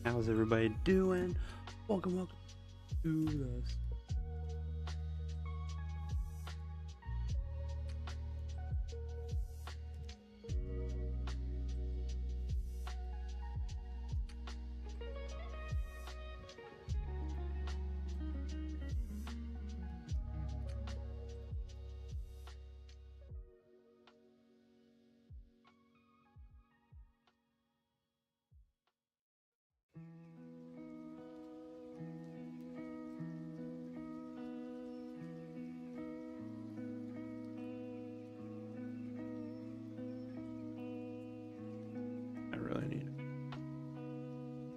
How's everybody doing? Welcome to this. I really need it.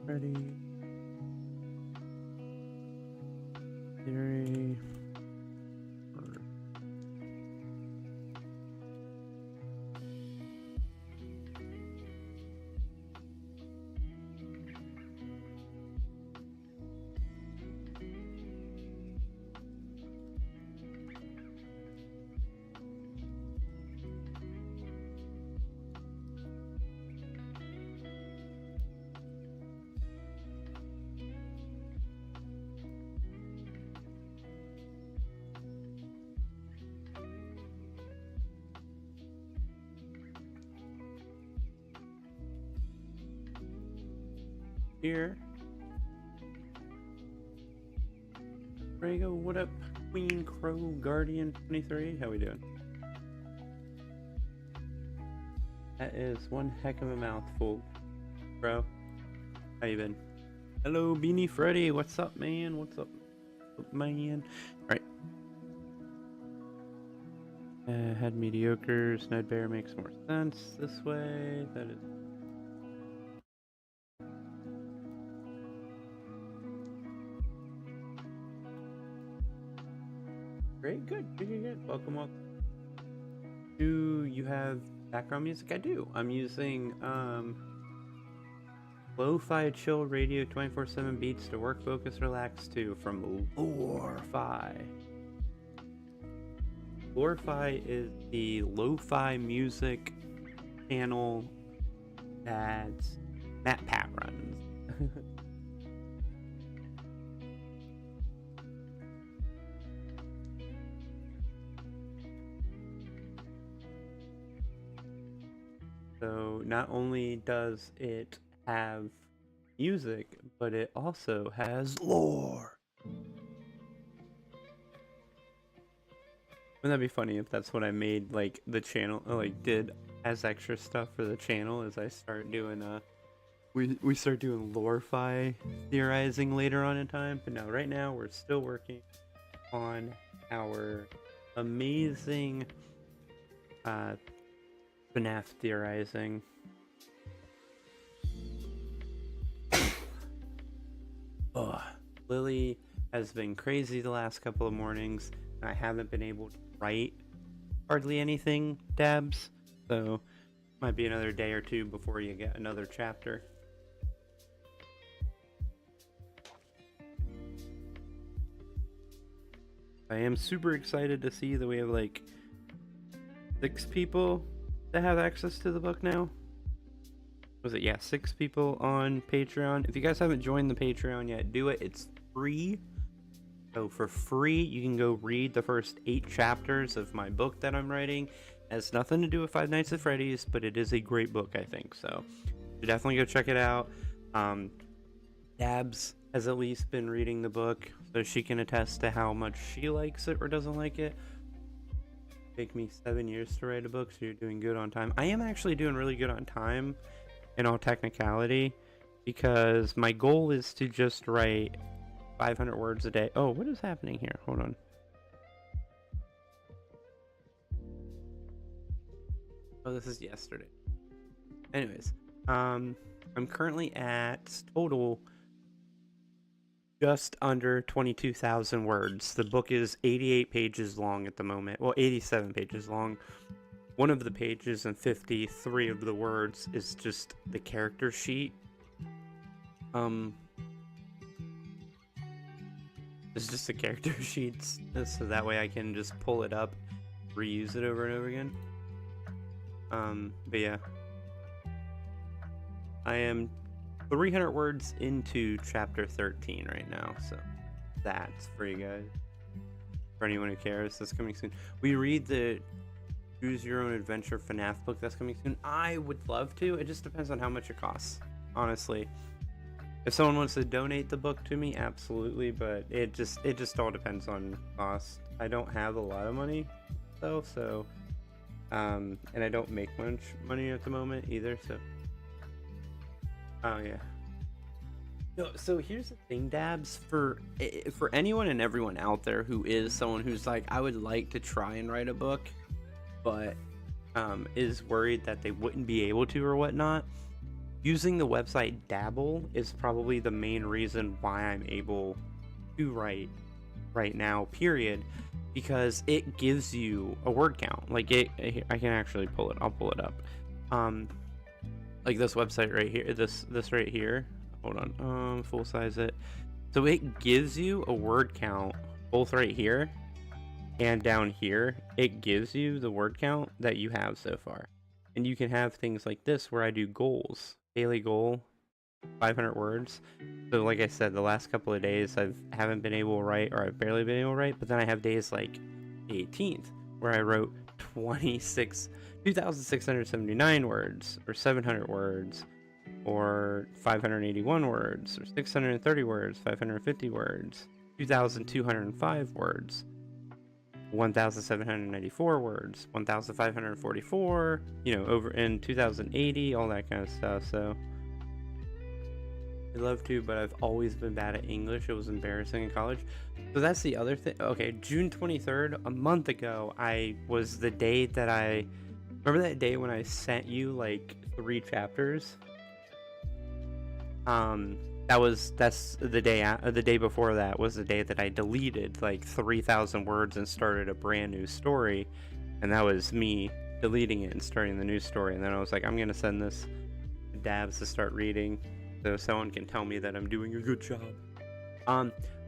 Ready. Theory. Here. Drago, what up? Queen Crow Guardian 23. How we doing? That is one heck of a mouthful, bro. How you been? Hello, Beanie Freddy. What's up, man? What's up, man? All right. Had mediocre. Snide Bear makes more sense this way. That is. Great, good. Welcome. Do you have background music? I do. I'm using lo-fi chill radio 24/7 beats to work, focus, relax to from Lo-fi. Lo-fi is the lo-fi music channel that Matt Pat runs. So not only does it have music, but it also has lore. Wouldn't that be funny if that's what I made, like, the channel, like, did as extra stuff for the channel as I start doing, we start doing lore-fi theorizing later on in time, but no, right now we're still working on our amazing, FNAF theorizing. Ugh. Lily has been crazy the last couple of mornings, and I haven't been able to write hardly anything, Dabs, so might be another day or two before you get another chapter. I am super excited to see that we have like 6 people that have access to the book now. Was it? Yeah, 6 people on Patreon. If you guys haven't joined the Patreon yet, do it. It's free. So for free, you can go read the first 8 chapters of my book that I'm writing. It has nothing to do with Five Nights at Freddy's, but it is a great book, I think. So you definitely go check it out. Dabs has at least been reading the book, so she can attest to how much she likes it or doesn't like it. Take me 7 years to write a book, so you're doing good on time. I am actually doing really good on time in all technicality, because my goal is to just write 500 words a day. Oh, what is happening here? Hold on. Oh, this is yesterday. Anyways, I'm currently at total just under 22,000 words. The book is 88 pages long at the moment. Well, 87 pages long. One of the pages and 53 of the words is just the character sheet. It's just the character sheets, so that way I can just pull it up, reuse it over and over again. But yeah, I am 300 words into chapter 13 right now, so that's for you guys. For anyone who cares, that's coming soon. We read the Choose Your Own Adventure FNAF book that's coming soon. I would love to. It just depends on how much it costs, honestly. If someone wants to donate the book to me, absolutely, but it just all depends on cost. I don't have a lot of money though, so and I don't make much money at the moment either, so oh yeah. No, so here's the thing, Dabs, for anyone and everyone out there who is someone who's like, I would like to try and write a book, but is worried that they wouldn't be able to or whatnot. Using the website Dabble is probably the main reason why I'm able to write right now, period, because it gives you a word count. Like I can actually pull it. I'll pull it up. Like this website right here, this right here. Hold on, full size it. So it gives you a word count both right here and down here. It gives you the word count that you have so far. And you can have things like this where I do goals. Daily goal, 500 words. So like I said, the last couple of days I haven't been able to write, or I've barely been able to write, but then I have days like the 18th where I wrote 2,679 words, or 700 words, or 581 words, or 630 words, 550 words, 2,205 words, 1,794 words, 1,544, you know, over in 2,080, all that kind of stuff. So I'd love to, but I've always been bad at English. It was embarrassing in college. So that's the other thing. Okay, June 23rd, a month ago, was the day that remember that day when I sent you like 3 chapters? That's the day before that was the day that I deleted like 3,000 words and started a brand new story, and that was me deleting it and starting the new story. And then I was like, I'm gonna send this to Dabs to start reading so someone can tell me that I'm doing a good job.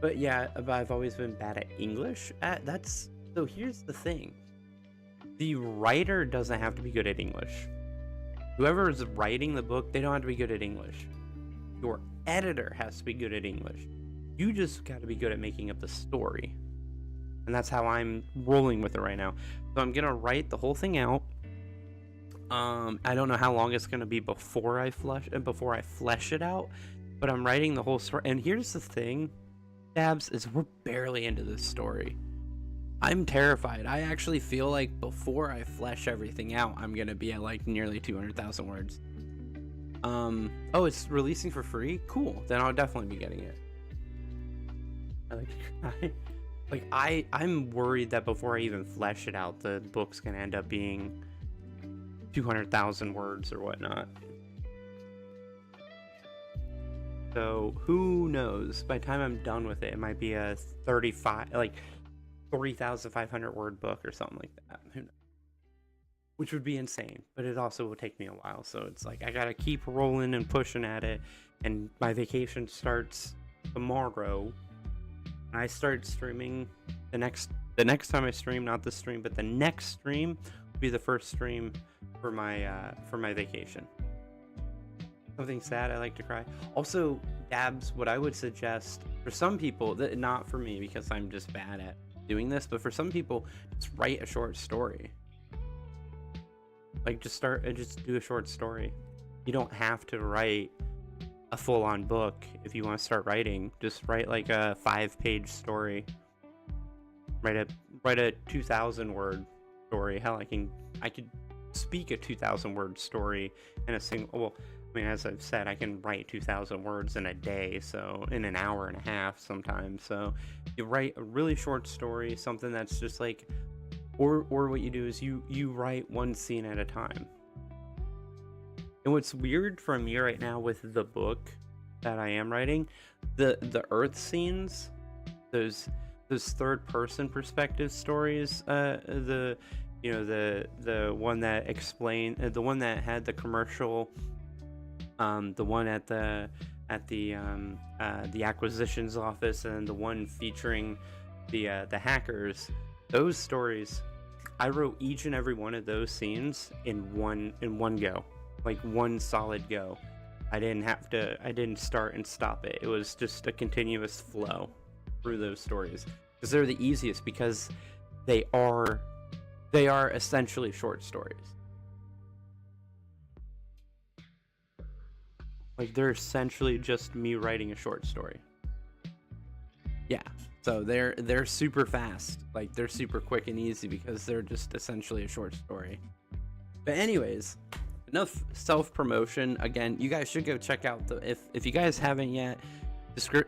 But yeah, I've always been bad at English. So here's the thing: the writer doesn't have to be good at English. Whoever is writing the book, they don't have to be good at English. Your editor has to be good at English. You just got to be good at making up the story. And that's how I'm rolling with it right now. So I'm gonna write the whole thing out. I don't know how long it's gonna be before I flesh it out, but I'm writing the whole story. And here's the thing, Dabs, is we're barely into this story. I'm terrified. I actually feel like before I flesh everything out, I'm gonna be at like nearly 200,000 words. Oh, it's releasing for free? Cool. Then I'll definitely be getting it. I like to cry. Like, I'm worried that before I even flesh it out, the book's gonna end up being 200,000 words or whatnot. So, who knows? By the time I'm done with it, it might be a 3,500 word book or something like that. Who knows? Which would be insane, but it also will take me a while. So it's like I gotta keep rolling and pushing at it. And my vacation starts tomorrow. I start streaming the next time I stream, not this stream, but the next stream will be the first stream for my vacation. Something sad, I like to cry. Also, Dabs, what I would suggest for some people, not for me because I'm just bad at doing this, but for some people, just write a short story. Like, just do a short story. You don't have to write a full-on book if you want to start writing. Just write like a 5-page story. Write a 2,000 word story. Hell, I could speak a 2,000 word story in a single. Well, I mean, as I've said, I can write 2,000 words in a day, so in an hour and a half sometimes. So you write a really short story, something that's just like. Or what you do is you write one scene at a time. And what's weird for me right now with the book that I am writing, the Earth scenes, those third person perspective stories, the one that explained, the one that had the commercial, the one at the acquisitions office, and the one featuring the hackers. Those stories, I wrote each and every one of those scenes in one go, like one solid go. I didn't start and stop it. It was just a continuous flow through those stories, because they're the easiest, because they are essentially short stories. Like, they're essentially just me writing a short story. Yeah, so they're super fast. Like, they're super quick and easy because they're just essentially a short story. But anyways, enough self-promotion. Again, you guys should go check out if you guys haven't yet,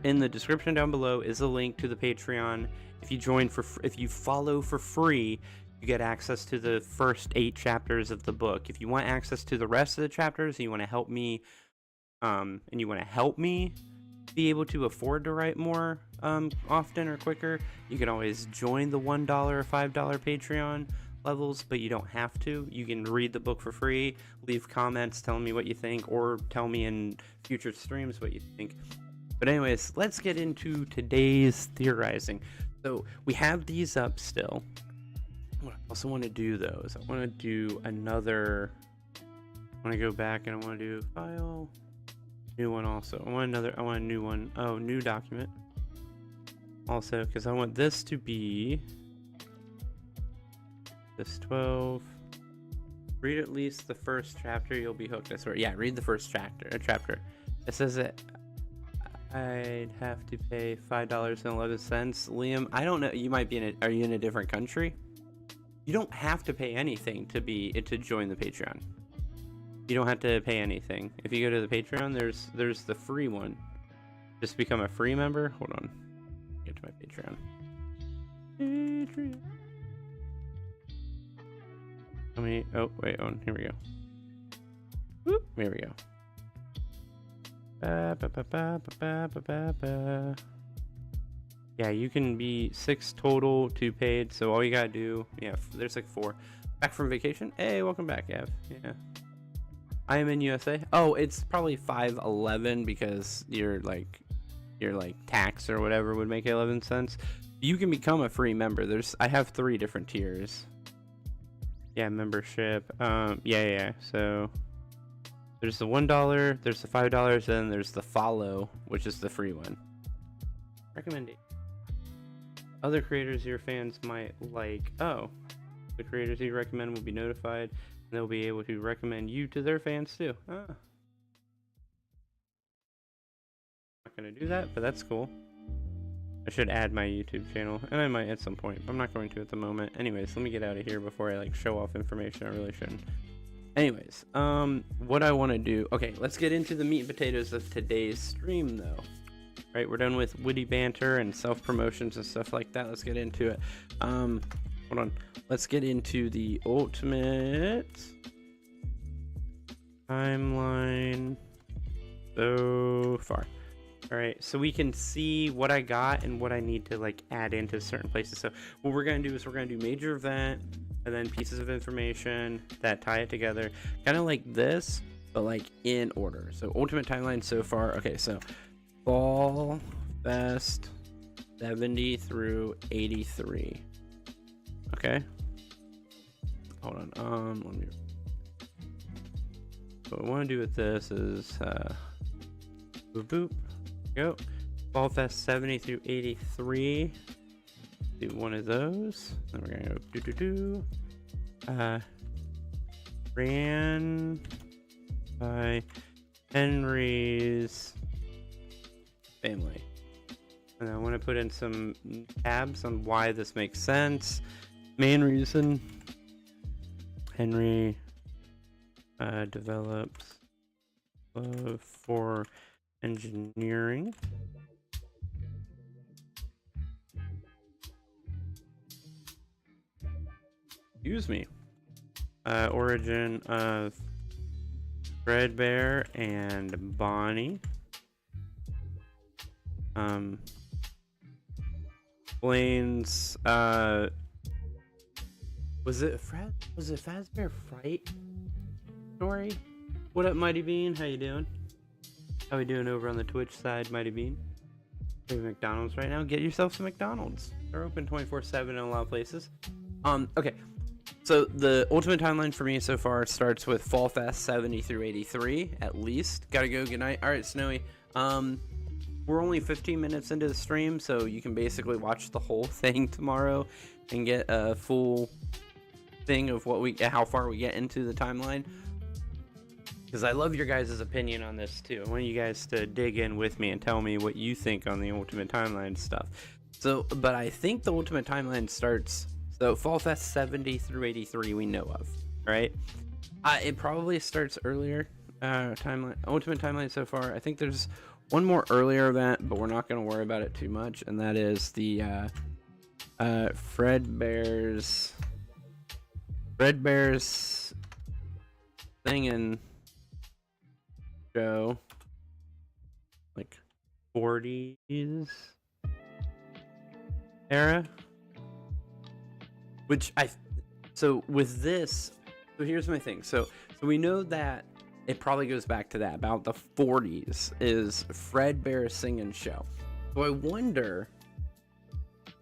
in the description down below is a link to the Patreon. If you follow for free, you get access to the first 8 chapters of the book. If you want access to the rest of the chapters, and you want to help me be able to afford to write more often or quicker, you can always join the $1 or $5 Patreon levels, but you don't have to. You can read the book for free, leave comments telling me what you think, or tell me in future streams what you think. But anyways, let's get into today's theorizing. So we have these up still. What I also want to do though is I want to go back and I want to do file, new one also. I want a new one. Oh, new document. Also, because I want this to be this 12. Read at least the first chapter, you'll be hooked. I swear. Yeah, read the first chapter. It says that I'd have to pay $5.11. Liam, I don't know. You might be are you in a different country? You don't have to pay anything to join the Patreon. You don't have to pay anything. If you go to the Patreon, there's the free one. Just become a free member. Hold on. Get to my Patreon. How many? Oh wait, here we go. Whoop, here we go. Yeah, you can be 6 total, 2 paid. So all you gotta do, yeah, there's like 4. Back from vacation. Hey, welcome back, Ev. Yeah. I am in USA. Oh, it's probably 5.11 because your tax or whatever would make 11 cents. You can become a free member. I have 3 different tiers. Yeah, membership. Yeah. So there's the $1, there's the $5, then there's the follow, which is the free one. Recommendation. Other creators your fans might like. Oh, the creators you recommend will be notified. They'll be able to recommend you to their fans too. Ah. Not gonna do that, but that's cool. I should add my YouTube channel, and I might at some point, but I'm not going to at the moment. Anyways, let me get out of here before I show off information I really shouldn't. Anyways, what I want to do. Okay, let's get into the meat and potatoes of today's stream, though. Right, we're done with witty banter and self-promotions and stuff like that. Let's get into it. Hold on. Let's get into the ultimate timeline so far. All right, so we can see what I got and what I need to add into certain places. So what we're gonna do is we're gonna do major event and then pieces of information that tie it together, kind of like this, but in order. So ultimate timeline so far. Okay, so Fall Fest 70 through 83. Okay. Hold on. Let me. What I want to do with this is boop boop. Go. Fall Fest 70 through 83. Do one of those. Then we're gonna go ran by Henry's family. And I want to put in some tabs on why this makes sense. Main reason: Henry develops love for engineering. Excuse me. Origin of Fredbear and Bonnie. Explains was it Fazbear Fright story? What up, Mighty Bean? How you doing? How we doing over on the Twitch side, Mighty Bean? Maybe McDonald's right now. Get yourself some McDonald's. They're open 24/7 in a lot of places. Okay. So the ultimate timeline for me so far starts with Fall Fest 70 through 83 at least. Gotta go. Good night. All right, Snowy. We're only 15 minutes into the stream, so you can basically watch the whole thing tomorrow and get a full thing of how far we get into the timeline. Because I love your guys' opinion on this too. I want you guys to dig in with me and tell me what you think on the ultimate timeline stuff. So, but I think the ultimate timeline starts. So Fall Fest 70 through 83 we know of, right? It probably starts earlier. Ultimate timeline so far. I think there's one more earlier event, but we're not going to worry about it too much, and that is the Fredbear's singing show, like 40s era, which so with this, so here's my thing. So we know that it probably goes back to that, about the 40s is Fredbear's singing show. So I wonder,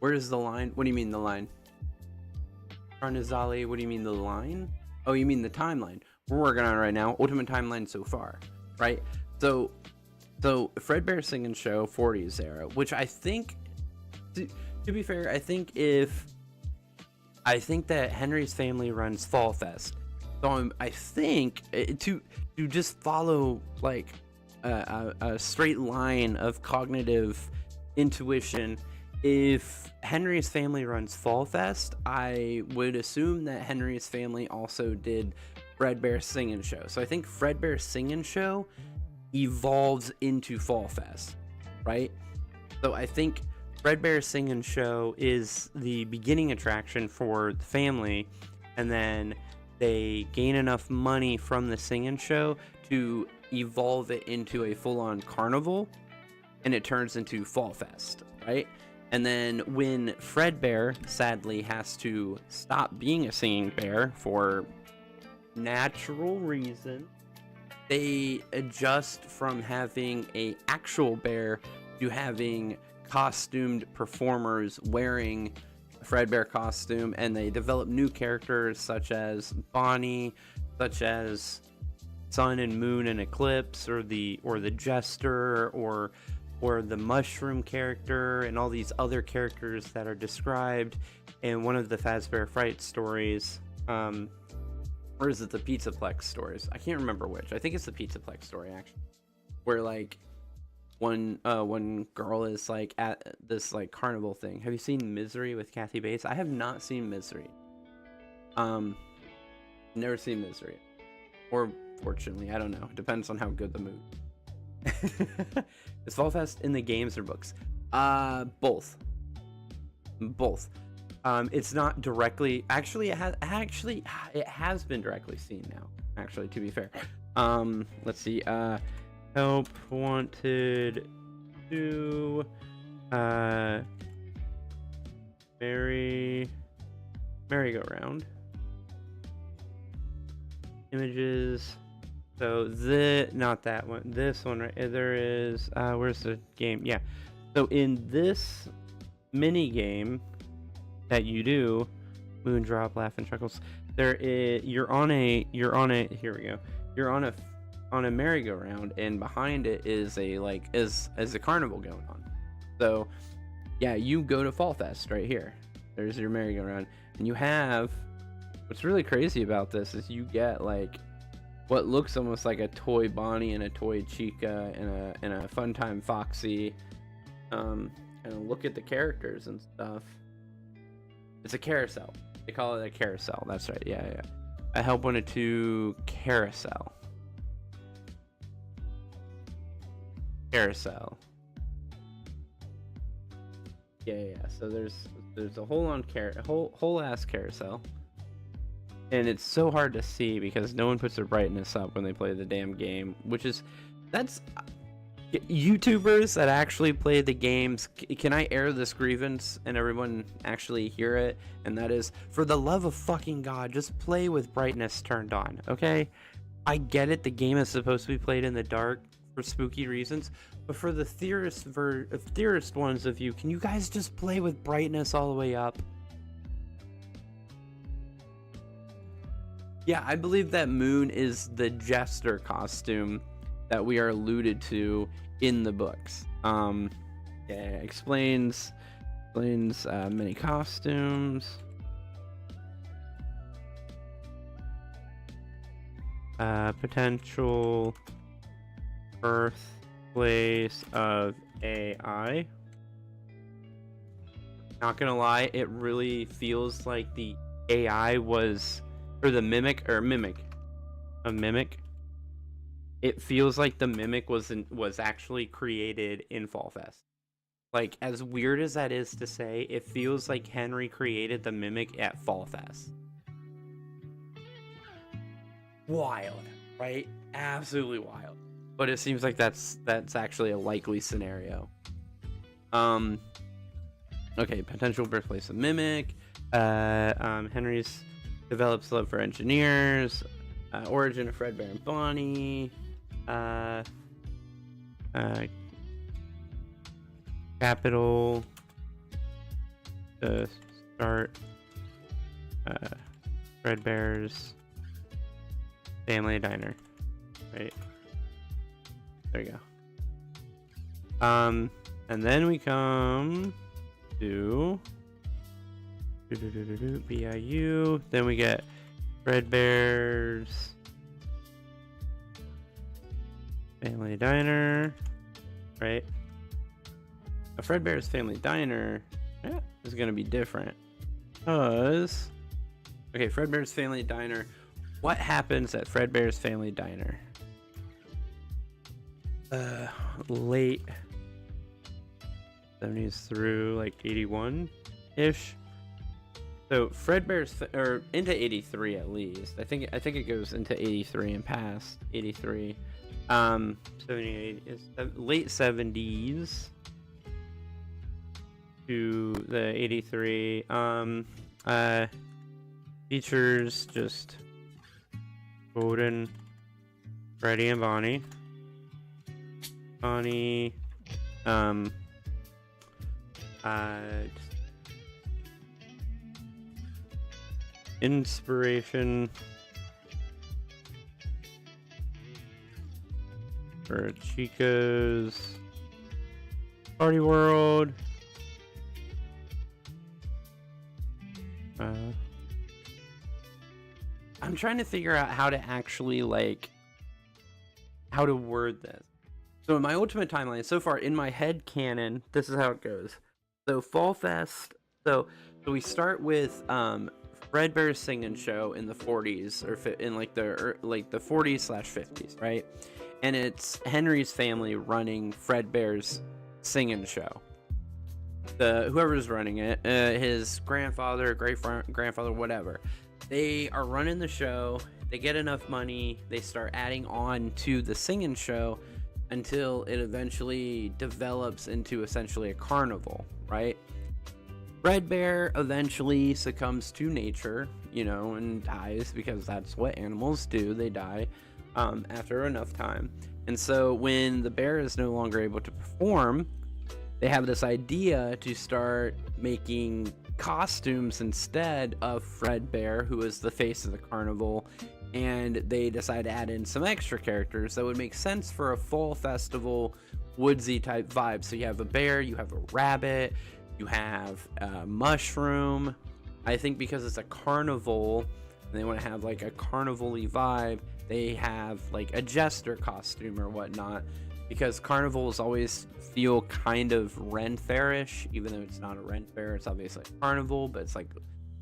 where's the line? What do you mean the line? Arnazali, what do you mean the line? Oh, you mean the timeline. We're working on it right now. Ultimate timeline so far, right? So Fredbear's singing show, 40s era, which I think, to be fair, I think that Henry's family runs Fall Fest. So I think to just follow like a straight line of cognitive intuition, if Henry's family runs Fall Fest, I would assume that Henry's family also did Fredbear's singing show. So I think Fredbear's singing show evolves into Fall Fest, right? So I think Fredbear's singing show is the beginning attraction for the family, and then they gain enough money from the singing show to evolve it into a full-on carnival, and it turns into Fall Fest, right? And then when Fredbear sadly has to stop being a singing bear for natural reason, they adjust from having a actual bear to having costumed performers wearing a Fredbear costume, and they develop new characters such as Bonnie, such as Sun and Moon and Eclipse, or the Jester, or the Mushroom character, and all these other characters that are described in one of the Fazbear Fright stories. Or is it the Pizzaplex stories? I can't remember which. I think it's the Pizzaplex story, actually, where like one girl is like at this like carnival thing. Have you seen Misery with Kathy Bates? I have not seen Misery. Never seen Misery, or fortunately, I don't know. It depends on how good the movie. Is Fall Fest in the games or books? Both. It's not directly. Actually, it has been directly seen now. Actually, to be fair. Let's see. Help wanted to merry-go-round images. So not that one. This one right there is. Where's the game? Yeah. So in this mini game that you do, Moondrop, Laugh and Chuckles, you're on a here we go. You're on a merry-go-round, and behind it is a carnival going on. So yeah, you go to Fall Fest right here. There's your merry-go-round, and you have, what's really crazy about this is you get like what looks almost like a toy Bonnie and a toy Chica and a Funtime Foxy, and look at the characters and stuff. It's a carousel. They call it a carousel. That's right. Yeah. I help wanted to carousel. Yeah. So there's a whole ass carousel, and it's so hard to see because no one puts their brightness up when they play the damn game. That's YouTubers that actually play the games. Can I air this grievance and everyone actually hear it? And that is, for the love of fucking God, just play with brightness turned on, okay? I get it. The game is supposed to be played in the dark for spooky reasons, but for the theorist ones of you, can you guys just play with brightness all the way up? Yeah, I believe that Moon is the jester costume that we are alluded to in the books. Yeah, explains many costumes. Potential birthplace of AI. Not gonna lie, it really feels like the AI was, or the mimic. It feels like the mimic was actually created in Fall Fest. Like, as weird as that is to say, it feels like Henry created the mimic at Fall Fest. Wild, right? Absolutely wild. But it seems like that's actually a likely scenario. Okay, potential birthplace of mimic. Henry's develops love for engineers. Origin of Fredbear and Bonnie. Capital to start Fredbear's family diner. Right. There you go. And then we come to BIU. Then we get Fredbear's family diner, right? A Fredbear's family diner is gonna be different because, okay, Fredbear's family diner. What happens at Fredbear's family diner? Late 70s through like 81 ish. So Fredbear's or into 83 at least. I think it goes into 83 and past 83. 78 is late 70s to the 83. Features just Golden, Freddie and Bonnie. Inspiration for Chico's Party World. I'm trying to figure out how to actually how to word this. So in my ultimate timeline so far, in my head canon, this is how it goes. So Fall Fest. So we start with Fredbear's singing show in the 40s, or in the 40s/50s, right? And it's Henry's family running Fredbear's singing show. Whoever's running it, his grandfather, great-grandfather, whatever. They are running the show. They get enough money. They start adding on to the singing show until it eventually develops into essentially a carnival, right? Fredbear eventually succumbs to nature, and dies, because that's what animals do. They die after enough time. And so when the bear is no longer able to perform, they have this idea to start making costumes instead of Fredbear, who is the face of the carnival, and they decide to add in some extra characters that would make sense for a fall festival woodsy type vibe. So you have a bear, you have a rabbit, you have a mushroom. I think because it's a carnival and they want to have like a carnival-y vibe, they have like a jester costume or whatnot, because carnivals always feel kind of Ren Fair-ish, even though it's not a Ren Fair. It's obviously a carnival, but it's like,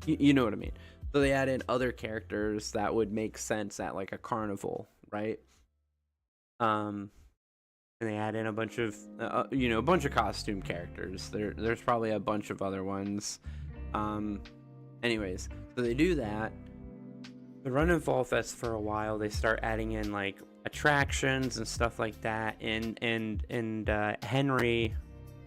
you know what I mean. So they add in other characters that would make sense at like a carnival, right? And they add in a bunch of a bunch of costume characters. There's probably a bunch of other ones. Anyways, so they do that. They're running Fall Fest for a while. They start adding in like attractions and stuff like that. And Henry,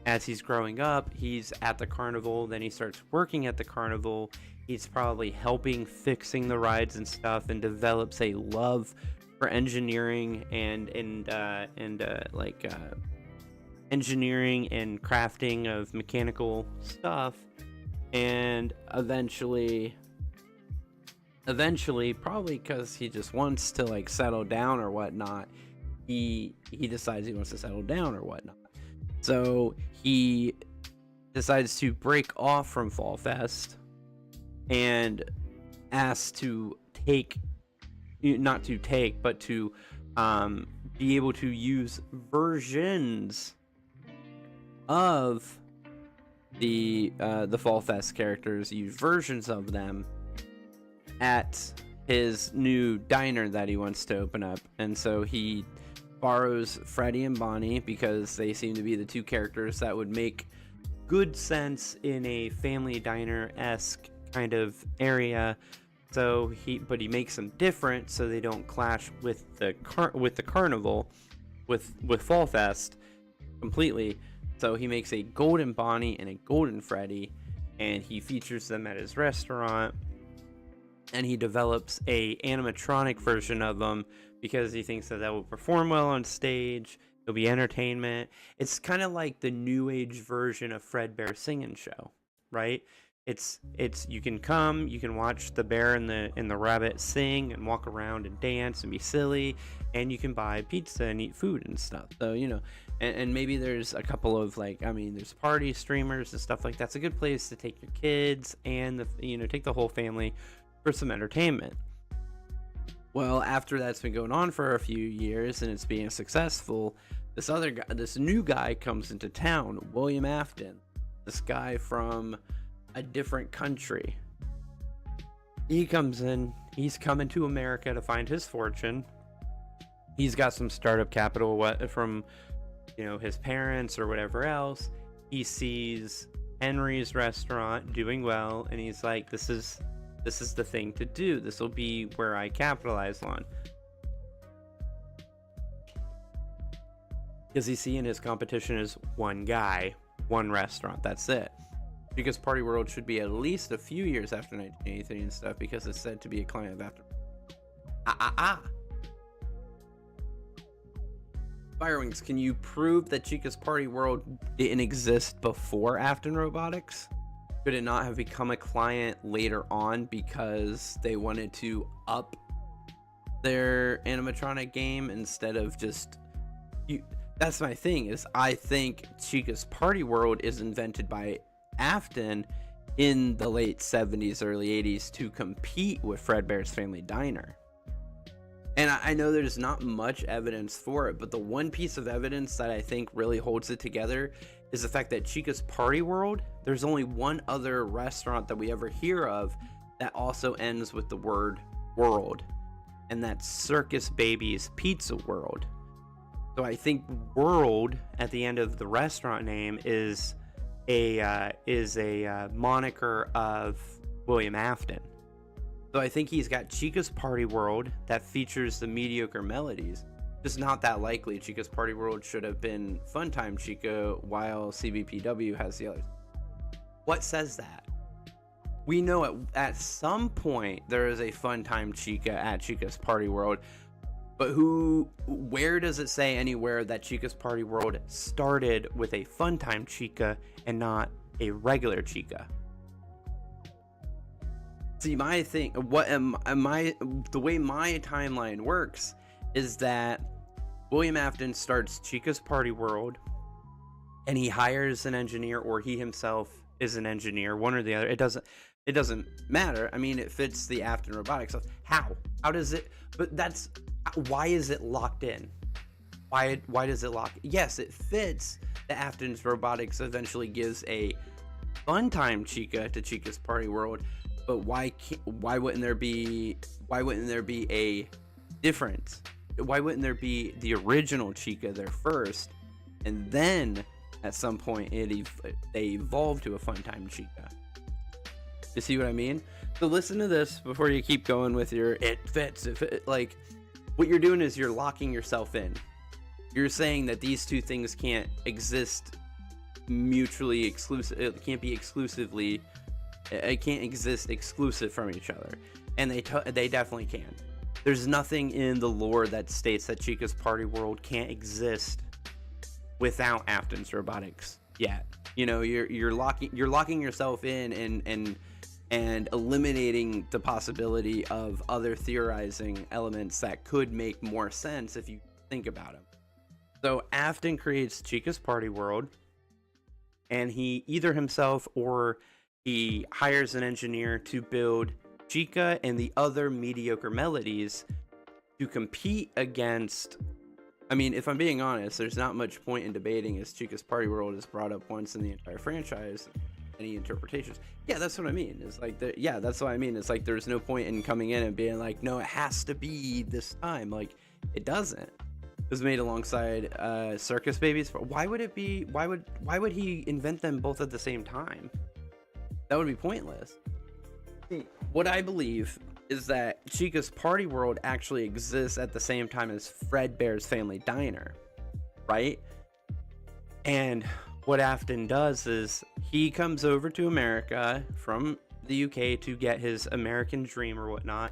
as he's growing up, he's at the carnival. Then he starts working at the carnival. He's probably helping fixing the rides and stuff, and develops a love for engineering and engineering and crafting of mechanical stuff. And eventually eventually, probably because he just wants to like settle down or whatnot, he decides he wants to settle down or whatnot. So he decides to break off from Fall Fest and asks to take, not to take, but to be able to use versions of the Fall Fest characters, use versions of them at his new diner that he wants to open up. And so he borrows Freddy and Bonnie because they seem to be the two characters that would make good sense in a family diner-esque kind of area. So he makes them different so they don't clash with the carnival, with Fall Fest completely. So he makes a golden Bonnie and a golden Freddy, and he features them at his restaurant, and he develops a animatronic version of them because he thinks that will perform well on stage. It'll be entertainment. It's kind of like the new age version of Fredbear Singing Show, right? It's you can come, you can watch the bear and the rabbit sing and walk around and dance and be silly, and you can buy pizza and eat food and stuff. So, you know, and maybe there's a couple of like, I mean, there's party streamers and stuff like that. It's a good place to take your kids and take the whole family for some entertainment. Well, after that's been going on for a few years and it's being successful, this new guy comes into town, William Afton. This guy from a different country. He comes in, he's coming to America to find his fortune. He's got some startup capital from his parents or whatever else. He sees Henry's restaurant doing well, and he's like, this is the thing to do. This will be where I capitalize on. Because he's seeing his competition as one guy, one restaurant. That's it. Because Party World should be at least a few years after 1983 and stuff, because it's said to be a client of After. Firewings, can you prove that Chica's Party World didn't exist before Afton Robotics? Could it not have become a client later on because they wanted to up their animatronic game instead of just... That's my thing, is I think Chica's Party World is invented by Afton in the late 70s, early 80s to compete with Fredbear's Family Diner. And I know there's not much evidence for it, but the one piece of evidence that I think really holds it together is the fact that Chica's Party World, there's only one other restaurant that we ever hear of that also ends with the word world, and that's Circus Baby's Pizza World. So I think world at the end of the restaurant name is a moniker of William Afton. So I think he's got Chica's Party World that features the mediocre melodies. Just not that likely. Chica's Party World should have been Funtime Chica, while CBPW has the others. What says that? We know at some point there is a Funtime Chica at Chica's Party World, but where does it say anywhere that Chica's Party World started with a Funtime Chica and not a regular Chica? See, my thing, the way my timeline works is that William Afton starts Chica's Party World, and he hires an engineer, or he himself is an engineer, one or the other. It doesn't matter. I mean, it fits the Afton Robotics stuff. How does it? But why is it locked in? Why does it lock? Yes, it fits. The Afton's Robotics eventually gives a Funtime Chica to Chica's Party World. But why wouldn't there be a difference? Why wouldn't there be the original Chica there first, and then at some point they evolve to a Funtime Chica? You see what I mean? So listen to this before you keep going with your it fits. Like, what you're doing is you're locking yourself in. You're saying that these two things can't exist mutually exclusive. It can't be exclusively. It can't exist exclusive from each other, and they definitely can. There's nothing in the lore that states that Chica's Party World can't exist without Afton's Robotics yet. You're locking yourself in, and and eliminating the possibility of other theorizing elements that could make more sense if you think about them. So Afton creates Chica's Party World, and he either himself or he hires an engineer to build Chica and the other mediocre melodies to compete against. I mean, if I'm being honest, there's not much point in debating, as Chica's Party World is brought up once in the entire franchise. Any interpretations? Yeah, that's what I mean. It's like, that's what I mean. It's like there's no point in coming in and being like, no, it has to be this time. Like, it doesn't. It was made alongside Circus Babies. Why would it be? Why would he invent them both at the same time? That would be pointless. What I believe is that Chica's Party World actually exists at the same time as Fredbear's Family Diner, right? And what Afton does is he comes over to America from the UK to get his American dream or whatnot.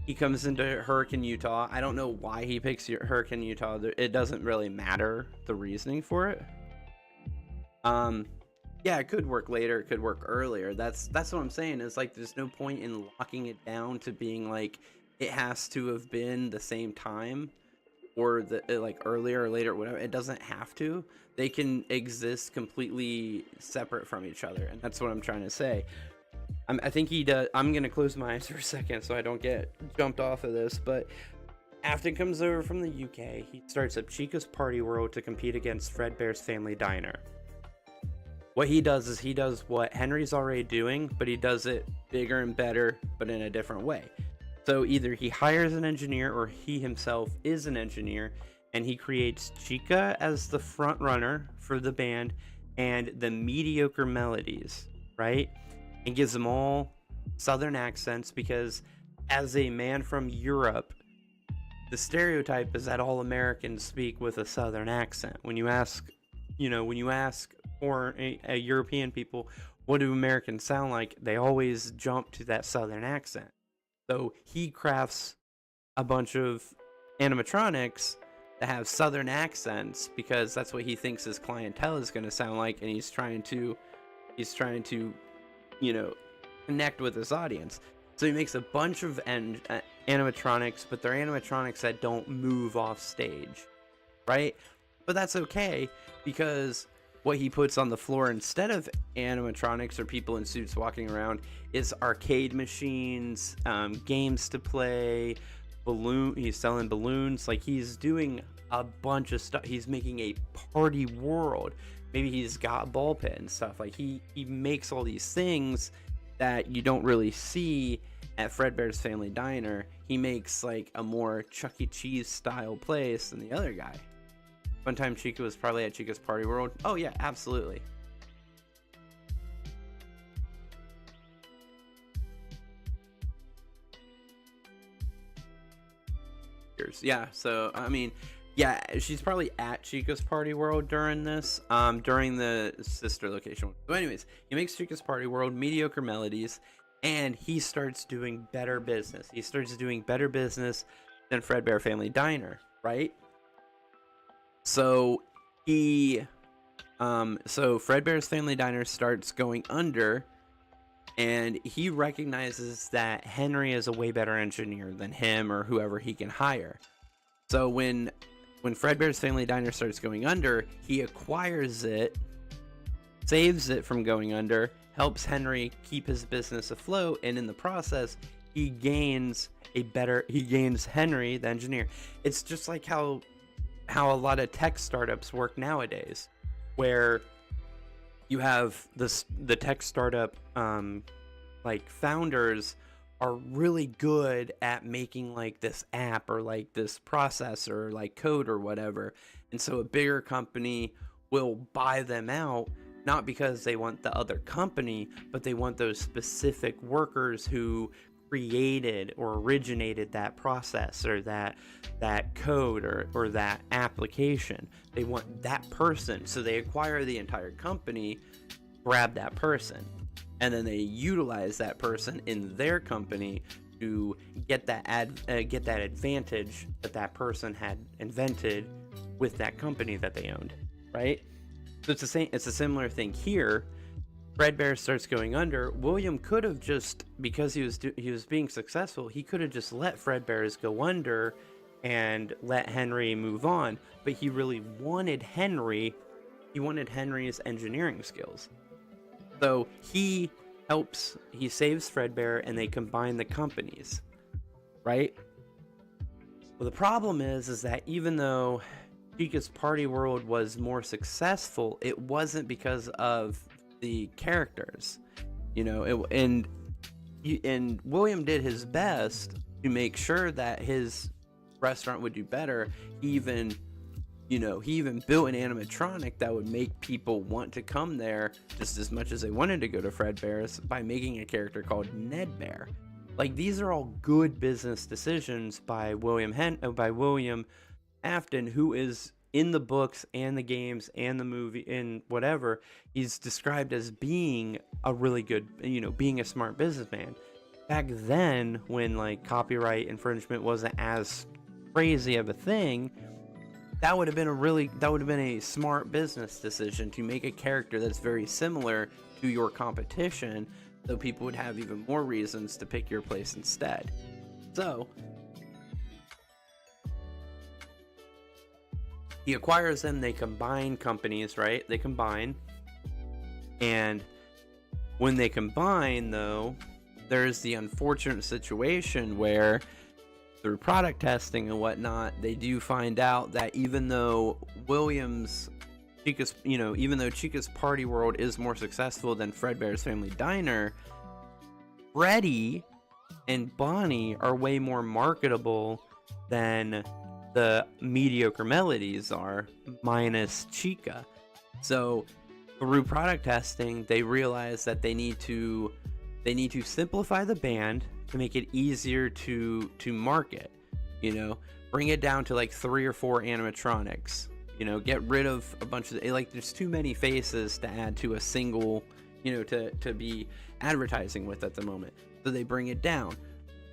He comes into Hurricane, Utah. I don't know why he picks Hurricane, Utah. It doesn't really matter the reasoning for it. Yeah, it could work later, it could work earlier. That's what I'm saying, is like there's no point in locking it down to being like it has to have been the same time or like earlier or later, whatever. It doesn't have to. They can exist completely separate from each other, and that's what I'm trying to say. I think he does. I'm gonna close my eyes for a second so I don't get jumped off of this, but Afton comes over from the UK. He starts up Chica's Party World to compete against Fredbear's Family Diner. What he does is he does what Henry's already doing, but he does it bigger and better, but in a different way. So either he hires an engineer or he himself is an engineer, and he creates Chica as the front runner for the band and the mediocre melodies, right? And gives them all Southern accents, because as a man from Europe, the stereotype is that all Americans speak with a Southern accent. When you ask for a European people, what do Americans sound like? They always jump to that Southern accent. So he crafts a bunch of animatronics that have Southern accents because that's what he thinks his clientele is going to sound like, and he's trying to connect with his audience. So he makes a bunch of animatronics, but they're animatronics that don't move off stage, right? But that's okay, because what he puts on the floor instead of animatronics or people in suits walking around is arcade machines, games to play, he's selling balloons. Like, he's doing a bunch of stuff. He's making a party world. Maybe he's got ball pit and stuff. Like, he makes all these things that you don't really see at Fredbear's Family Diner. He makes like a more Chuck E. Cheese style place than the other guy. One time Chica was probably at Chica's Party World. Oh yeah, absolutely. Yeah, so I mean, yeah, she's probably at Chica's Party World during this, during the sister location. So anyways, he makes Chica's Party World, mediocre melodies, and he starts doing better business. He starts doing better business than Fredbear Family Diner, right? So so Fredbear's Family Diner starts going under, and he recognizes that Henry is a way better engineer than him or whoever he can hire. So when Fredbear's Family Diner starts going under, he acquires it, saves it from going under, helps Henry keep his business afloat, and in the process, he gains Henry, the engineer. It's just like how a lot of tech startups work nowadays, where you have the tech startup like founders are really good at making like this app or like this processor or like code or whatever, and so a bigger company will buy them out, not because they want the other company, but they want those specific workers who created or originated that process or that code or that application. They want that person, so they acquire the entire company, grab that person, and then they utilize that person in their company to get that advantage that person had invented with that company that they owned, right? So it's a similar thing here. Fredbear starts going under, William could have just, because he was being successful, he could have just let Fredbear's go under and let Henry move on. But he really wanted Henry. He wanted Henry's engineering skills. So he saves Fredbear, and they combine the companies, right? Well, the problem is that even though Chica's Party World was more successful, it wasn't because of the characters, and William did his best to make sure that his restaurant would do better. He even built an animatronic that would make people want to come there just as much as they wanted to go to Fredbear's by making a character called Ned Bear. Like, these are all good business decisions by William Afton, who is in the books and the games and the movie and whatever. He's described as being a really good, being a smart businessman. Back then, when like copyright infringement wasn't as crazy of a thing, that would have been a smart business decision to make a character that's very similar to your competition, so people would have even more reasons to pick your place instead. So he acquires them, they combine companies, right? They combine. And when they combine, though, there's the unfortunate situation where, through product testing and whatnot, they do find out that even though Chica's Party World is more successful than Fredbear's Family Diner, Freddy and Bonnie are way more marketable than the Mediocre Melodies are, minus Chica. So through product testing, they realize that they need to simplify the band to make it easier to market. Bring it down to like 3 or 4 animatronics. Get rid of a bunch of there's too many faces to add to a single, to be advertising with at the moment. So they bring it down.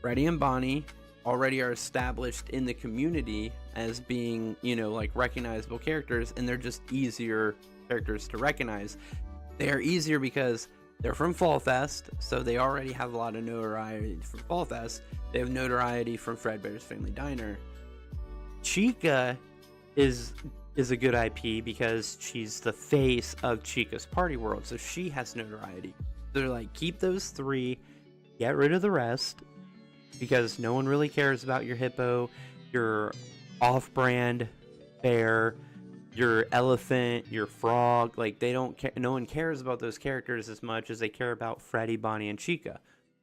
Freddy and Bonnie already are established in the community as being, recognizable characters, and they're just easier characters to recognize. They are easier because they're from Fall Fest, so they already have a lot of notoriety from Fall Fest. They have notoriety from Fredbear's Family Diner. Chica is a good IP because she's the face of Chica's Party World, so she has notoriety. They're like, keep those 3, get rid of the rest, because no one really cares about your hippo, your off-brand bear, your elephant, your frog. Like, they don't care. No one cares about those characters as much as they care about Freddy, Bonnie, and Chica.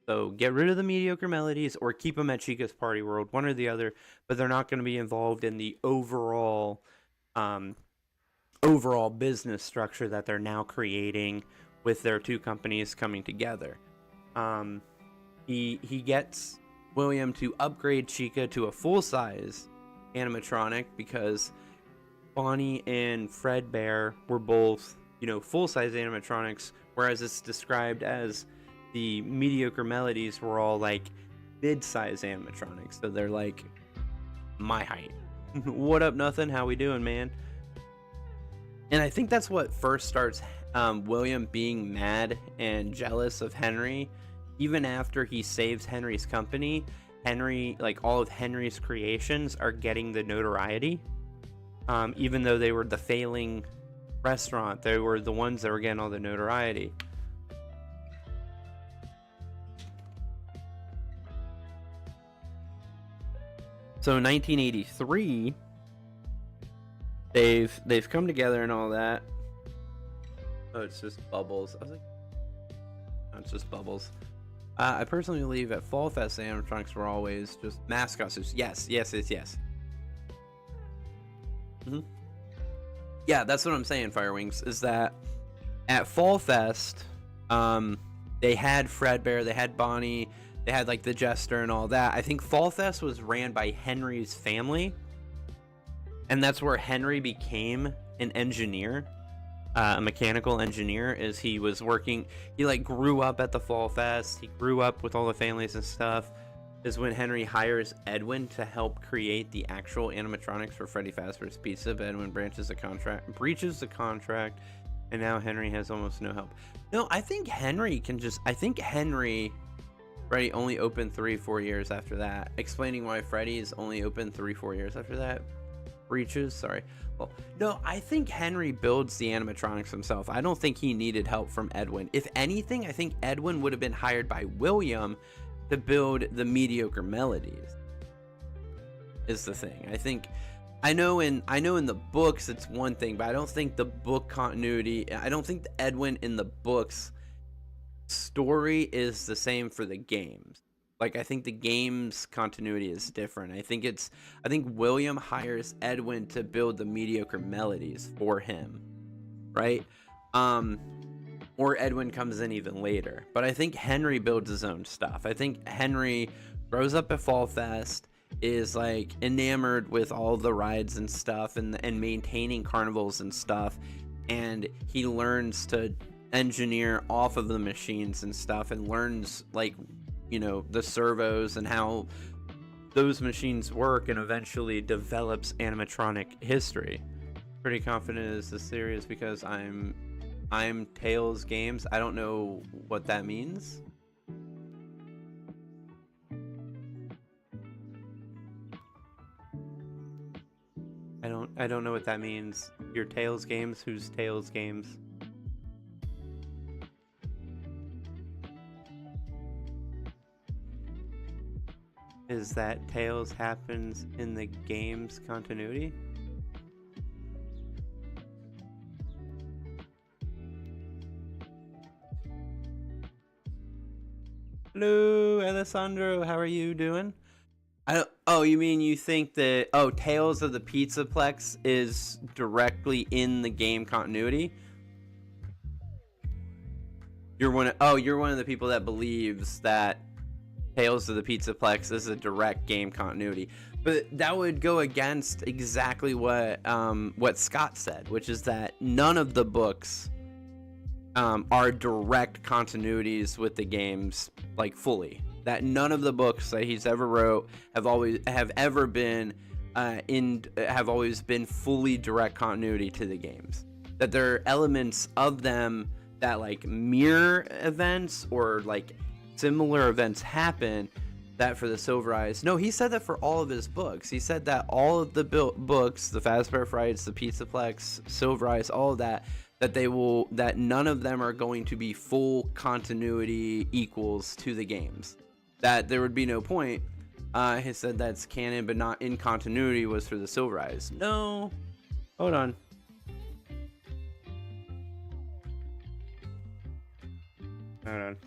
So get rid of the Mediocre Melodies or keep them at Chica's Party World, one or the other, but they're not going to be involved in the overall business structure that they're now creating with their 2 companies coming together. He gets William to upgrade Chica to a full-size animatronic because Bonnie and Fredbear were both, full-size animatronics, whereas it's described as the Mediocre Melodies were all like mid-size animatronics. So they're like my height. What up, nothing? How we doing, man? And I think that's what first starts William being mad and jealous of Henry. Even after he saves Henry's company, all of Henry's creations are getting the notoriety. Even though they were the failing restaurant, they were the ones that were getting all the notoriety. So in 1983, they've come together and all that. Oh, it's just bubbles. I was like, no, it's just bubbles. I personally believe at Fall Fest, animatronics were always just mascots. Yes. Mm-hmm. Yeah, that's what I'm saying, Firewings, is that at Fall Fest, they had Fredbear, they had Bonnie, they had like the Jester and all that. I think Fall Fest was ran by Henry's family, and that's where Henry became an engineer, a mechanical engineer. Is he was working, he like grew up at the Fall Fest, he grew up with all the families and stuff. Is when Henry hires Edwin to help create the actual animatronics for Freddy Fazbear's Pizza, but Edwin breaches the contract, And now Henry has almost no help. No, I think Henry can just... I think Henry... Freddy only opened 3-4 years after that. Explaining why Freddy's only opened 3-4 years after that. Breaches, sorry. Well, no, I think Henry builds the animatronics himself. I don't think he needed help from Edwin. If anything, I think Edwin would have been hired by William to build the mediocre melodies. Is the thing. I know in the books it's one thing, but I don't think the book continuity, I don't think the Edwin in the books story is the same for the games. Like, I think the game's continuity is different. I think William hires Edwin to build the mediocre melodies for him, right? Or Edwin comes in even later. But I think Henry builds his own stuff. I think Henry grows up at Fall Fest, is like enamored with all the rides and stuff, and maintaining carnivals and stuff, and he learns to engineer off of the machines and stuff, and learns, like, you know, the servos and how those machines work, and eventually develops animatronic history. Pretty confident is this theory is because I'm Tails Games. I don't know what that means. I don't know what that means. Your Tails Games? Who's Tails Games? Is that Tails happens in the game's continuity? Hello, Alessandro. How are you doing? Oh, you mean you think that Tales of the Pizzaplex is directly in the game continuity? You're one of the people that believes that Tales of the Pizzaplex is a direct game continuity. But that would go against exactly what Scott said, which is that none of the books are direct continuities with the games, like, fully. That none of the books that he's ever wrote have always been fully direct continuity to the games. That there are elements of them that, like, mirror events or, like, similar events happen. That for the Silver Eyes, no, he said that for all of his books. He said that all of the books, the Fazbear Frights, the Pizzaplex, Silver Eyes, all of that none of them are going to be full continuity equals to the games. That there would be no point. He said that's canon but not in continuity was for the Silver Eyes. No, hold on. Hold on.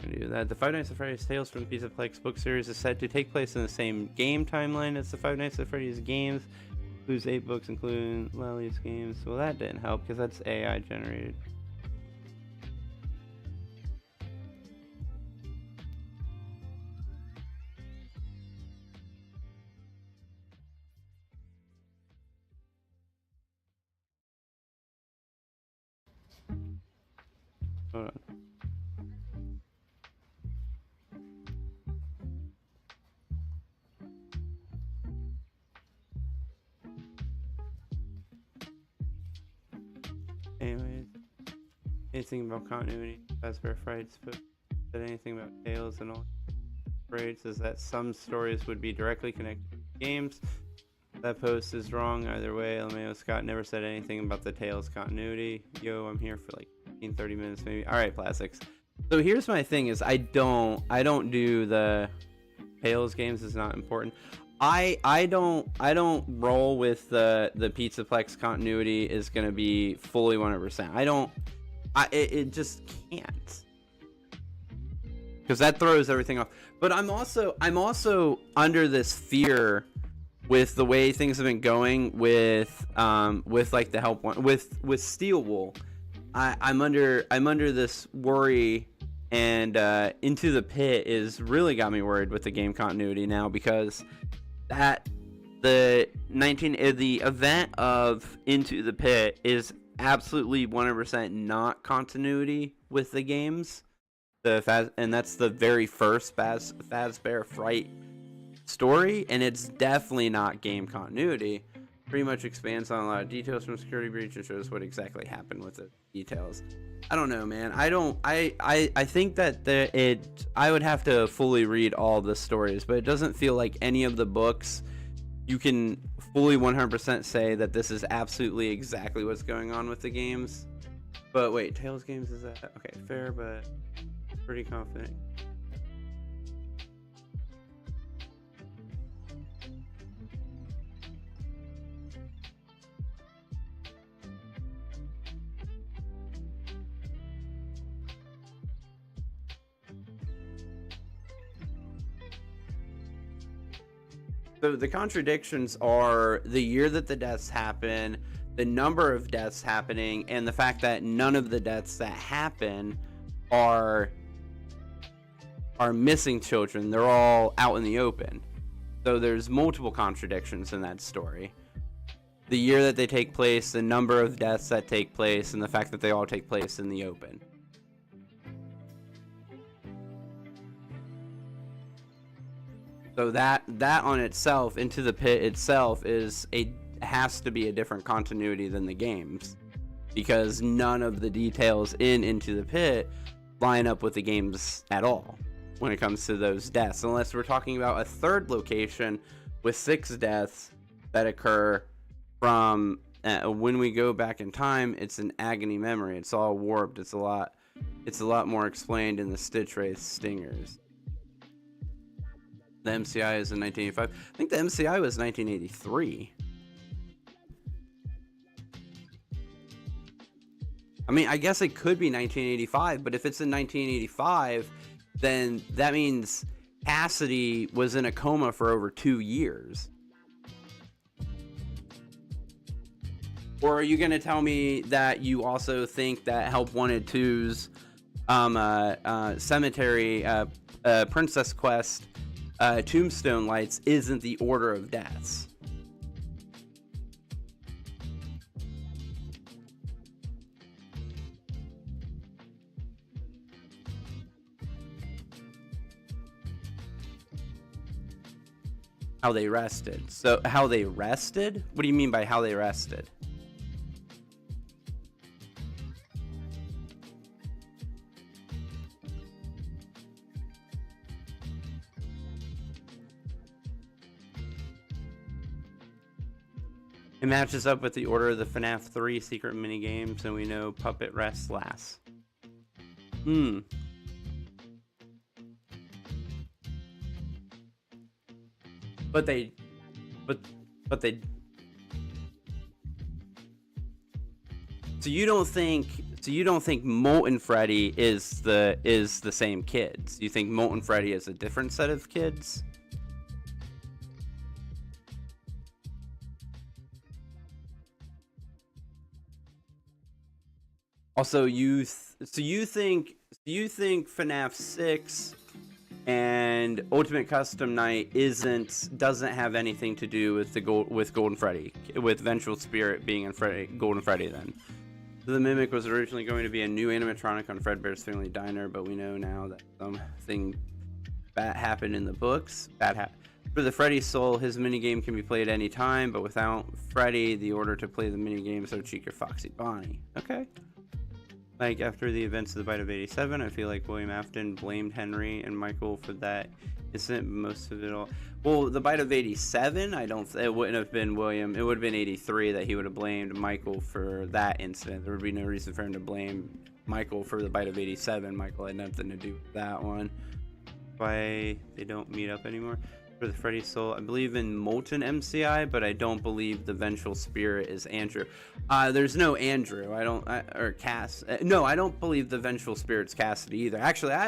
Do that. The Five Nights at Freddy's Tales from the Pizzaplex book series is said to take place in the same game timeline as the Five Nights at Freddy's games, whose 8 books include Lally's games. Well, that didn't help because that's AI generated. Hold on. Anyways, anything about continuity, Fazbear Frights, but said anything about Tales and all Frights is that some stories would be directly connected to games. That post is wrong either way. LMAO Scott never said anything about the Tales continuity. Yo, I'm here for like 15-30 minutes maybe. Alright, Plastics. So here's my thing is I don't do the Tales games, is not important. I don't roll with the Pizzaplex continuity is gonna be fully 100%. It just can't, because that throws everything off. But I'm also under this fear with the way things have been going with like the help one with Steel Wool. I'm under this worry, and Into the Pit is really got me worried with the game continuity now, because the event of Into the Pit is absolutely 100% not continuity with the games. And that's the very first Fazbear Fright story, and it's definitely not game continuity. Pretty much expands on a lot of details from Security Breach and shows what exactly happened with the details. I don't know, man. I think that I would have to fully read all the stories, but it doesn't feel like any of the books you can fully 100% say that this is absolutely exactly what's going on with the games. But wait, Tales games, is that okay? Fair, but pretty confident. So the contradictions are the year that the deaths happen, the number of deaths happening, and the fact that none of the deaths that happen are missing children. They're all out in the open. So there's multiple contradictions in that story. The year that they take place, the number of deaths that take place, and the fact that they all take place in the open. So that on itself, Into the Pit itself, has to be a different continuity than the games, because none of the details in Into the Pit line up with the games at all when it comes to those deaths, unless we're talking about a third location with 6 deaths that occur from when we go back in time. It's an agony memory. It's all warped. It's a lot more explained in the Stitch Wraith Stingers. The MCI is in 1985. I think the MCI was 1983. I mean, I guess it could be 1985, but if it's in 1985, then that means Cassidy was in a coma for over 2 years. Or are you going to tell me that you also think that Help Wanted 2's Cemetery Princess Quest Tombstone Lights isn't the order of deaths? How they rested. So how they rested? What do you mean by how they rested? It matches up with the order of the FNAF 3 secret minigames, and we know Puppet rests last. But they... So you don't think Molten Freddy is the same kids? You think Molten Freddy is a different set of kids? Also, you think FNAF 6 and Ultimate Custom Night doesn't have anything to do with Golden Freddy, with Vengeful Spirit being in Golden Freddy then? The Mimic was originally going to be a new animatronic on Fredbear's Family Diner, but we know now that something bad happened in the books. For the Freddy Soul, his minigame can be played any time, but without Freddy, the order to play the minigames are Chica, Foxy, Bonnie. Okay. Like, after the events of the Bite of 87, I feel like William Afton blamed Henry and Michael for that. Isn't most of it all? Well, the Bite of 87, it wouldn't have been William. It would have been 83 that he would have blamed Michael for that incident. There would be no reason for him to blame Michael for the Bite of 87. Michael had nothing to do with that one. Why they don't meet up anymore? For the Freddy Soul, I believe in Molten MCI, but I don't believe the Vengeful Spirit is Andrew. There's no Andrew. Or Cass. No, I don't believe the Vengeful Spirit's Cassidy either. Actually, I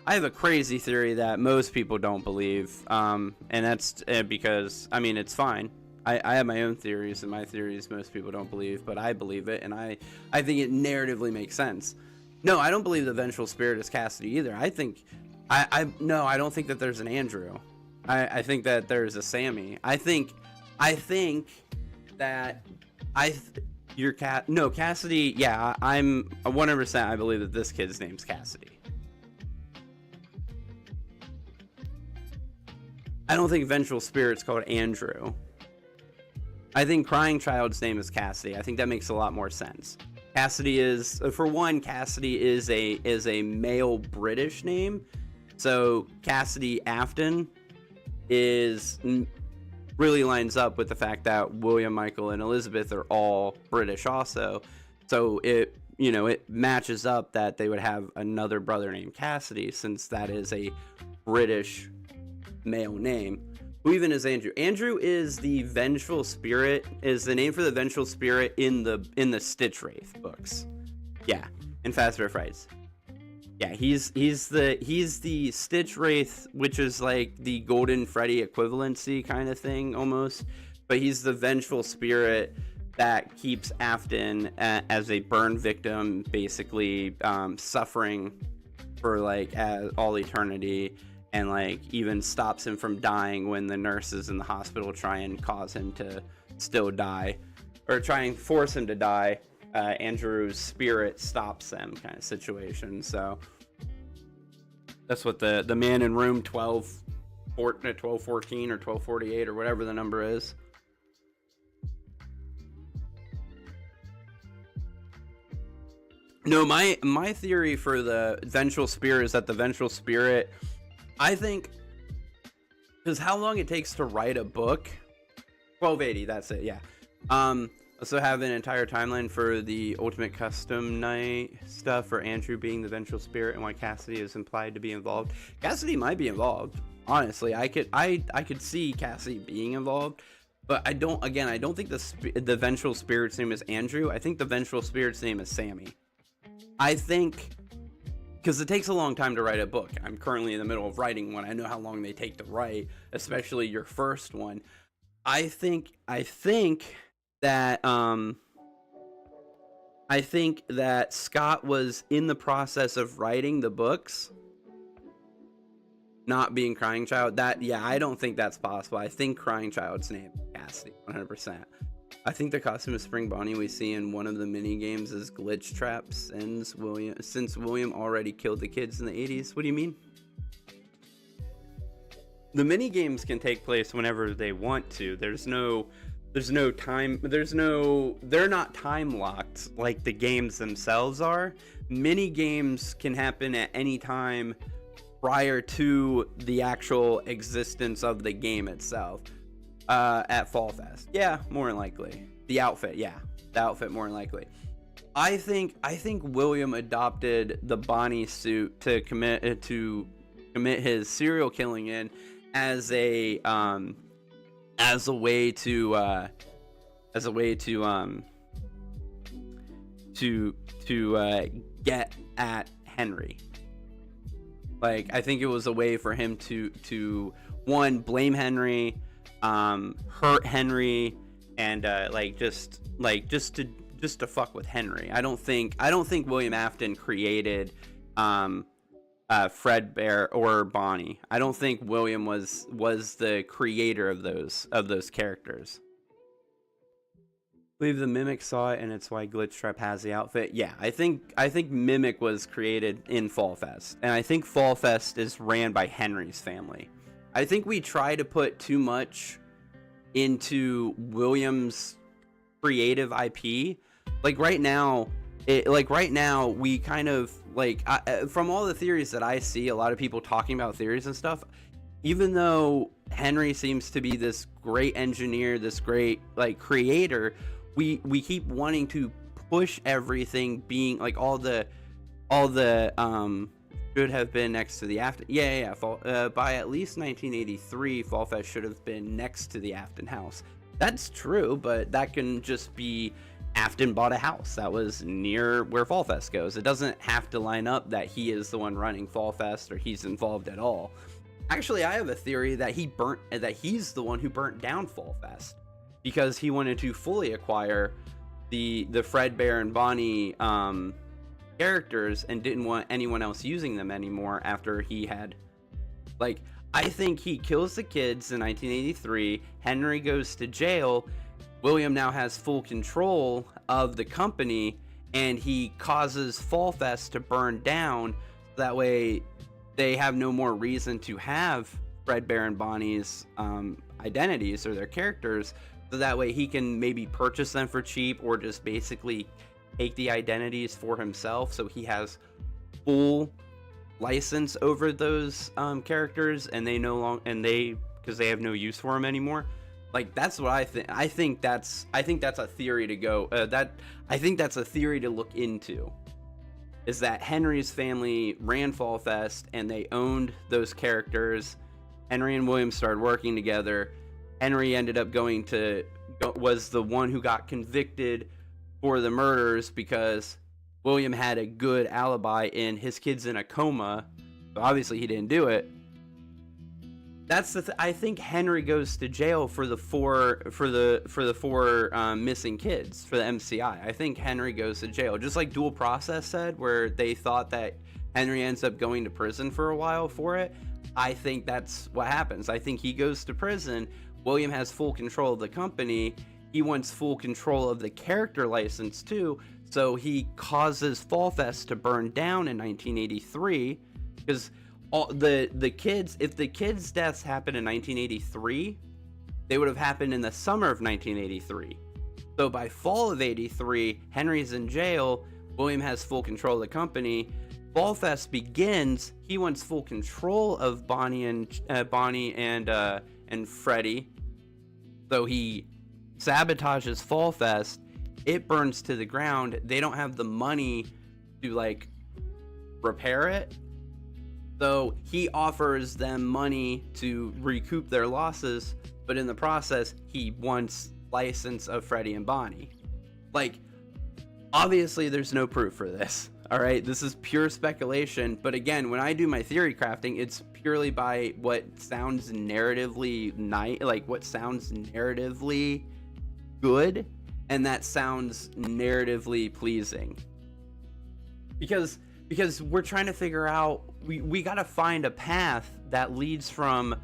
have a crazy theory that most people don't believe, and that's because, I mean, it's fine. I have my own theories, and my theories most people don't believe, but I believe it, and I think it narratively makes sense. No, I don't believe the Vengeful Spirit is Cassidy either. I don't think that there's an Andrew. I think that there's a Sammy. I think I think that Cassidy. Yeah, I'm 100%. I believe that this kid's name's Cassidy. I don't think Vengeful Spirit's called Andrew. I think Crying Child's name is Cassidy. I think that makes a lot more sense. Cassidy is, for one, Cassidy is a male British name. So Cassidy Afton really lines up with the fact that William, Michael, and Elizabeth are all British also. So it matches up that they would have another brother named Cassidy, since that is a British male name. Who even is Andrew? Andrew is the Vengeful Spirit, is the name for the Vengeful Spirit in the Stitch Wraith books. Yeah, in Faster Frights. Yeah, he's the Stitch Wraith, which is like the Golden Freddy equivalency kind of thing almost. But he's the Vengeful Spirit that keeps Afton as a burn victim, basically suffering for like all eternity. And like even stops him from dying when the nurses in the hospital try and cause him to still die, or try and force him to die. Andrew's spirit stops them, kind of situation. So that's what the man in room 1214 or 1248 or whatever the number is. No, my theory for the Vengeful Spirit is that the Vengeful Spirit, I think, because how long it takes to write a book, 1280, that's it, yeah. Also have an entire timeline for the Ultimate Custom Night stuff for Andrew being the Vengeful Spirit and why Cassidy is implied to be involved. Cassidy might be involved, honestly. I could see Cassidy being involved, but I don't think the Vengeful Spirit's name is Andrew. I think the Vengeful Spirit's name is Sammy. I think, because it takes a long time to write a book. I'm currently in the middle of writing one. I know how long they take to write, especially your first one. I think that Scott was in the process of writing the books, not being Crying Child. I don't think that's possible. I think Crying Child's name is Cassidy, 100%. I think the costume of Spring Bonnie we see in one of the mini games is Glitch Trap, since William already killed the kids in the 80s. What do you mean? The mini games can take place whenever they want to. There's no time. They're not time locked like the games themselves are. Mini games can happen at any time prior to the actual existence of the game itself. At Fall Fest, yeah, more than likely. The outfit more than likely. I think William adopted the Bonnie suit to commit his serial killing in as a way to get at Henry. Like, I think it was a way for him to one, blame Henry, hurt Henry, and just to fuck with Henry. I don't think William Afton created Fredbear or Bonnie. I don't think William was the creator of those characters. I believe the Mimic saw it, and it's why Glitch Trap has the outfit. Yeah, I think Mimic was created in Fall Fest, and I think Fall Fest is ran by Henry's family. I think we try to put too much into William's creative IP. Right now, we kind of from all the theories that I see, a lot of people talking about theories and stuff. Even though Henry seems to be this great engineer, this great creator, we keep wanting to push everything being all the should have been next to the Afton. By at least 1983, Fall Fest should have been next to the Afton house. That's true, but that can just be Afton bought a house that was near where Fall Fest goes. It doesn't have to line up that he is the one running Fall Fest or he's involved at all. Actually, I have a theory that he's the one who burnt down Fall Fest because he wanted to fully acquire the Fredbear and Bonnie characters and didn't want anyone else using them anymore after he had I think he kills the kids in 1983. Henry goes to jail. William now has full control of the company, and he causes Fall Fest to burn down. That way, they have no more reason to have Fredbear and Bonnie's identities or their characters. So that way, he can maybe purchase them for cheap, or just basically take the identities for himself. So he has full license over those characters, and they no longer, and they, because they have no use for them anymore. Like, that's what I think. I think that's a theory to go. I think that's a theory to look into. Is that Henry's family ran Fall Fest and they owned those characters. Henry and William started working together. Henry ended up was the one who got convicted for the murders because William had a good alibi in his kid's in a coma. So obviously he didn't do it. That's I think Henry goes to jail for the four missing kids for the MCI. I think Henry goes to jail, just like Dual Process said, where they thought that Henry ends up going to prison for a while for it. I think that's what happens. I think he goes to prison. William has full control of the company. He wants full control of the character license too. So he causes Fall Fest to burn down in 1983 because the kids, if the kids' deaths happened in 1983, they would have happened in the summer of 1983. So by fall of 83, Henry's in jail. William has full control of the company. Fall Fest begins. He wants full control of Bonnie and Freddie. So he sabotages Fall Fest. It burns to the ground. They don't have the money to like repair it. So he offers them money to recoup their losses, but in the process, he wants license of Freddie and Bonnie. Like, obviously there's no proof for this. All right, this is pure speculation. But again, when I do my theory crafting, it's purely by what sounds narratively what sounds narratively good, and that sounds narratively pleasing. Because we're trying to figure out, we got to find a path that leads from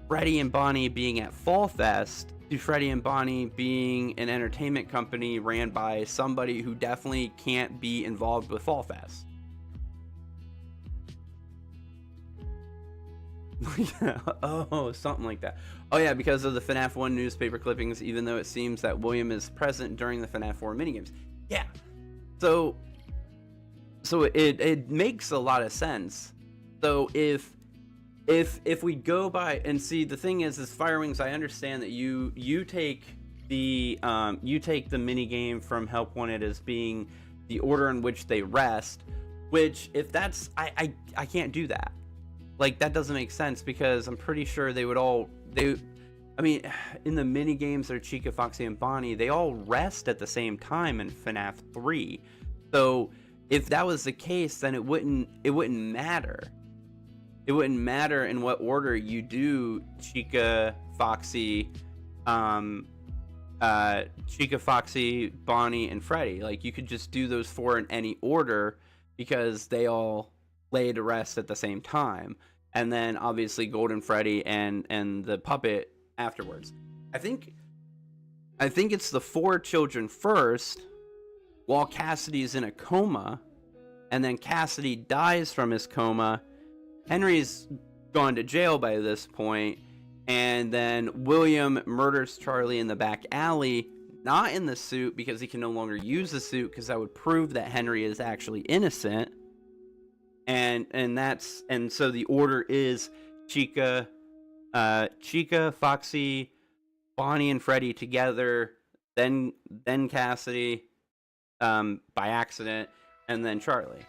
Freddie and Bonnie being at Fall Fest to Freddie and Bonnie being an entertainment company ran by somebody who definitely can't be involved with Fall Fest. Oh, something like that. Oh yeah, because of the FNAF 1 newspaper clippings, even though it seems that William is present during the FNAF 4 minigames. Yeah. So it makes a lot of sense. So if we go by and see, the thing is Firewings, I understand that you take the mini game from Help Wanted as being the order in which they rest, which if that's I can't do that. Like, that doesn't make sense, because I'm pretty sure I mean, in the mini games, they're Chica, Foxy, and Bonnie, they all rest at the same time in FNAF 3. So if that was the case, then it wouldn't matter. It wouldn't matter in what order you do Chica, Foxy, Bonnie, and Freddy. Like, you could just do those four in any order because they all lay to rest at the same time. And then obviously Golden Freddy and the puppet afterwards. I think it's the four children first, while Cassidy's in a coma, and then Cassidy dies from his coma. Henry's gone to jail by this point, and then William murders Charlie in the back alley, not in the suit, because he can no longer use the suit, because that would prove that Henry is actually innocent. And so the order is Chica, Foxy, Bonnie, and Freddy together, then Cassidy, by accident, and then Charlie.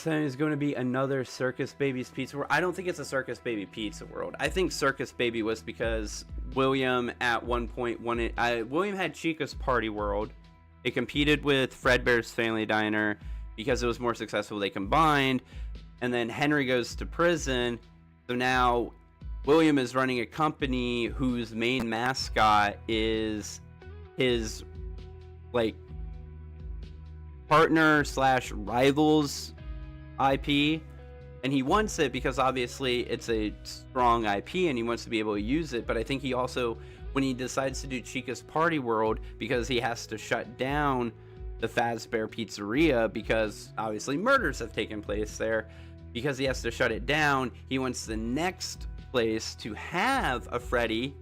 Then is going to be another Circus Baby's Pizza World. I don't think it's a Circus Baby Pizza World. I think Circus Baby was because William at one point William had Chica's Party World. It competed with Fredbear's Family Diner. Because it was more successful, they combined. And then Henry goes to prison. So now William is running a company whose main mascot is his, like, partner / rivals IP. And he wants it because obviously it's a strong IP and he wants to be able to use it. But I think he also, when he decides to do Chica's Party World, because he has to shut down the Fazbear Pizzeria because obviously murders have taken place there, because he has to shut it down, he wants the next place to have a Freddy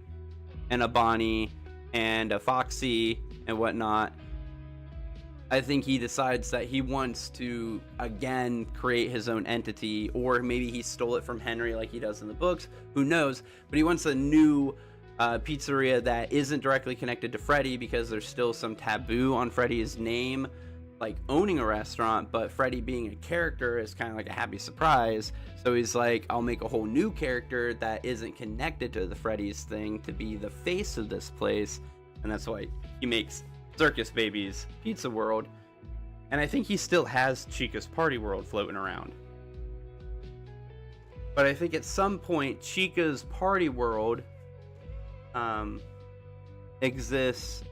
and a Bonnie and a Foxy and whatnot. I think he decides that he wants to again create his own entity, or maybe he stole it from Henry like he does in the books, who knows, but he wants a new pizzeria that isn't directly connected to Freddy, because there's still some taboo on Freddy's name, like owning a restaurant, but Freddy being a character is kind of like a happy surprise. So he's like, I'll make a whole new character that isn't connected to the Freddy's thing to be the face of this place, and that's why he makes Circus Baby's Pizza World. And I think he still has Chica's Party World floating around, but I think at some point Chica's Party World exists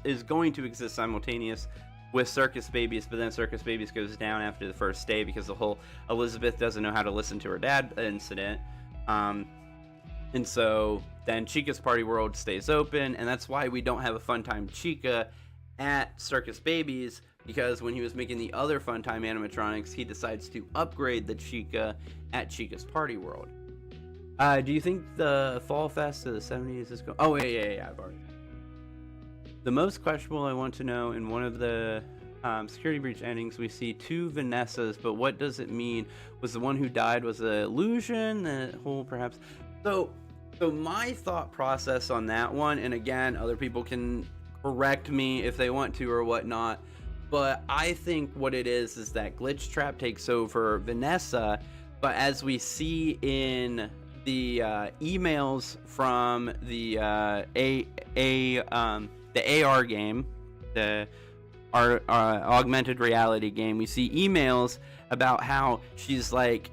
is going to exist simultaneous with Circus Babies, but then Circus Babies goes down after the first day because the whole Elizabeth doesn't know how to listen to her dad incident, and so then Chica's Party World stays open, and that's why we don't have a Funtime Chica at Circus Babies, because when he was making the other Funtime animatronics, he decides to upgrade the Chica at Chica's Party World. Do you think the Fall Fest of the 70s is going? Oh, yeah, I've already. The most questionable I want to know, in one of the security breach endings, we see 2 Vanessas, but what does it mean? Was the one who died was an illusion? The whole perhaps. So my thought process on that one, and again, other people can correct me if they want to or whatnot, but I think what it is that Glitch Trap takes over Vanessa, but as we see in the emails from the AR game, the augmented reality game, we see emails about how she's like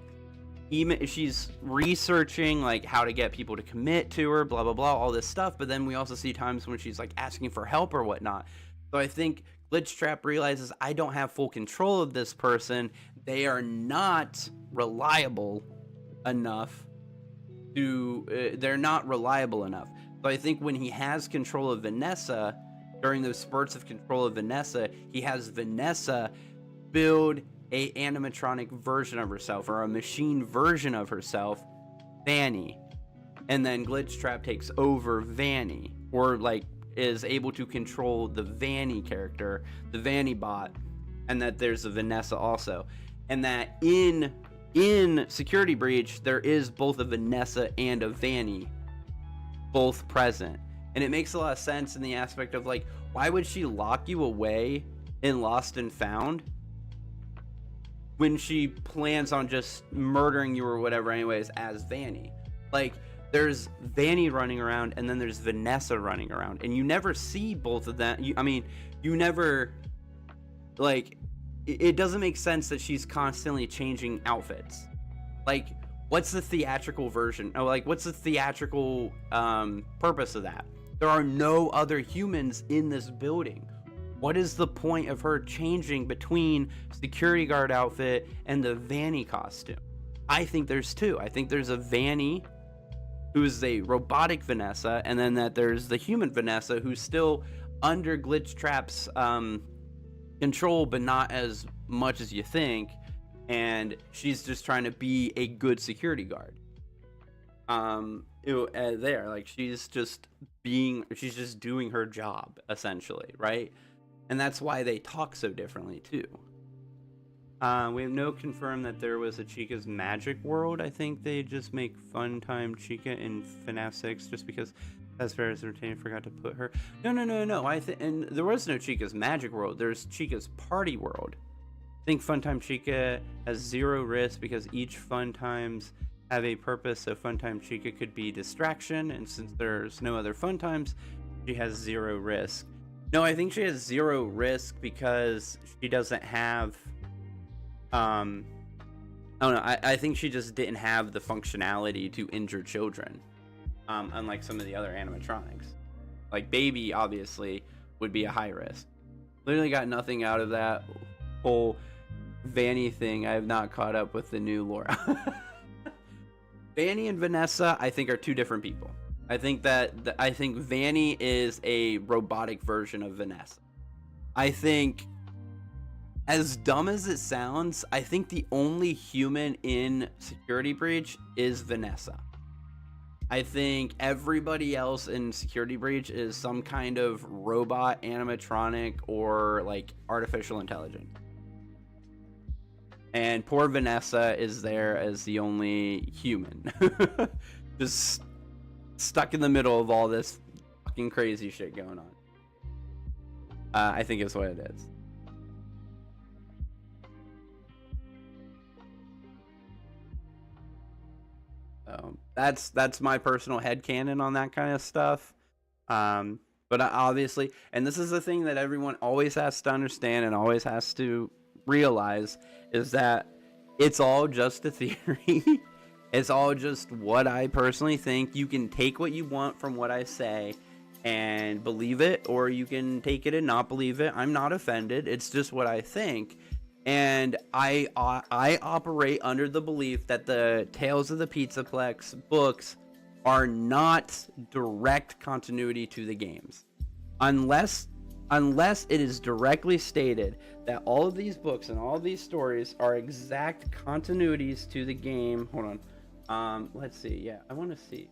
she's researching like how to get people to commit to her, blah blah blah, all this stuff, but then we also see times when she's like asking for help or whatnot. So I think Glitch Trap realizes, I don't have full control of this person, they are not reliable enough they're not reliable enough. So I think when he has control of Vanessa, during those spurts of control of Vanessa, he has Vanessa build a animatronic version of herself, or a machine version of herself, Vanny, and then Glitch Trap takes over Vanny, or like is able to control the Vanny character, the Vanny bot, and that there's a Vanessa also, and that in Security Breach there is both a Vanessa and a Vanny both present. And it makes a lot of sense in the aspect of like, why would she lock you away in Lost and Found when she plans on just murdering you or whatever anyways as Vanny? Like, there's Vanny running around and then there's Vanessa running around, and you never see both of them. You never, like, it doesn't make sense that she's constantly changing outfits. Like, what's the theatrical version? Oh, like, what's the theatrical purpose of that? There are no other humans in this building. What is the point of her changing between security guard outfit and the Vanny costume? I think there's 2. I think there's a Vanny who's a robotic Vanessa, and then that there's the human Vanessa who's still under Glitch Trap's control, but not as much as you think, and she's just trying to be a good security guard. There, like, she's just doing her job essentially, right? And that's why they talk so differently too. We have no confirmed that there was a Chica's Magic World. I think they just make Funtime Chica in FNAF 6 just because as far as Entertainment forgot to put her. No. And there was no Chica's Magic World. There's Chica's Party World. I think Funtime Chica has 0 risk because each Funtimes have a purpose. So Funtime Chica could be distraction, and since there's no other Funtimes, she has 0 risk. No, I think she has 0 risk because she doesn't have I think she just didn't have the functionality to injure children, unlike some of the other animatronics. Like Baby obviously would be a high risk. Literally got nothing out of that whole Vanny thing, I have not caught up with the new lore. Vanny and Vanessa, I think, are two different people. I think that I think Vanny is a robotic version of Vanessa. I think, as dumb as it sounds, I think the only human in Security Breach is Vanessa. I think everybody else in Security Breach is some kind of robot, animatronic, or like artificial intelligence. And poor Vanessa is there as the only human. Just stuck in the middle of all this fucking crazy shit going on. I think is what it is. So that's my personal headcanon on that kind of stuff. But obviously, and this is the thing that everyone always has to understand and always has to realize, is that it's all just a theory. It's all just what I personally think. You can take what you want from what I say and believe it, or you can take it and not believe it. I'm not offended. It's just what I think. And I operate under the belief that the Tales of the Pizzaplex books are not direct continuity to the games. Unless it is directly stated that all of these books and all of these stories are exact continuities to the game. Hold on. Let's see. Yeah, I want to see.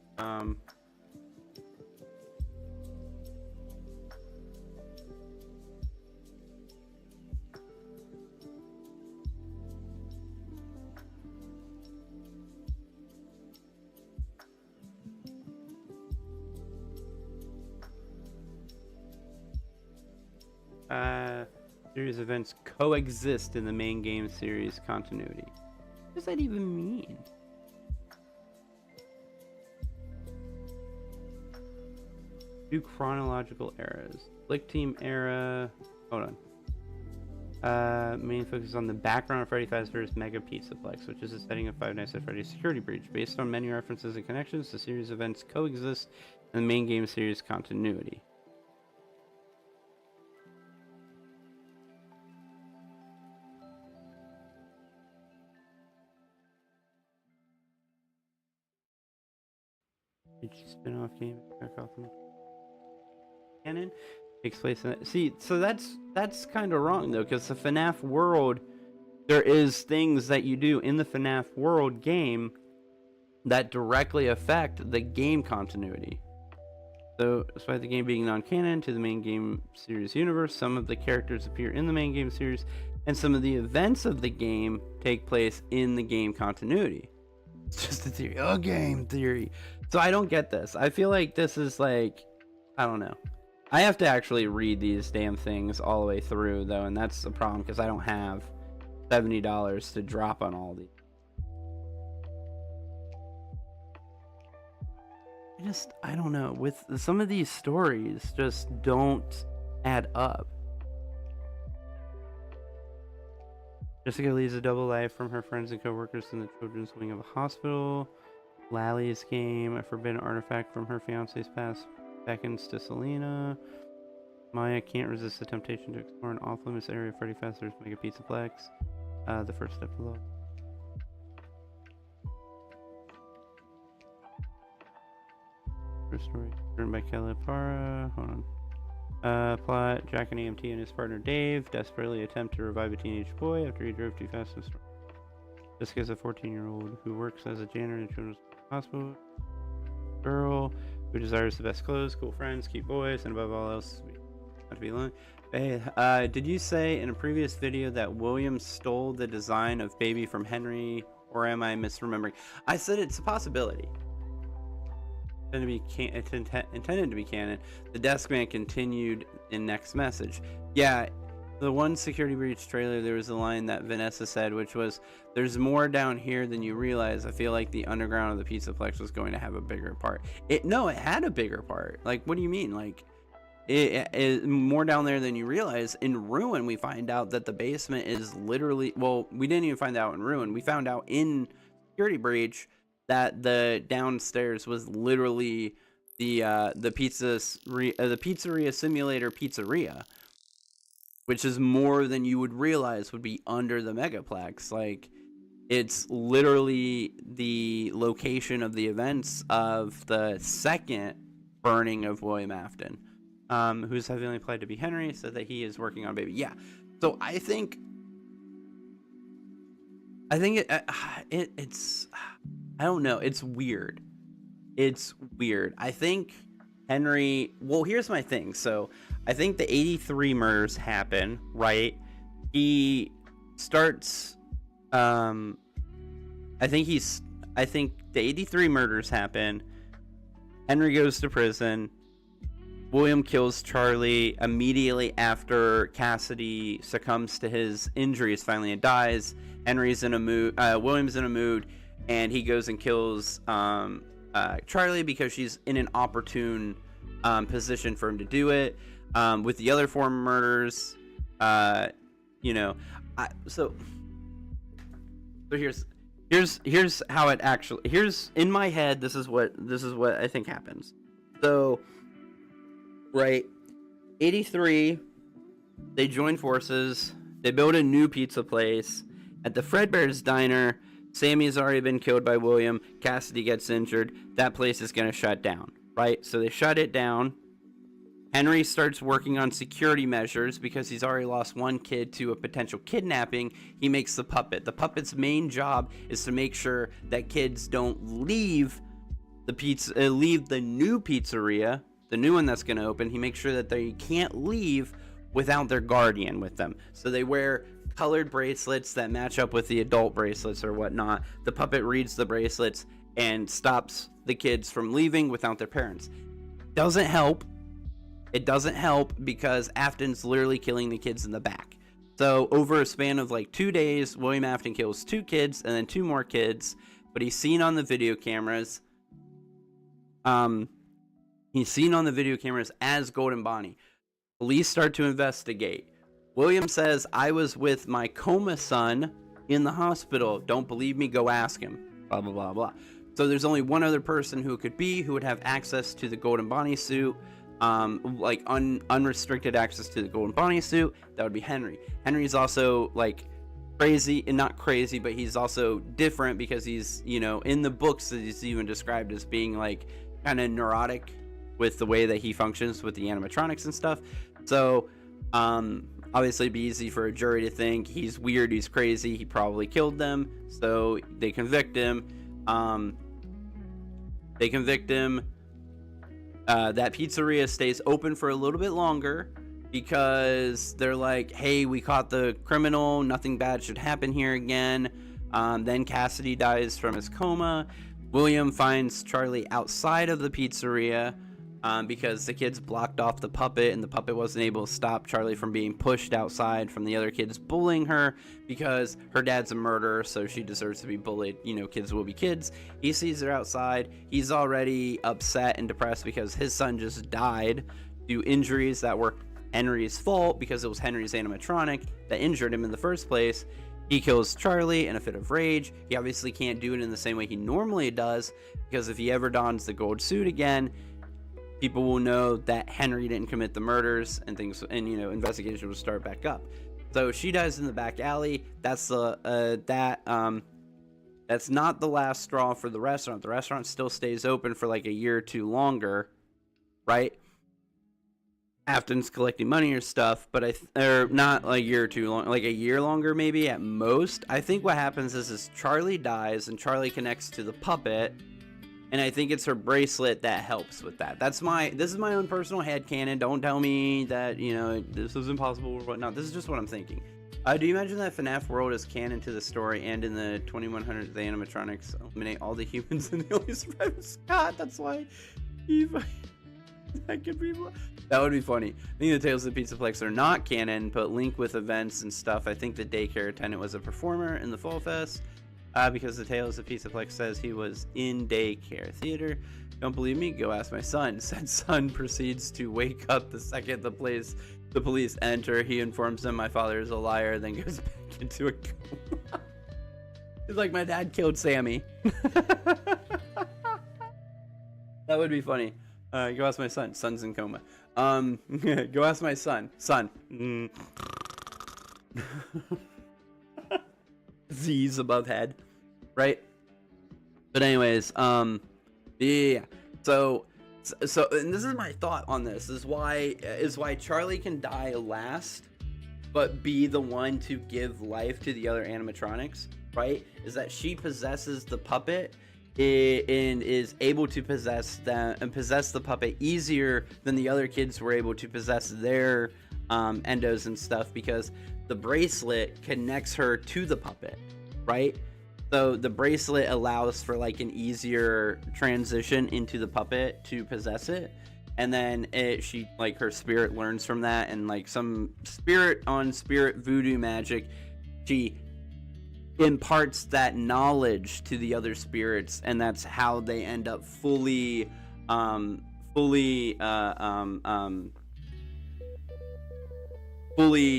Series events coexist in the main game series continuity. What does that even mean? Two chronological eras. Flick Team era. Hold on. Main focus on the background of Freddy Fazbear's Mega Pizzaplex, which is a setting of Five Nights at Freddy's Security Breach. Based on many references and connections, the series events coexist in the main game series continuity. Spin-off game canon takes place in see, so that's kind of wrong though, because the FNAF world, there is things that you do in the FNAF world game that directly affect the game continuity. So despite the game being non-canon to the main game series universe, some of the characters appear in the main game series, and some of the events of the game take place in the game continuity. It's just a theory. A game theory. So I don't get this. I feel like this is like, I don't know. I have to actually read these damn things all the way through though, and that's the problem because I don't have $70 to drop on all these. I don't know. With some of these stories just don't add up. Jessica leads a double life from her friends and co-workers in the children's wing of a hospital. Lally's game, a forbidden artifact from her fiance's past, beckons to Selena. Maya can't resist the temptation to explore an off-limits area of Freddy Fazbear's Mega Pizzaplex. The first step below. First story written by Kelly Parra. Hold on. Plot: Jack and AMT and his partner Dave desperately attempt to revive a teenage boy after he drove too fast in a storm. Jessica's a 14-year-old who works as a janitor in a children's hospital. Girl who desires the best clothes, cool friends, cute boys, and above all else, not to be alone. Hey, did you say in a previous video that William stole the design of Baby from Henry, or am I misremembering? I said it's a possibility. Intended to be canon. The desk man continued in next message. Yeah, the one Security Breach trailer, there was a line that Vanessa said, which was, "There's more down here than you realize. I feel like the underground of the Pizzaplex was going to have a bigger part." No, it had a bigger part. Like, what do you mean? Like, it more down there than you realize. In Ruin, we find out that the basement is literally, well, we didn't even find out in Ruin. We found out in Security Breach that the downstairs was literally the pizzeria simulator pizzeria. which is more than you would realize would be under the megaplex. Like, it's literally the location of the events of the second burning of William Afton, who's heavily implied to be Henry, said that he is working on a baby. Yeah, so I think it's I don't know. It's weird. It's weird. I think Henry. Well, here's my thing. So I think the 83 murders happen, right? He starts. I think the 83 murders happen. Henry goes to prison. William kills Charlie immediately after Cassidy succumbs to his injuries finally and dies. Henry's in a mood. William's in a mood, and he goes and kills Charlie because she's in an opportune position for him to do it. With the other 4 murders, so here's how it actually. Here's in my head. This is what I think happens. So, right, 83, they join forces. They build a new pizza place. At the Fredbear's Diner, Sammy's already been killed by William. Cassidy gets injured. That place is going to shut down, right? So they shut it down. Henry starts working on security measures because he's already lost 1 kid to a potential kidnapping. He makes the puppet. The puppet's main job is to make sure that kids don't leave the new pizzeria, the new one that's going to open. He makes sure that they can't leave without their guardian with them. So they wear colored bracelets that match up with the adult bracelets or whatnot. The puppet reads the bracelets and stops the kids from leaving without their parents. Doesn't help. It doesn't help because Afton's literally killing the kids in the back. So over a span of like 2 days, William Afton kills 2 kids and then 2 more kids. But he's seen on the video cameras. He's seen on the video cameras as Golden Bonnie. Police start to investigate. William says, I was with my coma son in the hospital. Don't believe me? Go ask him. Blah, blah, blah, blah. So there's only one other person who would have access to the Golden Bonnie suit. Unrestricted access to the Golden Bonnie suit. That would be Henry. Henry's also like crazy, and not crazy, but he's also different because he's, in the books he's even described as being like kind of neurotic with the way that he functions with the animatronics and stuff. So, obviously it'd be easy for a jury to think he's weird, he's crazy, he probably killed them. So they convict him. That pizzeria stays open for a little bit longer because they're like, hey, we caught the criminal, nothing bad should happen here again. Then Cassidy dies from his coma. William finds Charlie outside of the pizzeria because the kids blocked off the puppet, and the puppet wasn't able to stop Charlie from being pushed outside from the other kids bullying her because her dad's a murderer, so she deserves to be bullied. Kids will be kids. He sees her outside. He's already upset and depressed because his son just died due to injuries that were Henry's fault because it was Henry's animatronic that injured him in the first place. He kills Charlie in a fit of rage. He obviously can't do it in the same way he normally does because if he ever dons the gold suit again, people will know that Henry didn't commit the murders and things, and investigation will start back up. So she dies in the back alley. That's that's not the last straw for the restaurant. The restaurant still stays open for like a year or 2 longer, right? Afton's collecting money or stuff, but or not like a year or 2 long, like a year longer maybe at most. I think what happens is Charlie dies and Charlie connects to the puppet. And I think it's her bracelet that helps with that. This is my own personal headcanon. Don't tell me that, this is impossible or whatnot. This is just what I'm thinking. Do you imagine that FNAF world is canon to the story, and in the 2100 the animatronics eliminate all the humans and they only spread Scott? That's why that could be. That would be funny. I think the Tales of the Pizzaplex are not canon, but link with events and stuff. I think the daycare attendant was a performer in the Fall Fest. Because the Tales of Pizzaplex says he was in daycare theater. Don't believe me? Go ask my son. Said son proceeds to wake up the second the police enter. He informs them my father is a liar, then goes back into a coma. It's like my dad killed Sammy. That would be funny. Go ask my son. Son's in coma. Go ask my son. Son. Z's above head, right? But anyways, yeah. So, and this is my thought on this. Is why Charlie can die last, but be the one to give life to the other animatronics, right? Is that she possesses the puppet and is able to possess the puppet easier than the other kids were able to possess their endos and stuff, because the bracelet connects her to the puppet, right? So the bracelet allows for like an easier transition into the puppet to possess it, and then she like her spirit learns from that, and like some spirit on spirit voodoo magic, she imparts that knowledge to the other spirits, and that's how they end up fully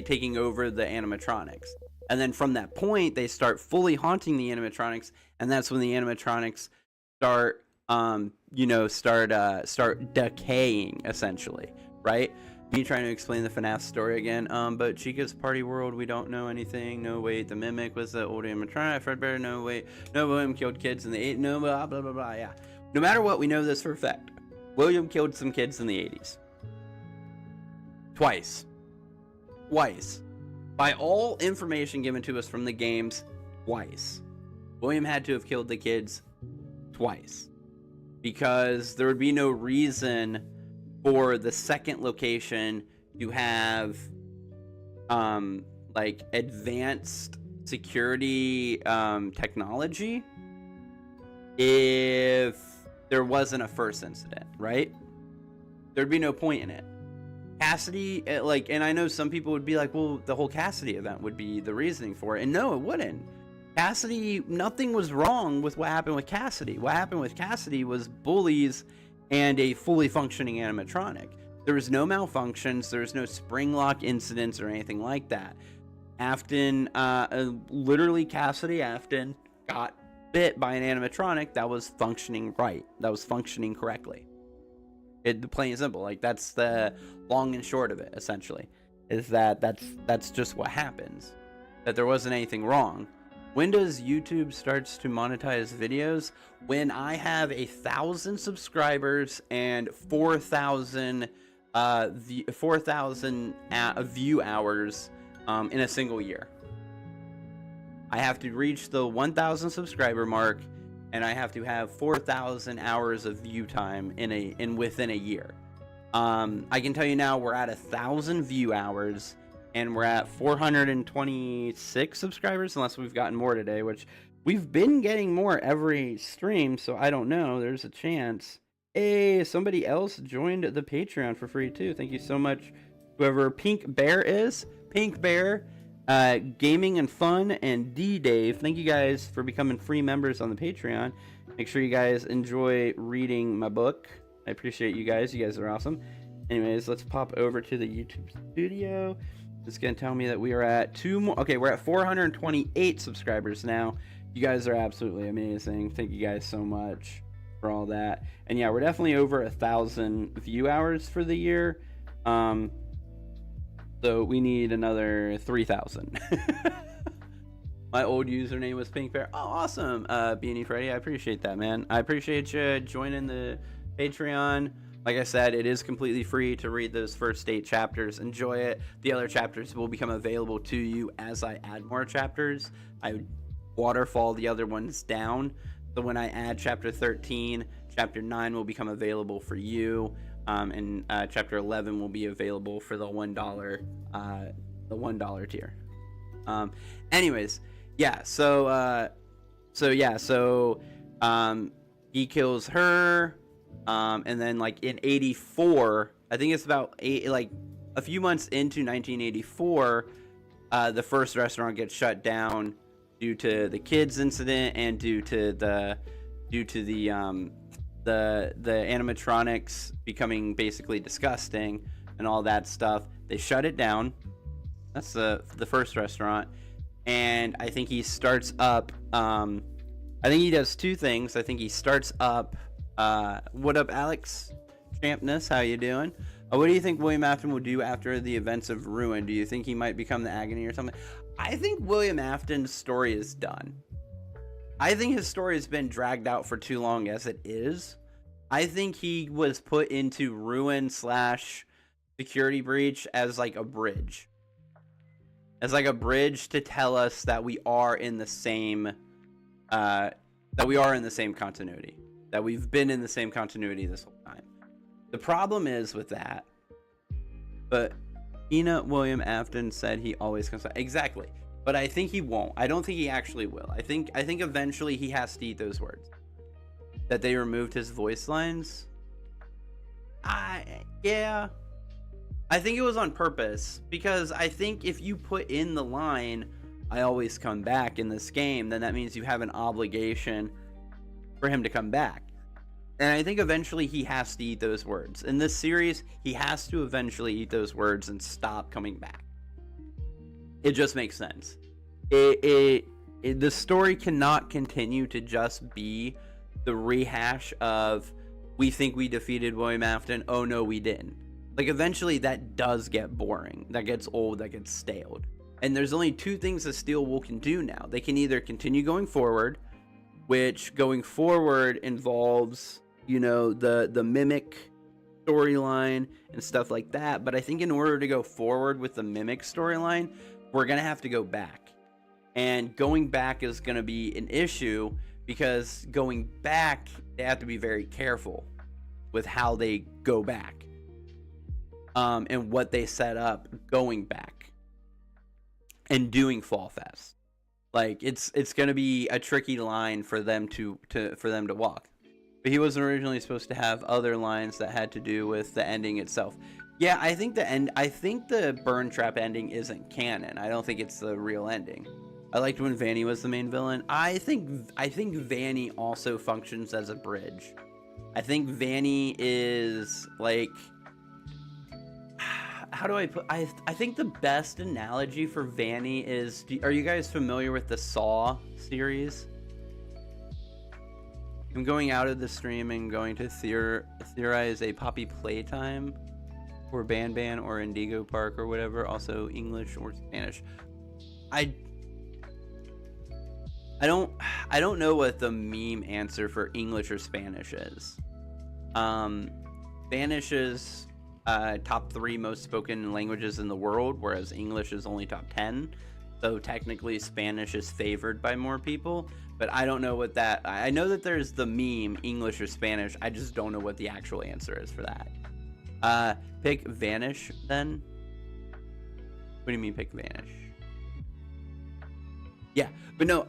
taking over the animatronics. And then from that point, they start fully haunting the animatronics, and that's when the animatronics start decaying, essentially, right? Me trying to explain the FNAF story again, but Chica's Party World, we don't know anything. No, wait, the Mimic was the old animatronic. Fredbear, no, wait, no, William killed kids in the 80s. No, blah, blah, blah, blah, yeah. No matter what, we know this for a fact. William killed some kids in the 80s. Twice. By all information given to us from the games, twice. William had to have killed the kids twice, because there would be no reason for the second location to have like advanced security technology if there wasn't a first incident, right? There'd be no point in it. Cassidy, like, and I know some people would be like, well, the whole Cassidy event would be the reasoning for it, and no, it wouldn't. Cassidy, nothing was wrong with what happened with Cassidy. What happened with Cassidy was bullies and a fully functioning animatronic. There was no malfunctions, there was no spring lock incidents or anything like that. Afton, literally Cassidy Afton got bit by an animatronic that was functioning right, that was functioning correctly. Plain and simple, like, that's the long and short of it, essentially, is that's just what happens, that there wasn't anything wrong. When does YouTube starts to monetize videos? When I have 1,000 subscribers and 4,000 view hours in a single year. I have to reach the 1,000 subscriber mark, and I have to have 4,000 hours of view time within a year. I can tell you now, we're at 1,000 view hours, and we're at 426 subscribers, unless we've gotten more today, which we've been getting more every stream, so I don't know. There's a chance. Hey, somebody else joined the Patreon for free too. Thank you so much, whoever Pink Bear is. Pink Bear, Gaming and Fun, and D-Dave. Thank you guys for becoming free members on the Patreon. Make sure you guys enjoy reading my book. I appreciate you guys. You guys are awesome. Anyways, let's pop over to the YouTube studio. It's going to tell me that we are at we're at 428 subscribers now. You guys are absolutely amazing. Thank you guys so much for all that. And yeah, we're definitely over 1,000 view hours for the year. So we need another 3,000. My old username was Pink Bear. Oh, awesome. Beanie Freddy, I appreciate that, man. I appreciate you joining the Patreon. Like I said, it is completely free to read those first 8 chapters. Enjoy it. The other chapters will become available to you as I add more chapters. I waterfall the other ones down. So when I add chapter 13, chapter 9 will become available for you. And chapter 11 will be available for the $1 tier. Anyways, yeah. So he kills her. And then like in 84, I think it's about a few months into 1984, the first restaurant gets shut down due to the kids incident and due to the animatronics becoming basically disgusting and all that stuff. They shut it down. That's the first restaurant. And I think he starts up, I think he does 2 things. I think he starts up, what up, Alex Champness? How you doing? What do you think William Afton will do after the events of Ruin? Do you think he might become the Agony or something? I think William Afton's story is done. I think his story has been dragged out for too long as it is. I think he was put into Ruin / Security Breach as like a bridge. As like a bridge to tell us that we are in the same continuity. That we've been in the same continuity this whole time. The problem is with that, but William Afton said he always comes back. Exactly. But I think he won't. I don't think he actually will. I think eventually he has to eat those words. That they removed his voice lines. Yeah. I think it was on purpose, because I think if you put in the line, I always come back in this game, then that means you have an obligation for him to come back. And I think eventually he has to eat those words. In this series, he has to eventually eat those words and stop coming back. It just makes sense. The story cannot continue to just be the rehash of, we think we defeated William Afton, oh no we didn't. Like, eventually that does get boring, that gets old, that gets staled. And there's only two things that Steel Wool can do now. They can either continue going forward, which going forward involves, the Mimic storyline and stuff like that. But I think in order to go forward with the Mimic storyline, we're going to have to go back. And going back is going to be an issue, because going back, they have to be very careful with how they go back. And what they set up going back and doing Fall Fest. Like, it's going to be a tricky line for them to walk. But he wasn't originally supposed to have other lines that had to do with the ending itself. Yeah, I think the Burn Trap ending isn't canon. I don't think it's the real ending. I liked when Vanny was the main villain. I think Vanny also functions as a bridge. I think Vanny is like, how do I put, I think the best analogy for Vanny is, are you guys familiar with the Saw series? I'm going out of the stream and going to theorize a Poppy Playtime or Ban Ban or Indigo Park or whatever, also English or Spanish. I don't know what the meme answer for English or Spanish is. Spanish is top 3 most spoken languages in the world, whereas English is only top 10. So technically Spanish is favored by more people, but I don't know what that, I know that there's the meme English or Spanish. I just don't know what the actual answer is for that. Pick Vanish then. What do you mean pick Vanish? Yeah, but no,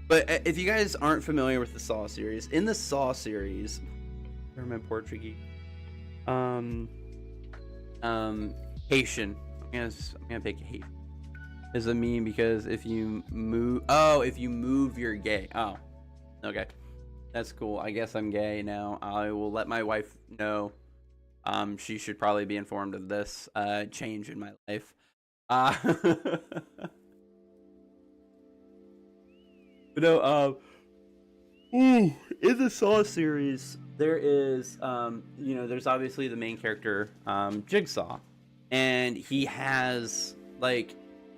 but if you guys aren't familiar with the Saw series, in the Saw series, where am I Portuguese? Haitian. I'm gonna pick Haitian. Is a meme because if you move, you're gay. Oh, okay, that's cool. I guess I'm gay now. I will let my wife know. She should probably be informed of this change in my life. But no, in the Saw series, there is, there's obviously the main character, Jigsaw, and he has, like,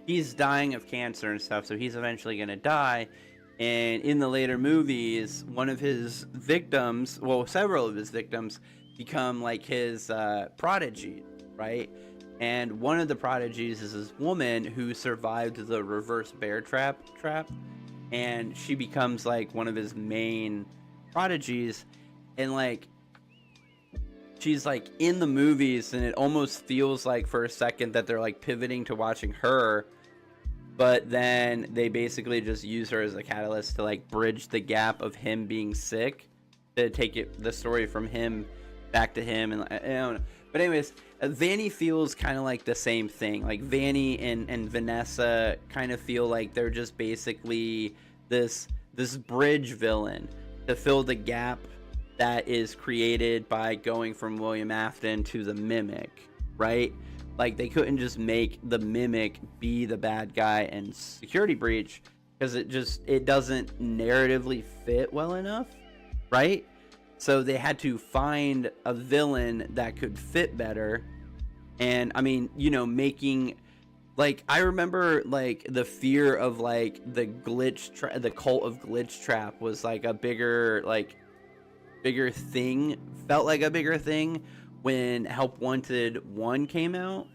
he's dying of cancer and stuff, so he's eventually gonna die. And in the later movies, one of his victims, well, several of his victims, become like his prodigy, right? And one of the prodigies is this woman who survived the reverse bear trap, and she becomes like one of his main prodigies. And like, she's like in the movies, and it almost feels like for a second that they're like pivoting to watching her, but then they basically just use her as a catalyst to like bridge the gap of him being sick, to take the story from him back to him. And I don't know. But anyways, Vanny feels kind of like the same thing. Like Vanny and Vanessa kind of feel like they're just basically this bridge villain to fill the gap that is created by going from William Afton to the Mimic, right? Like, they couldn't just make the Mimic be the bad guy in Security Breach, because it doesn't narratively fit well enough, right? So they had to find a villain that could fit better. And I mean, you know, making, like, I remember like the fear of like the the cult of Glitch Trap was like a bigger thing, felt like a bigger thing when Help Wanted 1 came out,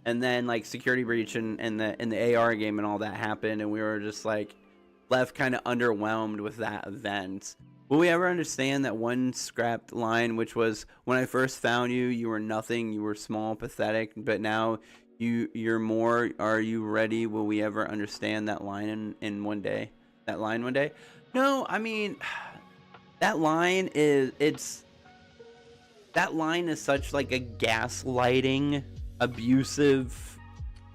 and then like Security Breach and the AR game and all that happened, and we were just like left kind of underwhelmed with that event. Will we ever understand that one scrapped line, which was, when I first found you, you were nothing, you were small, pathetic, but now you're more, are you ready? Will we ever understand that line in one day? That line one day? No, I mean, that line is such like a gaslighting, abusive,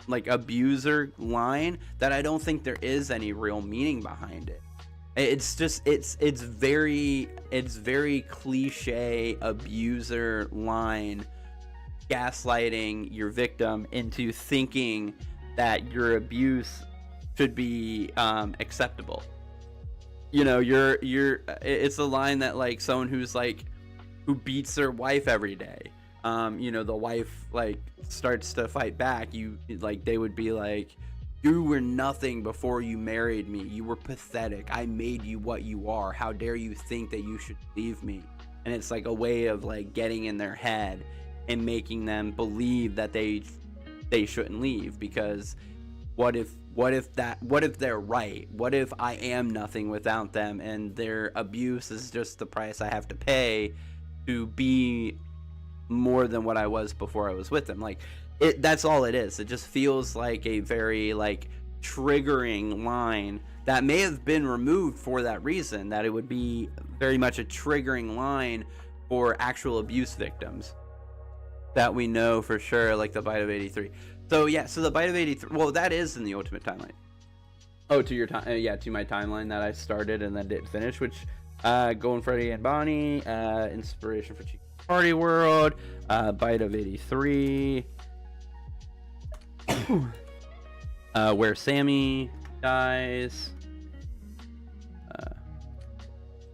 like abuser line that I don't think there is any real meaning behind it. It's just it's very cliche abuser line, gaslighting your victim into thinking that your abuse should be acceptable. You know, it's a line that like someone who beats their wife every day, you know, the wife like starts to fight back, they would be like, you were nothing before you married me. You were pathetic. I made you what you are. How dare you think that you should leave me? And it's like a way of like getting in their head and making them believe that they shouldn't leave, because what if they're right? What if I am nothing without them and their abuse is just the price I have to pay to be more than what I was before I was with them? Like, that's all it is. It just feels like a very like triggering line that may have been removed for that reason, that it would be very much a triggering line for actual abuse victims that we know for sure, like the Bite of 83. So yeah, so the Bite of 83, well, that is in the Ultimate Timeline. Oh, to your time, yeah, to my timeline that I started and then didn't finish, which Golden Freddy and Bonnie, inspiration for Chica Party World, Bite of 83, where Sammy dies.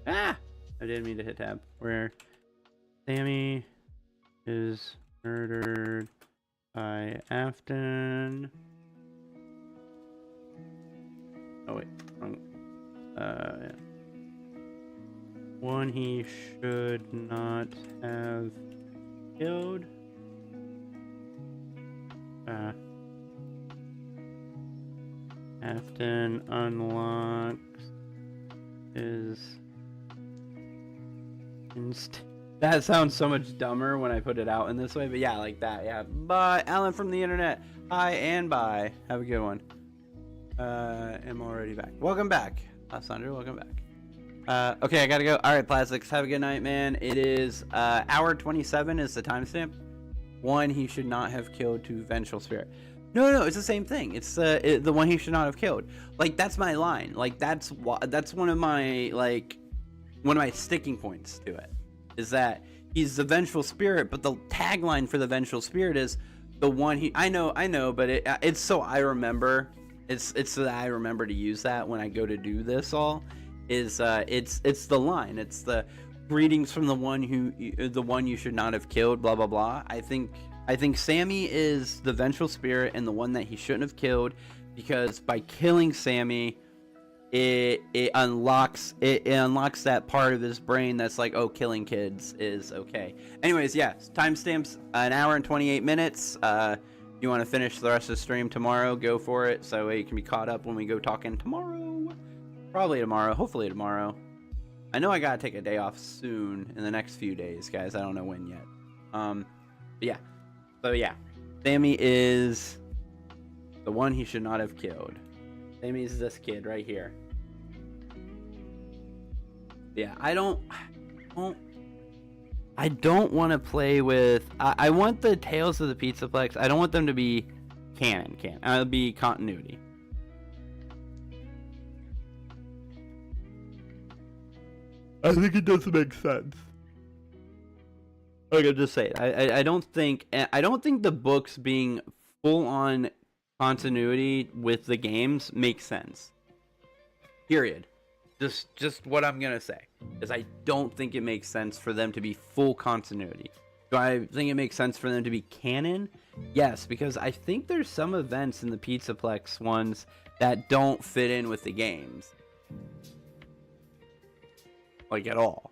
I didn't mean to hit tab. Where Sammy is murdered by Afton. Oh wait, wrong. Yeah. One he should not have killed. Afton unlocks his that sounds so much dumber when I put it out in this way, but yeah, like that, yeah. Bye, Alan from the internet. Hi and bye. Have a good one. I'm already back. Welcome back, Sandra. Welcome back. Okay, I gotta go. All right, Plastics. Have a good night, man. It is hour 27 is the timestamp. One he should not have killed to Vengeful Spirit. No, it's the same thing. It's the one he should not have killed. Like, that's my line. Like, that's one of my sticking points to it, is that he's the Vengeful Spirit, but the tagline for the Vengeful Spirit is the one he. I know, but it's so I remember. It's so that I remember to use that when I go to do this all. Is it's the line. It's the greetings from the one you should not have killed. Blah blah blah. I think Sammy is the Vengeful Spirit and the one that he shouldn't have killed, because by killing Sammy, it unlocks that part of his brain that's like, oh, killing kids is okay. Anyways, yeah, timestamps an hour and 28 minutes. You want to finish the rest of the stream tomorrow, go for it, so you can be caught up when we go talking tomorrow. Probably tomorrow, hopefully tomorrow. I know I gotta take a day off soon in the next few days, guys. I don't know when yet. But yeah. So yeah, Sammy is the one he should not have killed. Sammy is this kid right here. Yeah, I don't want to play with. I want the Tales of the Pizzaplex. I don't want them to be canon. It'll be continuity. I think it doesn't make sense. Like, I'll just say it. I don't think the books being full on continuity with the games makes sense. Period. Just what I'm gonna say is I don't think it makes sense for them to be full continuity. Do I think it makes sense for them to be canon? Yes, because I think there's some events in the Pizzaplex ones that don't fit in with the games, like at all.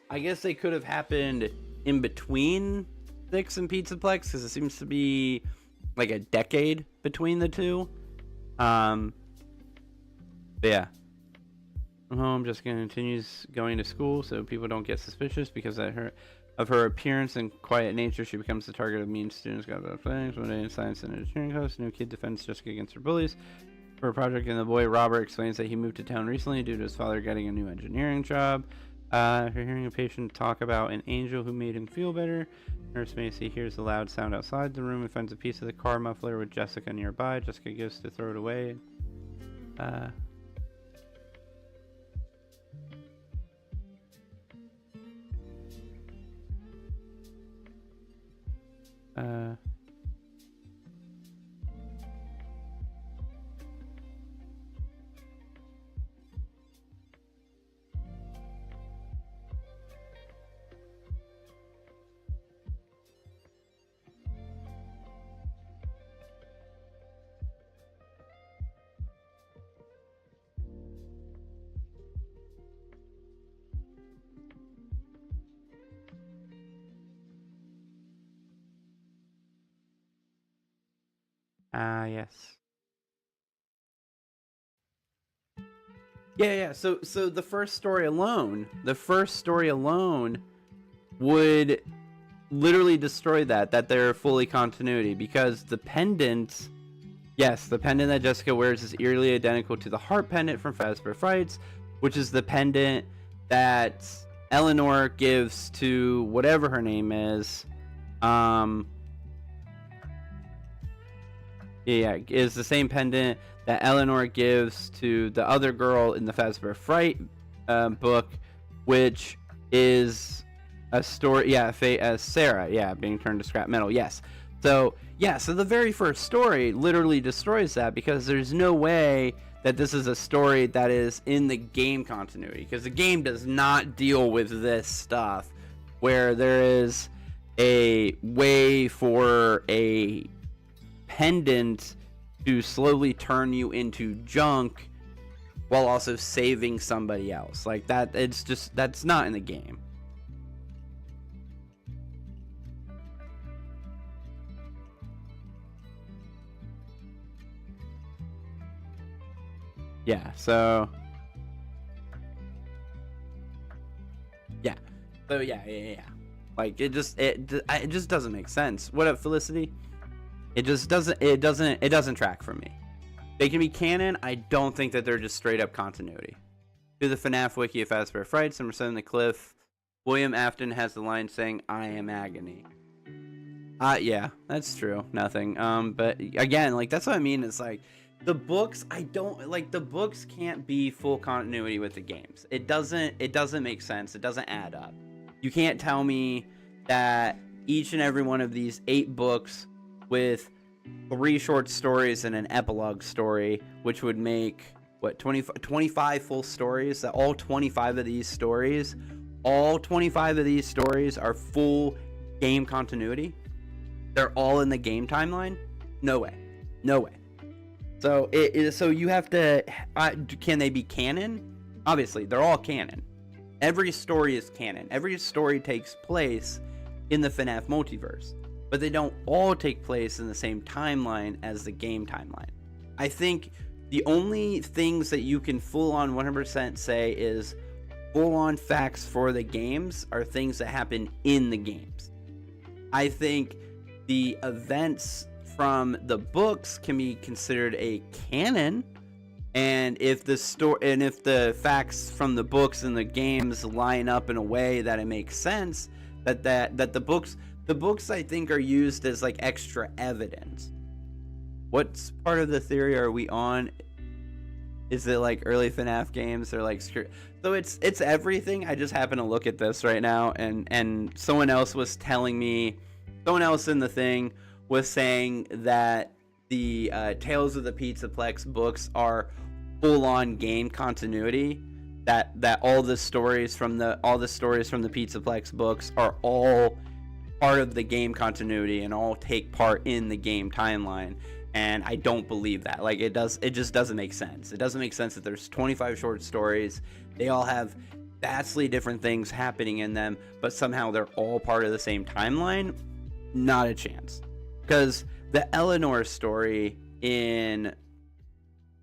I guess they could have happened in between 6 and Pizzaplex, because it seems to be like a decade between the two. But yeah. Home, Jessica continues going to school so people don't get suspicious because of her appearance and quiet nature. She becomes the target of mean students. Got about things. One day in science and engineering class, new kid defends Jessica against her bullies for a project, and the boy Robert explains that he moved to town recently due to his father getting a new engineering job. After hearing a patient talk about an angel who made him feel better, Nurse Macy hears a loud sound outside the room and finds a piece of the car muffler with Jessica nearby. Jessica goes to throw it away. Yes. Yeah. So the first story alone would literally destroy that they're fully continuity, because the pendant, yes, the pendant that Jessica wears is eerily identical to the heart pendant from Fazbear Frights, which is the pendant that Eleanor gives to whatever her name is. Yeah, is the same pendant that Eleanor gives to the other girl in the Fazbear Fright book, which is a story, as Sarah, being turned to scrap metal, yes. So the very first story literally destroys that, because there's no way that this is a story that is in the game continuity, because the game does not deal with this stuff, where there is a way for a pendant to slowly turn you into junk while also saving somebody else. Like that, that's not in the game. Yeah, so like it just doesn't make sense. What up, Felicity? It doesn't track for me. They can be canon. I don't think that they're just straight up continuity. To the FNAF wiki of Fazbear Frights, number 7, The Cliff, William Afton has the line saying, "I am agony." Yeah, that's true. Nothing. But again, like, that's what I mean. It's like, the books, the books can't be full continuity with the games. It doesn't make sense. It doesn't add up. You can't tell me that each and every one of these 8 books with 3 short stories and an epilogue story, which would make, what, 25 full stories, that all 25 of these stories are full game continuity. They're all in the game timeline. No way. So so you have to, can they be canon? Obviously, they're all canon. Every story is canon. Every story takes place in the FNAF multiverse, but they don't all take place in the same timeline as the game timeline. I think the only things that you can full on 100% say is full on facts for the games are things that happen in the games. I think the events from the books can be considered a canon, and if the facts from the books and the games line up in a way that it makes sense, that the books I think are used as like extra evidence. What part of the theory are we on? Is it like early FNAF games or like so it's everything. I just happen to look at this right now, and someone else was telling me, someone else in the thing was saying that the Tales of the Pizzaplex books are full-on game continuity, that all the stories from the Pizzaplex books are all part of the game continuity and all take part in the game timeline. And I don't believe that. Like, it just doesn't make sense. It doesn't make sense that there's 25 short stories. They all have vastly different things happening in them, but somehow they're all part of the same timeline. Not a chance. Because the Eleanor story in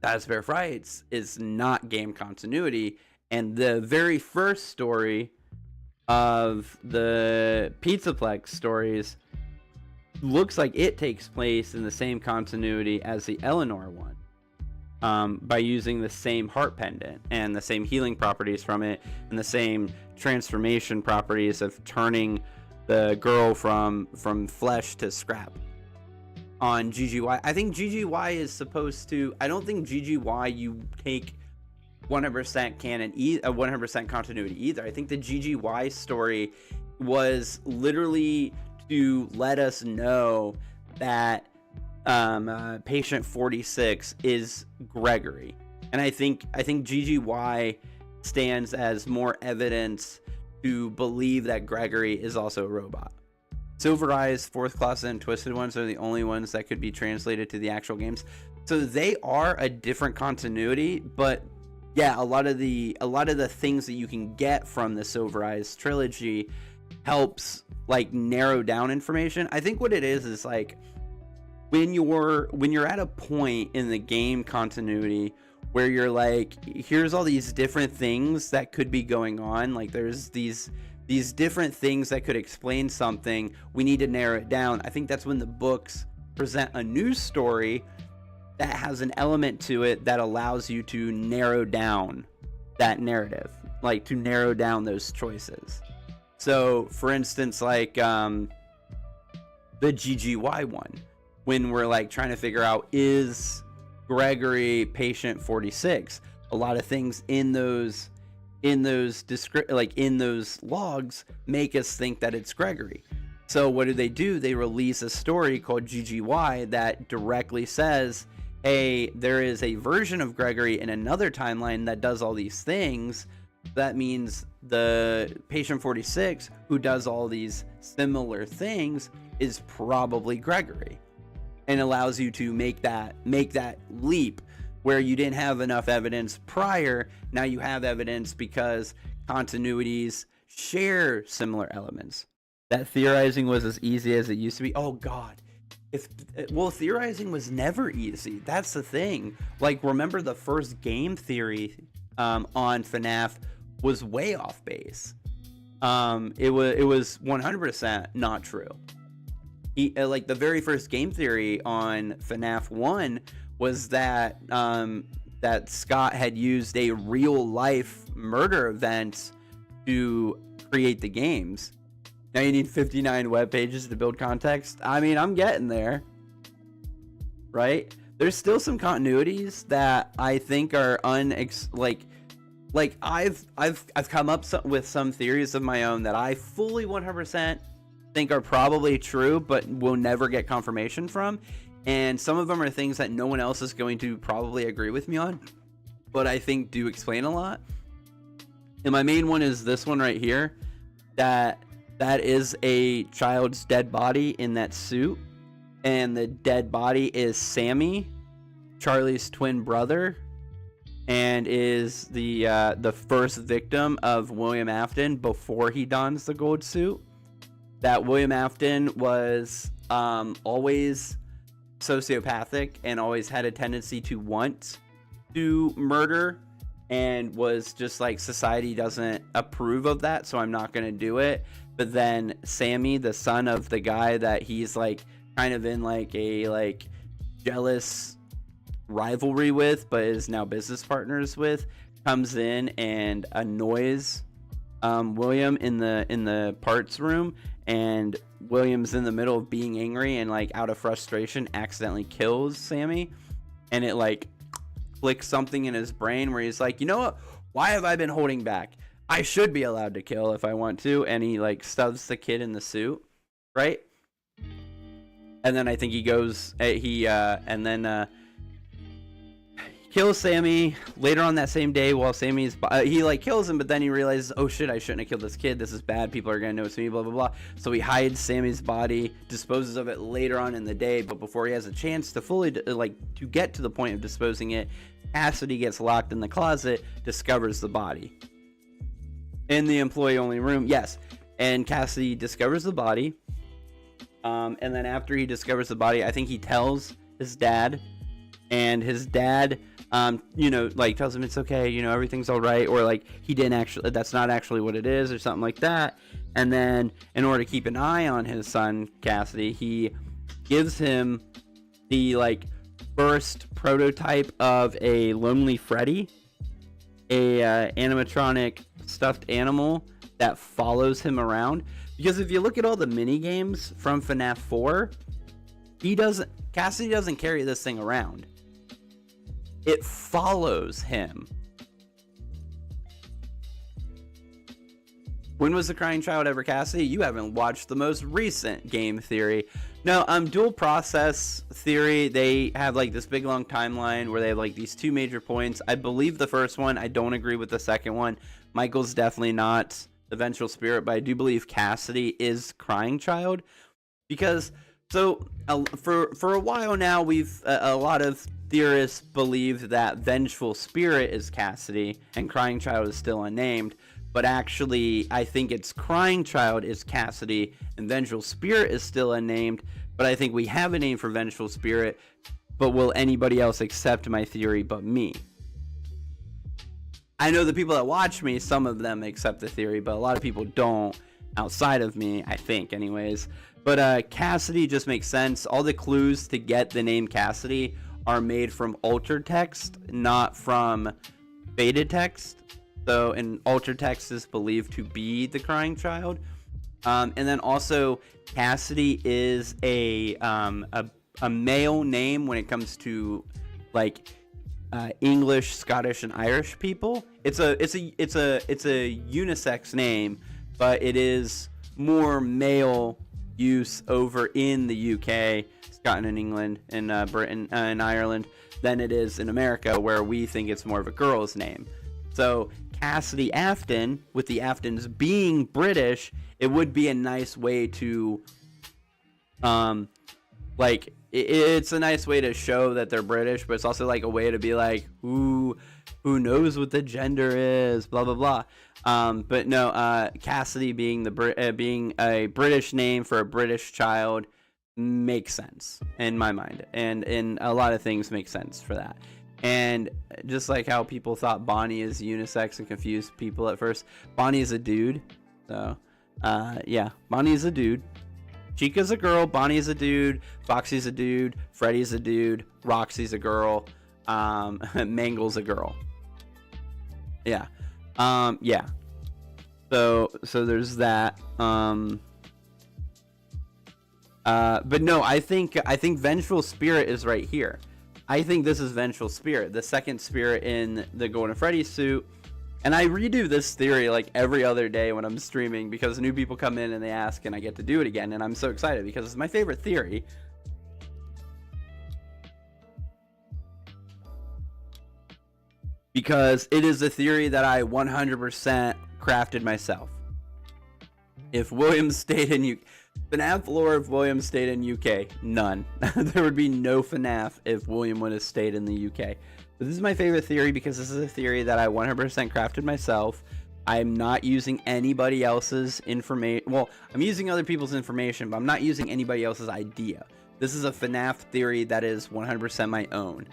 That's Fair Frights is not game continuity, and the very first story of the Pizzaplex stories looks like it takes place in the same continuity as the Eleanor one, by using the same heart pendant and the same healing properties from it and the same transformation properties of turning the girl from flesh to scrap. On GGY, I think GGY is supposed to, I don't think GGY you take 100% canon, 100% continuity either. I think the GGY story was literally to let us know that patient 46 is Gregory, and I think GGY stands as more evidence to believe that Gregory is also a robot. Silver Eyes, Fourth Class, and Twisted Ones are the only ones that could be translated to the actual games, so they are a different continuity. But yeah, a lot of the things that you can get from the Silver Eyes trilogy helps like narrow down information. I think what it is like when you're at a point in the game continuity where you're like, here's all these different things that could be going on, like there's these different things that could explain something, we need to narrow it down. I think that's when the books present a new story that has an element to it that allows you to narrow down that narrative, like to narrow down those choices. So, for instance, like the GGY one, when we're like trying to figure out, is Gregory patient 46? A lot of things in those logs make us think that it's Gregory. So what do? They release a story called GGY that directly says, hey, there is a version of Gregory in another timeline that does all these things. That means the patient 46 who does all these similar things is probably Gregory, and allows you to make that leap where you didn't have enough evidence prior. Now you have evidence because continuities share similar elements. That theorizing was as easy as it used to be. Oh god. Theorizing was never easy. That's the thing. Like, remember the first game theory on FNAF was way off base. It was 100% not true. Like the very first game theory on FNAF 1 was that that Scott had used a real life murder event to create the games. Now you need 59 web pages to build context. I mean, I'm getting there, right? There's still some continuities that I think are like I've come up with some theories of my own that I fully 100% think are probably true, but will never get confirmation from. And some of them are things that no one else is going to probably agree with me on, but I think do explain a lot. And my main one is this one right here, that is a child's dead body in that suit, and the dead body is Sammy, Charlie's twin brother, and is the first victim of William Afton before he dons the gold suit. That William Afton was always sociopathic and always had a tendency to want to murder, and was just like, society doesn't approve of that, so I'm not gonna do it. But then Sammy, the son of the guy that he's like kind of in like a like jealous rivalry with, but is now business partners with, comes in and annoys William in the parts room, and William's in the middle of being angry and like out of frustration accidentally kills Sammy, and it like clicks something in his brain where he's like, you know what, why have I been holding back? I should be allowed to kill if I want to. And he like stubs the kid in the suit, right? And then I think he goes, he kills Sammy later on that same day while Sammy's he like kills him, but then he realizes, oh shit, I shouldn't have killed this kid, this is bad, people are gonna know it's me, blah blah blah. So he hides Sammy's body, disposes of it later on in the day, but before he has a chance to fully to get to the point of disposing it, Cassidy gets locked in the closet, discovers the body in the employee only room. Yes, and Cassidy discovers the body, and then after he discovers the body, I think he tells his dad, and his dad you know, like tells him it's okay, you know, everything's all right, or like he didn't actually, that's not actually what it is, or something like that. And then in order to keep an eye on his son Cassidy, he gives him the like first prototype of a Lonely Freddy, a animatronic stuffed animal that follows him around. Because if you look at all the mini games from FNAF 4, Cassidy doesn't carry this thing around. It follows him. When was the crying child ever Cassidy? You haven't watched the most recent game theory. No, dual process theory, they have like this big long timeline where they have like these two major points. I believe the first one, I don't agree with the second one. Michael's definitely not the vengeful spirit, but I do believe Cassidy is crying child. Because, so, for a while now, we've, a lot of theorists believe that vengeful spirit is Cassidy and crying child is still unnamed, but actually I think it's crying child is Cassidy and vengeful spirit is still unnamed. But I think we have a name for vengeful spirit, but will anybody else accept my theory but me? I know the people that watch me, some of them accept the theory, but a lot of people don't outside of me, I think anyways. But Cassidy just makes sense. All the clues to get the name Cassidy are made from altered text, not from faded text. So, and altered text is believed to be the crying child. And then also, Cassidy is a male name when it comes to like English, Scottish, and Irish people. It's a unisex name, but it is more male use over in the UK, Scotland and England, and Britain and Ireland than it is in America, where we think it's more of a girl's name. So Cassidy Afton, with the Aftons being British, it would be a nice way to like it's a nice way to show that they're British, but it's also like a way to be like, who knows what the gender is, blah blah blah. But no, Cassidy being being a British name for a British child makes sense in my mind, and in a lot of things make sense for that. And just like how people thought Bonnie is unisex and confused people at first, Bonnie is a dude. So yeah, Bonnie is a dude. Chica's a girl, Bonnie's a dude, Foxy's a dude, Freddy's a dude, Roxy's a girl, Mangle's a girl. Yeah. Yeah. So there's that. But no, I think Vengeful Spirit is right here. I think this is Vengeful Spirit, the second spirit in the Golden Freddy suit. And I redo this theory like every other day when I'm streaming, because new people come in and they ask and I get to do it again, and I'm so excited because it's my favorite theory. Because it is a theory that I 100% crafted myself. If William stayed in FNAF lore, if William stayed in UK, none. There would be no FNAF if William would have stayed in the UK. But this is my favorite theory because this is a theory that I 100% crafted myself. I'm not using anybody else's information. Well, I'm using other people's information, but I'm not using anybody else's idea. This is a FNAF theory that is 100% my own.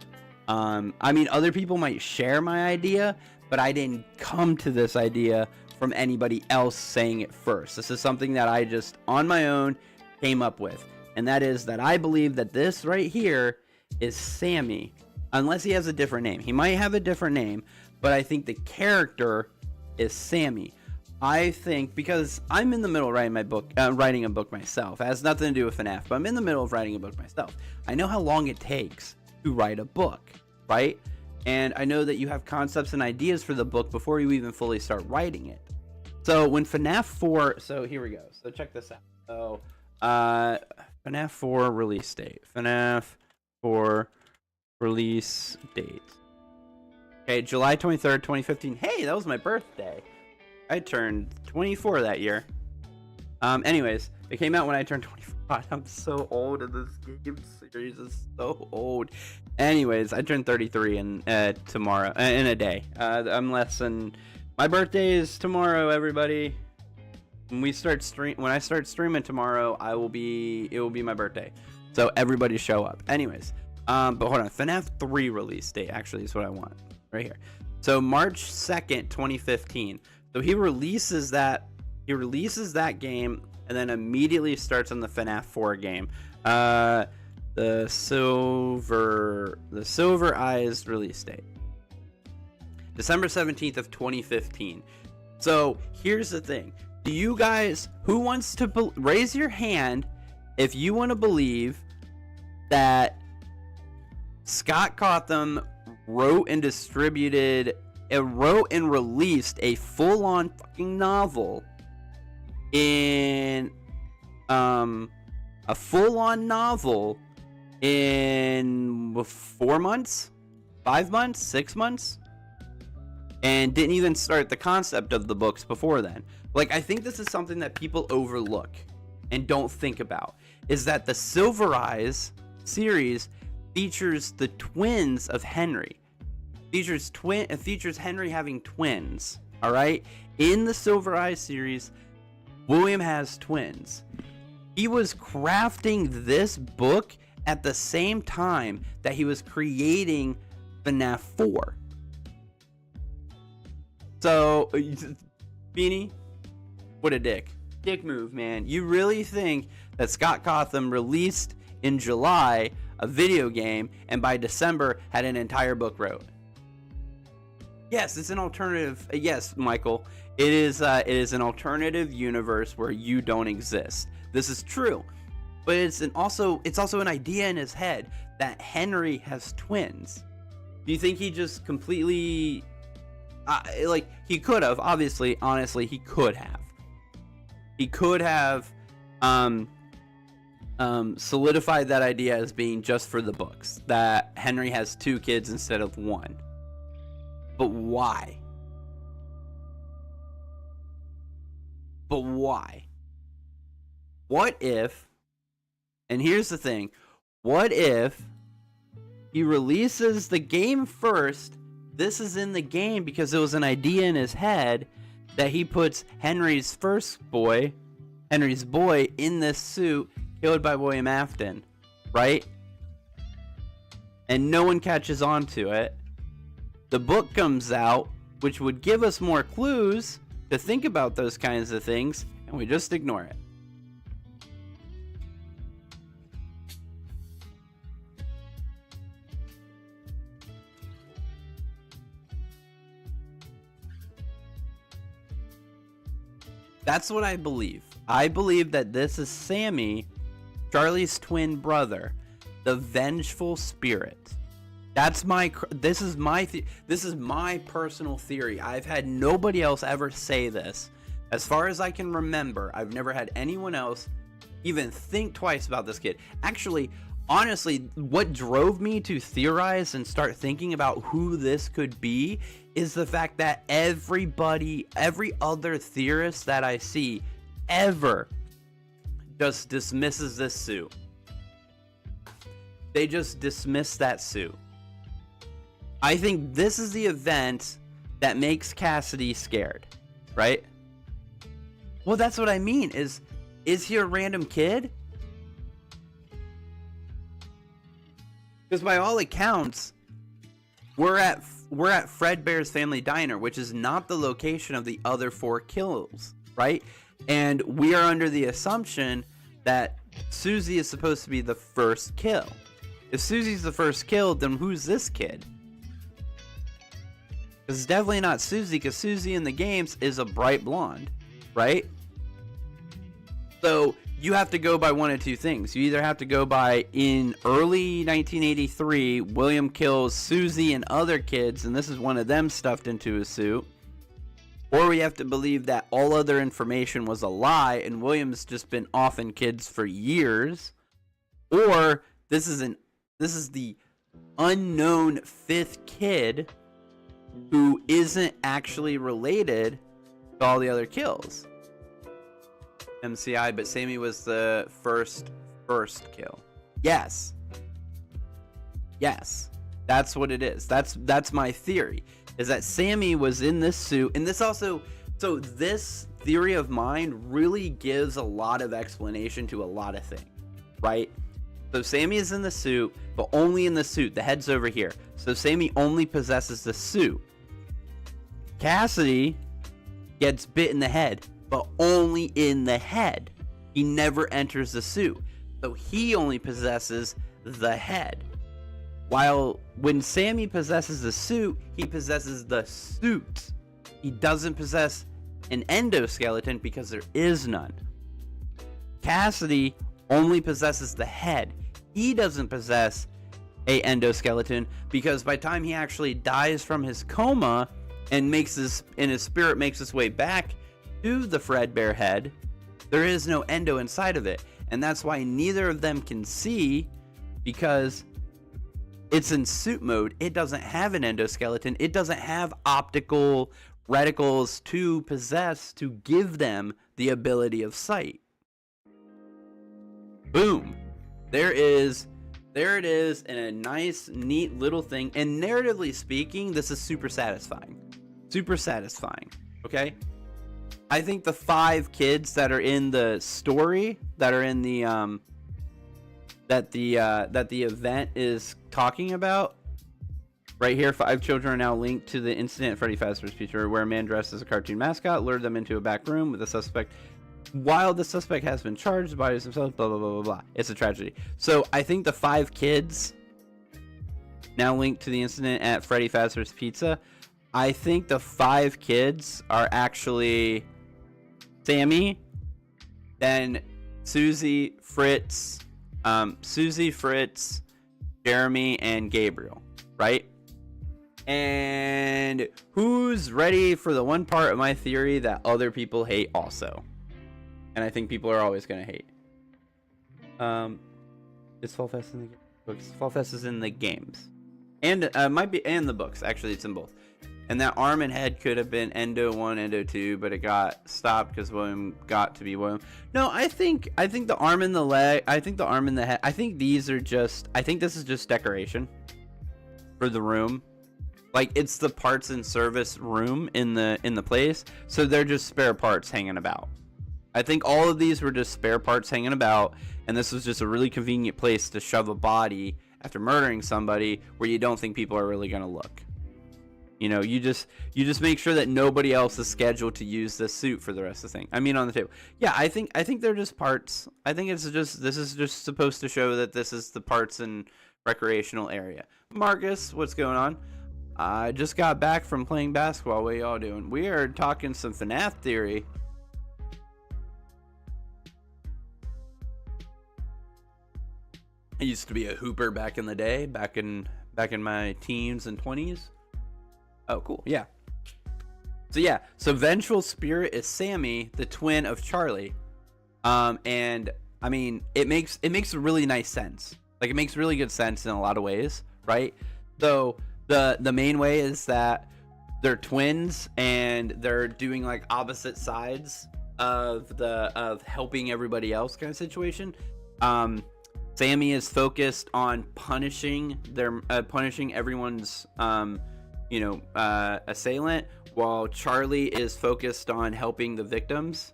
I mean, other people might share my idea, but I didn't come to this idea from anybody else saying it first. This is something that I just, on my own, came up with. And that is that I believe that this right here is Sammy. Unless he has a different name. He might have a different name, but I think the character is Sammy. I think, because I'm in the middle of writing a book myself. It has nothing to do with FNAF, but I'm in the middle of writing a book myself. I know how long it takes to write a book, right? And I know that you have concepts and ideas for the book before you even fully start writing it. So when FNAF 4, so here we go. So check this out. So FNAF 4 release date. FNAF 4 release date. Okay, July 23rd, 2015. Hey, that was my birthday. I turned 24 that year. Anyways, it came out when I turned 25. I'm so old in this game series. It's so old. Anyways, I turned 33 in tomorrow in a day. I'm less than. My birthday is tomorrow, everybody. When I start streaming tomorrow, it will be my birthday. So everybody show up. Anyways, but hold on. FNAF 3 release date actually is what I want right here. So March 2nd, 2015. So he releases that game and then immediately starts on the FNAF 4 game. The Silver Eyes release date. December 17th of 2015. So here's the thing. Do you guys, who wants to raise your hand if you want to believe that Scott Cawthon wrote and released a full-on fucking novel in a full-on novel in 4 months, 5 months, 6 months, and didn't even start the concept of the books before then? Like, I think this is something that people overlook and don't think about, is that the Silver Eyes series features the twins of Henry. Features Henry having twins, all right? In the Silver Eyes series, William has twins. He was crafting this book at the same time that he was creating FNAF 4. So, Beanie, what a dick move, man. You really think that Scott Cawthon released in July a video game and by December had an entire book wrote? Yes, it's an alternative. Yes, Michael, it is an alternative universe where you don't exist. This is true, but it's also an idea in his head that Henry has twins. Do you think he just completely like, he could have, obviously, honestly, he could have solidified that idea as being just for the books, that Henry has 2 kids instead of 1. But why? What if, and here's the thing, what if he releases the game first? This is in the game because it was an idea in his head that he puts Henry's boy in this suit, killed by William Afton, right? And no one catches on to it. The book comes out, which would give us more clues to think about those kinds of things, and we just ignore it. That's what I believe. I believe that this is Sammy, Charlie's twin brother, the vengeful spirit. This is my personal theory. I've had nobody else ever say this. As far as I can remember, I've never had anyone else even think twice about this kid. Actually, honestly, what drove me to theorize and start thinking about who this could be is the fact that every other theorist that I see ever just dismisses this suit. They just dismiss that suit. I think this is the event that makes Cassidy scared, right? Well, that's what I mean. Is he a random kid? Because by all accounts, we're at Fredbear's Family Diner, which is not the location of the other 4 kills, right? And we are under the assumption that Susie is supposed to be the first kill. If Susie's the first kill, then who's this kid? Because it's definitely not Susie, because Susie in the games is a bright blonde, right? So you have to go by one of 2 things. You either have to go by, in early 1983, William kills Susie and other kids, and this is one of them stuffed into a suit. Or we have to believe that all other information was a lie, and William's just been offing kids for years. Or this is the unknown 5th kid who isn't actually related to all the other kills. MCI, but Sammy was the first kill. Yes. That's what it is. That's my theory. Is that Sammy was in this suit, and this also, so this theory of mine really gives a lot of explanation to a lot of things, right? So Sammy is in the suit, but only in the suit. The head's over here. So Sammy only possesses the suit. Cassidy gets bit in the head, but only in the head. He never enters the suit. So he only possesses the head. While when Sammy possesses the suit, he possesses the suit. He doesn't possess an endoskeleton because there is none. Cassidy only possesses the head. He doesn't possess a endoskeleton because by the time he actually dies from his coma and his spirit makes its way back to the Fredbear head, there is no endo inside of it. And that's why neither of them can see, because it's in suit mode. It doesn't have an endoskeleton. It doesn't have optical reticles to possess to give them the ability of sight. Boom. There it is in a nice, neat little thing. And narratively speaking, this is super satisfying. Super satisfying. Okay? I think the 5 kids that are in the story, that are in the that the event is talking about right here, 5 children are now linked to the incident at Freddy Fazbear's Pizzeria, where a man dressed as a cartoon mascot lured them into a back room with a suspect. While the suspect has been charged, the bodies themselves, blah blah blah blah blah. It's a tragedy. So I think the 5 kids now linked to the incident at Freddy Fazbear's Pizza. I think the 5 kids are actually Sammy, then Susie, Fritz, Jeremy, and Gabriel, right? And who's ready for the one part of my theory that other people hate also? And I think people are always going to hate. Is Fall Fest in the books? Fall Fest is in the games. And might be and the books. Actually, it's in both. And that arm and head could have been Endo 1, Endo 2, but it got stopped because William got to be William. No, I think the arm and the leg, I think the arm and the head, I think this is just decoration for the room. Like, it's the parts and service room in the place, so they're just spare parts hanging about. I think all of these were just spare parts hanging about, and this was just a really convenient place to shove a body after murdering somebody where you don't think people are really going to look. You know, you just make sure that nobody else is scheduled to use this suit for the rest of the thing. I mean, on the table. Yeah, I think they're just parts. I think this is just supposed to show that this is the parts and recreational area. Marcus, what's going on? I just got back from playing basketball. What y'all doing? We are talking some FNAF theory. I used to be a hooper back in the day, back in my teens and 20s. Oh, cool. Yeah. So Vengeful Spirit is Sammy, the twin of Charlie. And I mean, it makes really nice sense. Like, it makes really good sense in a lot of ways, right? So the main way is that they're twins and they're doing like opposite sides of helping everybody else kind of situation. Sammy is focused on punishing everyone's assailant, while Charlie is focused on helping the victims,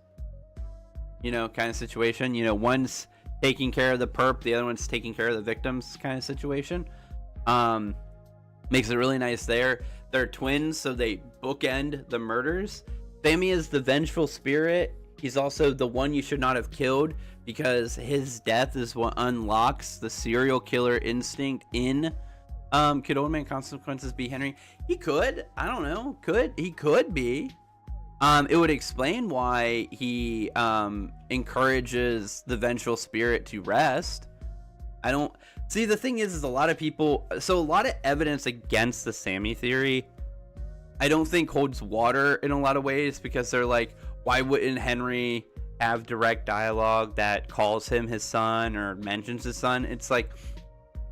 kind of situation. One's taking care of the perp, the other one's taking care of the victims kind of situation. Makes it really nice there. They're twins, so they bookend the murders. Sammy is the vengeful spirit. He's also the one you should not have killed, because his death is what unlocks the serial killer instinct in could Old Man Consequences be Henry? He could. I don't know. He could be. It would explain why he encourages the vengeful spirit to rest. I don't see. The thing is a lot of evidence against the Sammy theory, I don't think holds water in a lot of ways, because they're like, why wouldn't Henry have direct dialogue that calls him his son or mentions his son? It's like,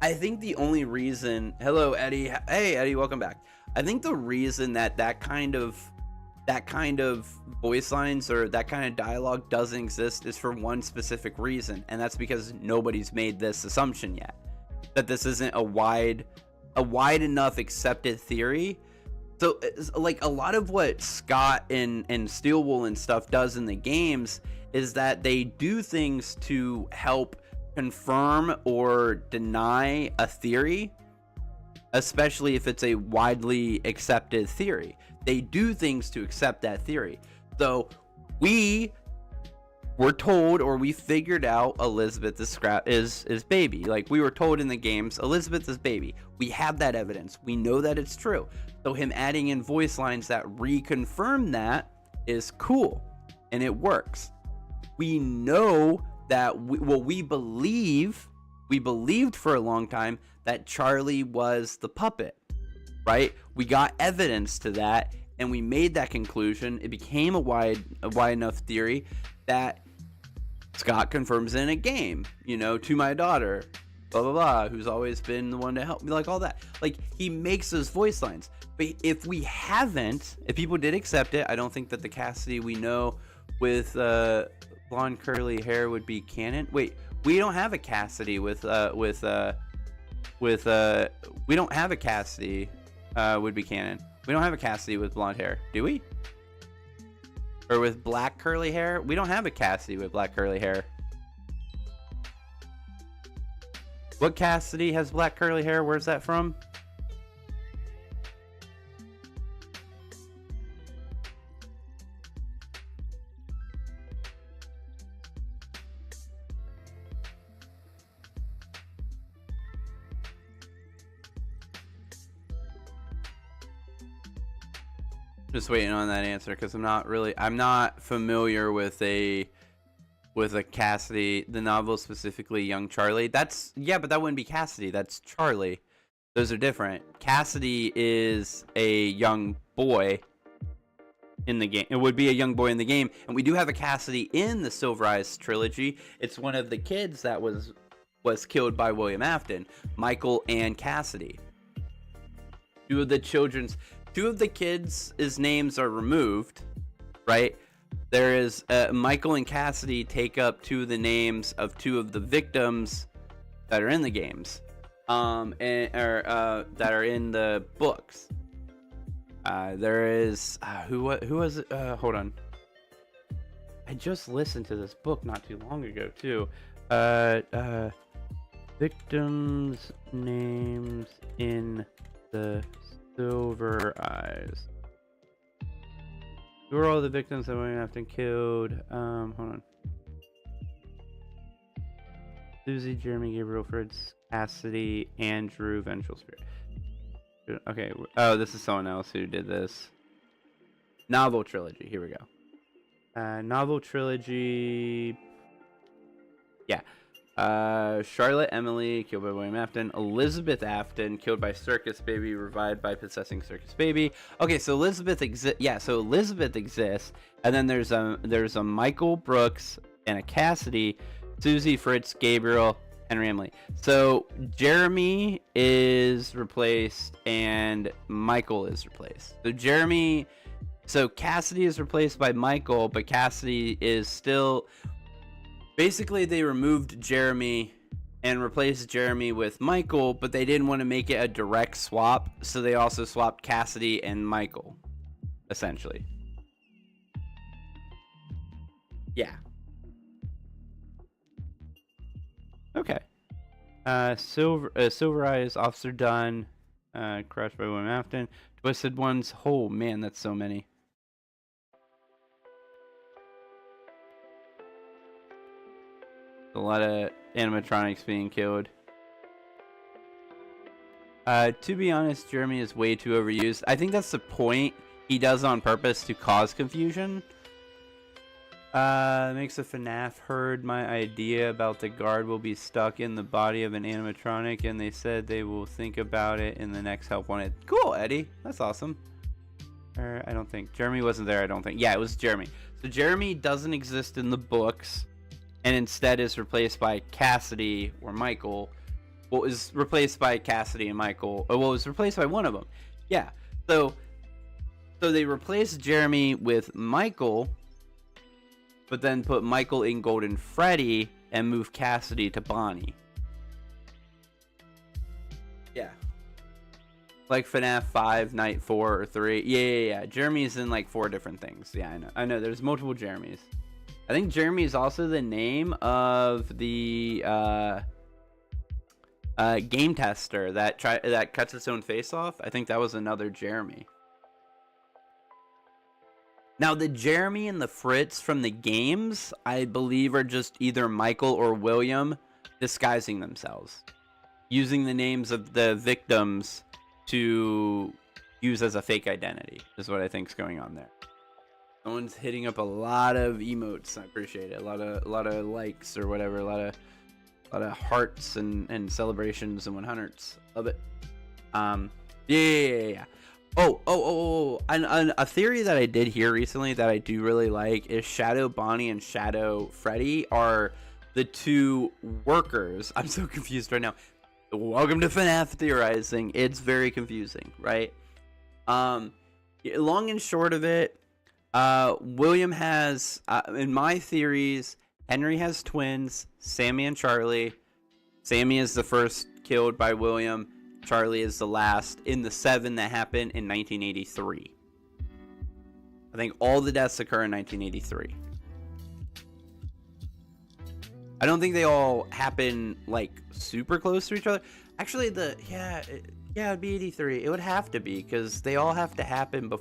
I think the only reason, hello Eddie, hey Eddie, welcome back. I think the reason that kind of voice lines or that kind of dialogue doesn't exist is for one specific reason, and that's because nobody's made this assumption yet, that this isn't a wide enough accepted theory. So like a lot of what Scott and Steelwool and stuff does in the games is that they do things to help confirm or deny a theory, especially if it's a widely accepted theory. They do things to accept that theory. So we were told, or we figured out, Elizabeth is baby. Like, we were told in the games, Elizabeth is baby. We have that evidence. We know that it's true. So him adding in voice lines that reconfirm that is cool, and it works. We know that we believed for a long time that Charlie was the puppet, right? We got evidence to that, and we made that conclusion. It became a wide enough theory that Scott confirms in a game, you know, to my daughter, blah blah blah, who's always been the one to help me, like all that. Like, he makes those voice lines. But if people did accept it, I don't think that the Cassidy we know with blonde curly hair would be canon. Wait, we don't have a Cassidy we don't have a Cassidy would be canon. We don't have a Cassidy with blonde hair, do we? Or with black curly hair? We don't have a Cassidy with black curly hair. What Cassidy has black curly hair? Where's that from? Just waiting on that answer because I'm not familiar with a Cassidy, the novel, specifically Young Charlie. But that wouldn't be Cassidy, that's Charlie. Those are different. Cassidy is a young boy in the game. It would be a young boy in the game, and we do have a Cassidy in the Silver Eyes trilogy. It's one of the kids that was killed by William Afton, Michael and Cassidy. Two of the kids' names are removed, right? There is Michael and Cassidy take up two of the names of two of the victims that are in the games, that are in the books. There is who was it? Hold on. I just listened to this book not too long ago too. Victims' names in the Silver Eyes. Who are all the victims that William Afton killed? Hold on. Susie, Jeremy, Gabriel, Fritz, Cassidy, Andrew, Vengeful Spirit. Okay. Oh, this is someone else who did this. Novel trilogy. Here we go. Novel trilogy. Yeah. Charlotte Emily, killed by William Afton. Elizabeth Afton, killed by Circus Baby, revived by possessing Circus Baby. Okay, so Elizabeth exists. Yeah, so Elizabeth exists, and then there's a Michael Brooks and a Cassidy, Susie, Fritz, Gabriel, Henry, Emily. So Jeremy is replaced, and Michael is replaced. So Cassidy is replaced by Michael, but Cassidy is still. Basically, they removed Jeremy and replaced Jeremy with Michael, but they didn't want to make it a direct swap, so they also swapped Cassidy and Michael, essentially. Yeah. Okay. Silver Eyes, Officer Dunn, crushed by William Afton. Twisted Ones. Oh man, that's so many. A lot of animatronics being killed. To be honest, Jeremy is way too overused. I think that's the point. He does on purpose to cause confusion. Makes a FNAF heard my idea about the guard will be stuck in the body of an animatronic, and they said they will think about it in the next Help Wanted. Cool, Eddie. That's awesome. I don't think Jeremy wasn't there. I don't think. Yeah, it was Jeremy. So Jeremy doesn't exist in the books, and instead is replaced by Cassidy or Michael. Well, is replaced by Cassidy and Michael. Oh, well, it was replaced by one of them. Yeah. So they replaced Jeremy with Michael, but then put Michael in Golden Freddy and moved Cassidy to Bonnie. Yeah. Like FNAF 5, Night 4, or 3. Yeah. Jeremy's in like 4 different things. Yeah, I know. There's multiple Jeremys. I think Jeremy is also the name of the game tester that cuts its own face off. I think that was another Jeremy. Now, the Jeremy and the Fritz from the games, I believe, are just either Michael or William disguising themselves, using the names of the victims to use as a fake identity, is what I think is going on there. Someone's hitting up a lot of emotes. I appreciate it. A lot of likes or whatever. A lot of hearts and celebrations and 100s. Love it. Yeah. Oh. And a theory that I did hear recently that I do really like is Shadow Bonnie and Shadow Freddy are the 2 workers. I'm so confused right now. Welcome to FNAF Theorizing. It's very confusing, right? Long and short of it, William has, in my theories, Henry has twins, Sammy and Charlie. Sammy is the first killed by William. Charlie is the last in the 7 that happened in 1983. I think all the deaths occur in 1983. I don't think they all happen like super close to each other. Actually, it'd be 83. It would have to be because they all have to happen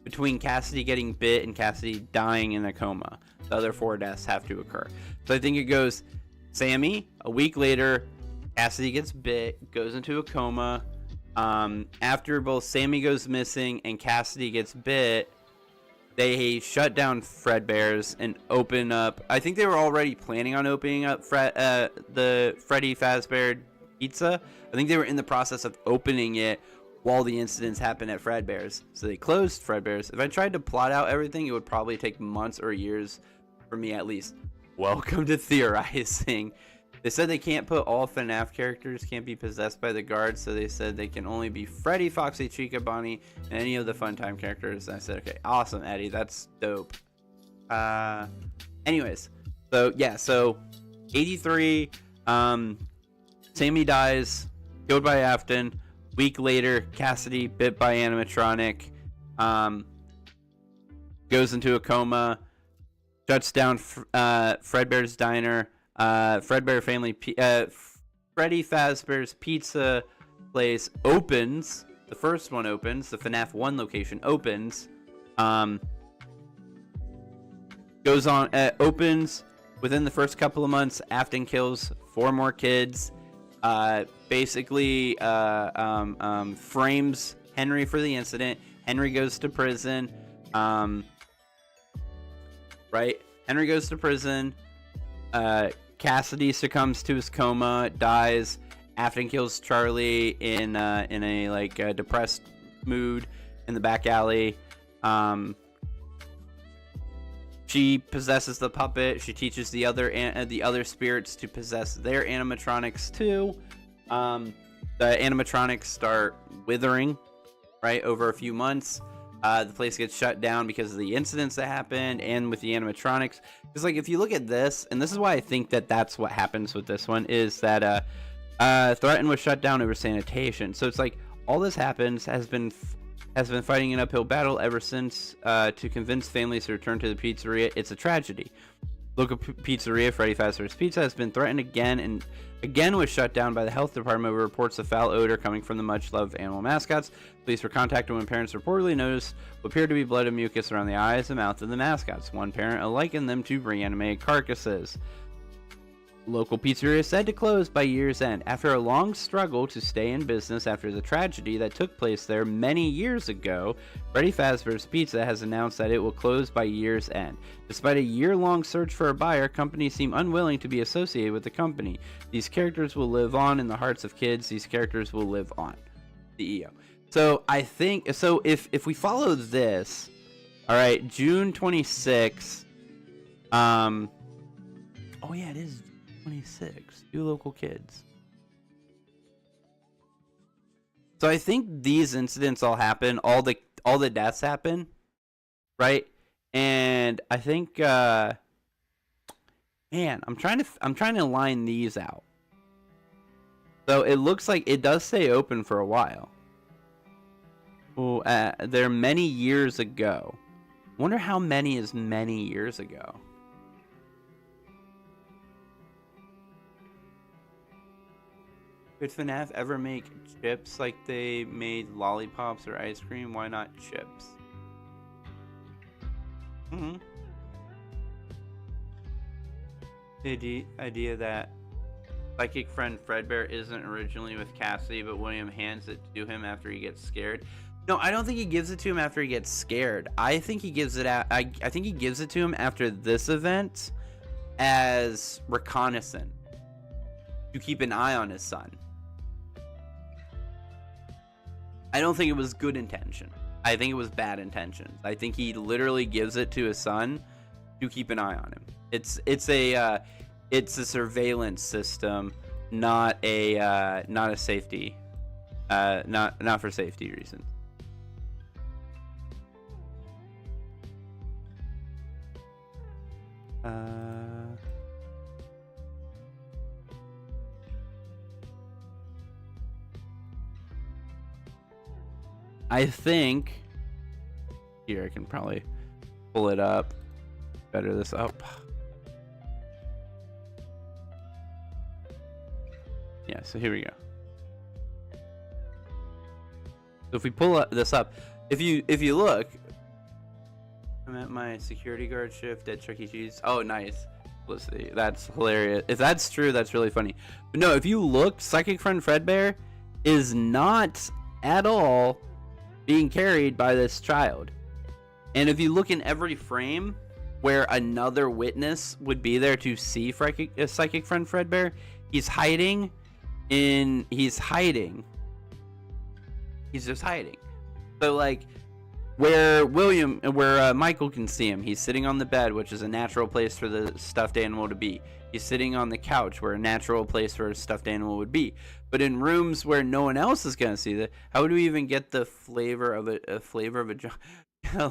between Cassidy getting bit and Cassidy dying in a coma. The other 4 deaths have to occur. So I think it goes Sammy, a week later, Cassidy gets bit, goes into a coma. After both Sammy goes missing and Cassidy gets bit, they shut down Fredbear's and open up. I think they were already planning on opening up the Freddy Fazbear Pizza. I think they were in the process of opening it while the incidents happened at Fredbear's. So they closed Fredbear's. If I tried to plot out everything, it would probably take months or years for me at least. Welcome to Theorizing. They said they can't put all FNAF characters can't be possessed by the guards, so they said they can only be Freddy, Foxy, Chica, Bonnie, and any of the Funtime characters. And I said, okay, awesome, Eddie, that's dope. Anyways, so 83, Sammy dies, killed by Afton. Week later, Cassidy bit by animatronic, goes into a coma, shuts down Fredbear's Diner. Fredbear Family, Freddy Fazbear's Pizza place opens. The first one opens. The FNAF 1 location opens. Goes on. Opens within the first couple of months. Afton kills 4 more kids. Basically, frames Henry for the incident. Henry goes to prison. Right. Henry goes to prison. Cassidy succumbs to his coma, dies. Afton kills Charlie in a like depressed mood in the back alley. She possesses the puppet. She teaches the other spirits to possess their animatronics too. The animatronics start withering, right, over a few months. The place gets shut down because of the incidents that happened and with the animatronics. Because, like, if you look at this, and this is why I think that that's what happens with this one, is that Threaten was shut down over sanitation. So it's like all this happens has been fighting an uphill battle ever since to convince families to return to the pizzeria. It's a tragedy. Local pizzeria, Freddy Fazbear's Pizza, has been threatened again and again was shut down by the health department over reports of foul odor coming from the much-loved animal mascots. Police were contacted when parents reportedly noticed what appeared to be blood and mucus around the eyes and mouth of the mascots. One parent likened them to reanimated carcasses. Local pizzeria said to close by year's end after a long struggle to stay in business after the tragedy that took place there many years ago. Freddy Fazbear's Pizza has announced that it will close by year's end. Despite a year-long search for a buyer, companies seem unwilling to be associated with the company. These characters will live on in the hearts of kids. These characters will live on. CEO. So I think if we follow this, all right, June 26th. Oh yeah, it is 26. 2 local kids. So I think these incidents all happen. All the deaths happen, right? And I think, man, I'm trying to line these out. So it looks like it does stay open for a while. Well, they're many years ago. Wonder how many is many years ago. Could FNAF ever make chips like they made lollipops or ice cream? Why not chips? The idea that psychic friend Fredbear isn't originally with Cassidy, but William hands it to him after he gets scared. No, I don't think he gives it to him after he gets scared. I think he gives it out. I think he gives it to him after this event as reconnaissance to keep an eye on his son. I don't think it was good intention. I think it was bad intentions. I think he literally gives it to his son to keep an eye on him. It's a surveillance system, not a safety, not for safety reasons. I think here I can probably pull it up, better this up. Yeah, so here we go. So if we pull this up, if you look, I'm at my security guard shift at Chuck E. Cheese. Oh, nice. Let's see. That's hilarious. If that's true, that's really funny. But no, if you look, Psychic Friend Fredbear is not at all being carried by this child. And if you look in every frame where another witness would be there to see Psychic Friend Fredbear, he's hiding. He's just hiding. So like where Michael can see him, he's sitting on the bed, which is a natural place for the stuffed animal to be. He's sitting on the couch, where a natural place for a stuffed animal would be. But in rooms where no one else is gonna see that, how would we even get the flavor of a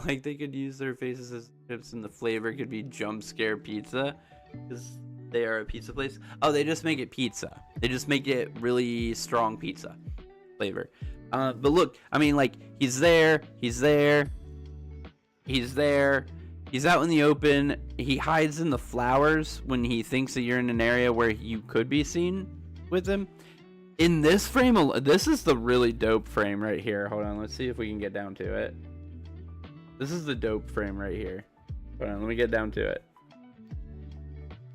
like they could use their faces as chips, and the flavor could be jump scare pizza, because they are a pizza place. Oh, they just make it pizza. They just make it really strong pizza flavor. But look, I mean, like, he's there. He's out in the open. He hides in the flowers when he thinks that you're in an area where you could be seen with him. In this frame, this is the really dope frame right here. Hold on, let's see if we can get down to it. This is the dope frame right here. Hold on, let me get down to it.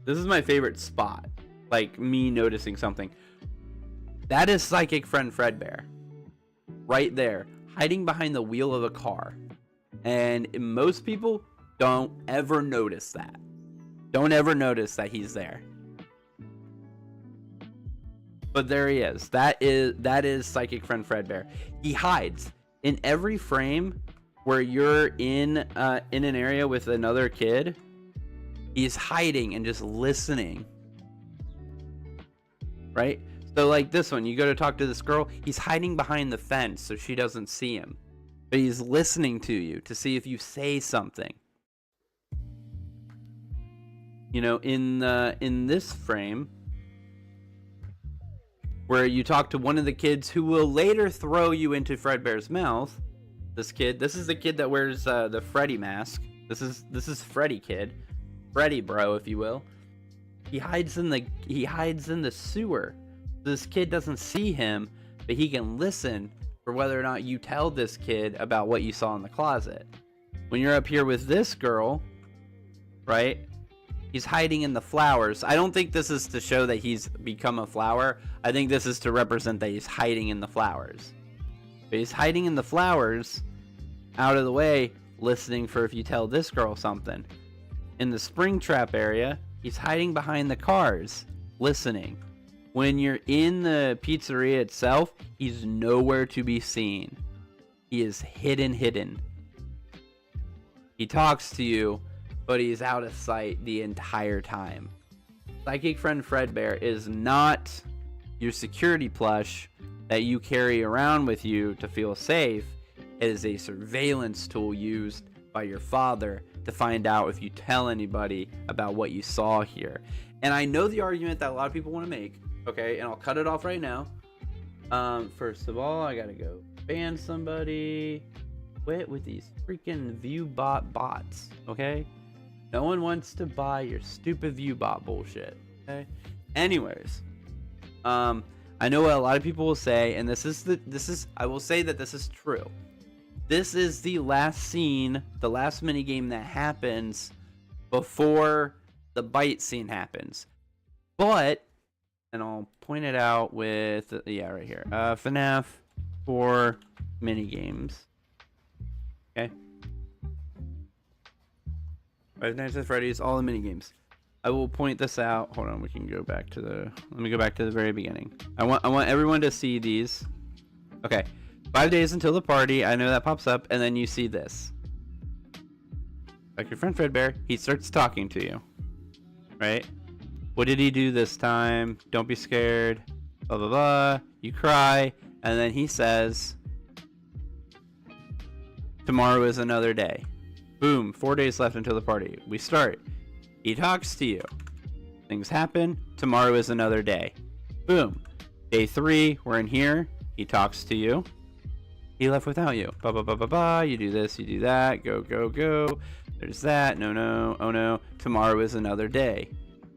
This is my favorite spot. Like, me noticing something. That is Psychic Friend Fredbear. Right there, hiding behind the wheel of a car. And most people don't ever notice that. Don't ever notice that he's there. But there he is. That is Psychic Friend Fredbear. He hides in every frame where you're in an area with another kid. He's hiding and just listening. Right? So like this one, you go to talk to this girl, he's hiding behind the fence so she doesn't see him. But he's listening to you to see if you say something. You know, in this frame, where you talk to one of the kids who will later throw you into Fredbear's mouth. This is the kid that wears the Freddy mask. This is Freddy kid. Freddy bro, if you will. He hides in the sewer. This kid doesn't see him, but he can listen for whether or not you tell this kid about what you saw in the closet. When you're up here with this girl, right? He's hiding in the flowers. I don't think this is to show that he's become a flower. I think this is to represent that he's hiding in the flowers. But he's hiding in the flowers, out of the way, listening for if you tell this girl something. In the Springtrap area, he's hiding behind the cars, listening. When you're in the pizzeria itself, he's nowhere to be seen. He is hidden. He talks to you, but he's out of sight the entire time. Psychic Friend Fredbear is not your security plush that you carry around with you to feel safe is a surveillance tool used by your father to find out if you tell anybody about what you saw here. And I know the argument that a lot of people want to make, okay, and I'll cut it off right now. First of all, I gotta go ban somebody. Quit with these freaking ViewBot bots, okay? No one wants to buy your stupid ViewBot bullshit, okay? Anyways, I know what a lot of people will say, and I will say that this is true. This is the last scene, the last minigame that happens before the bite scene happens. But, and I'll point it out with, yeah, right here. FNAF 4 minigames. Okay. Five Nights at Freddy's, all the minigames. I will point this out. Hold on, we can go back to the, let me go back to the very beginning. I want everyone to see these. Okay. 5 days until the party. I know that pops up, and then you see this. Like your friend Fredbear, he starts talking to you. Right? What did he do this time? Don't be scared. Blah, blah, blah. You cry, and then he says, tomorrow is another day. Boom, 4 days left until the party. We start. He talks to you. Things happen. Tomorrow is another day. Boom. Day 3, we're in here. He talks to you. He left without you. Ba ba ba ba ba. You do this, you do that. Go, go, go. There's that. No, no. Oh no. Tomorrow is another day.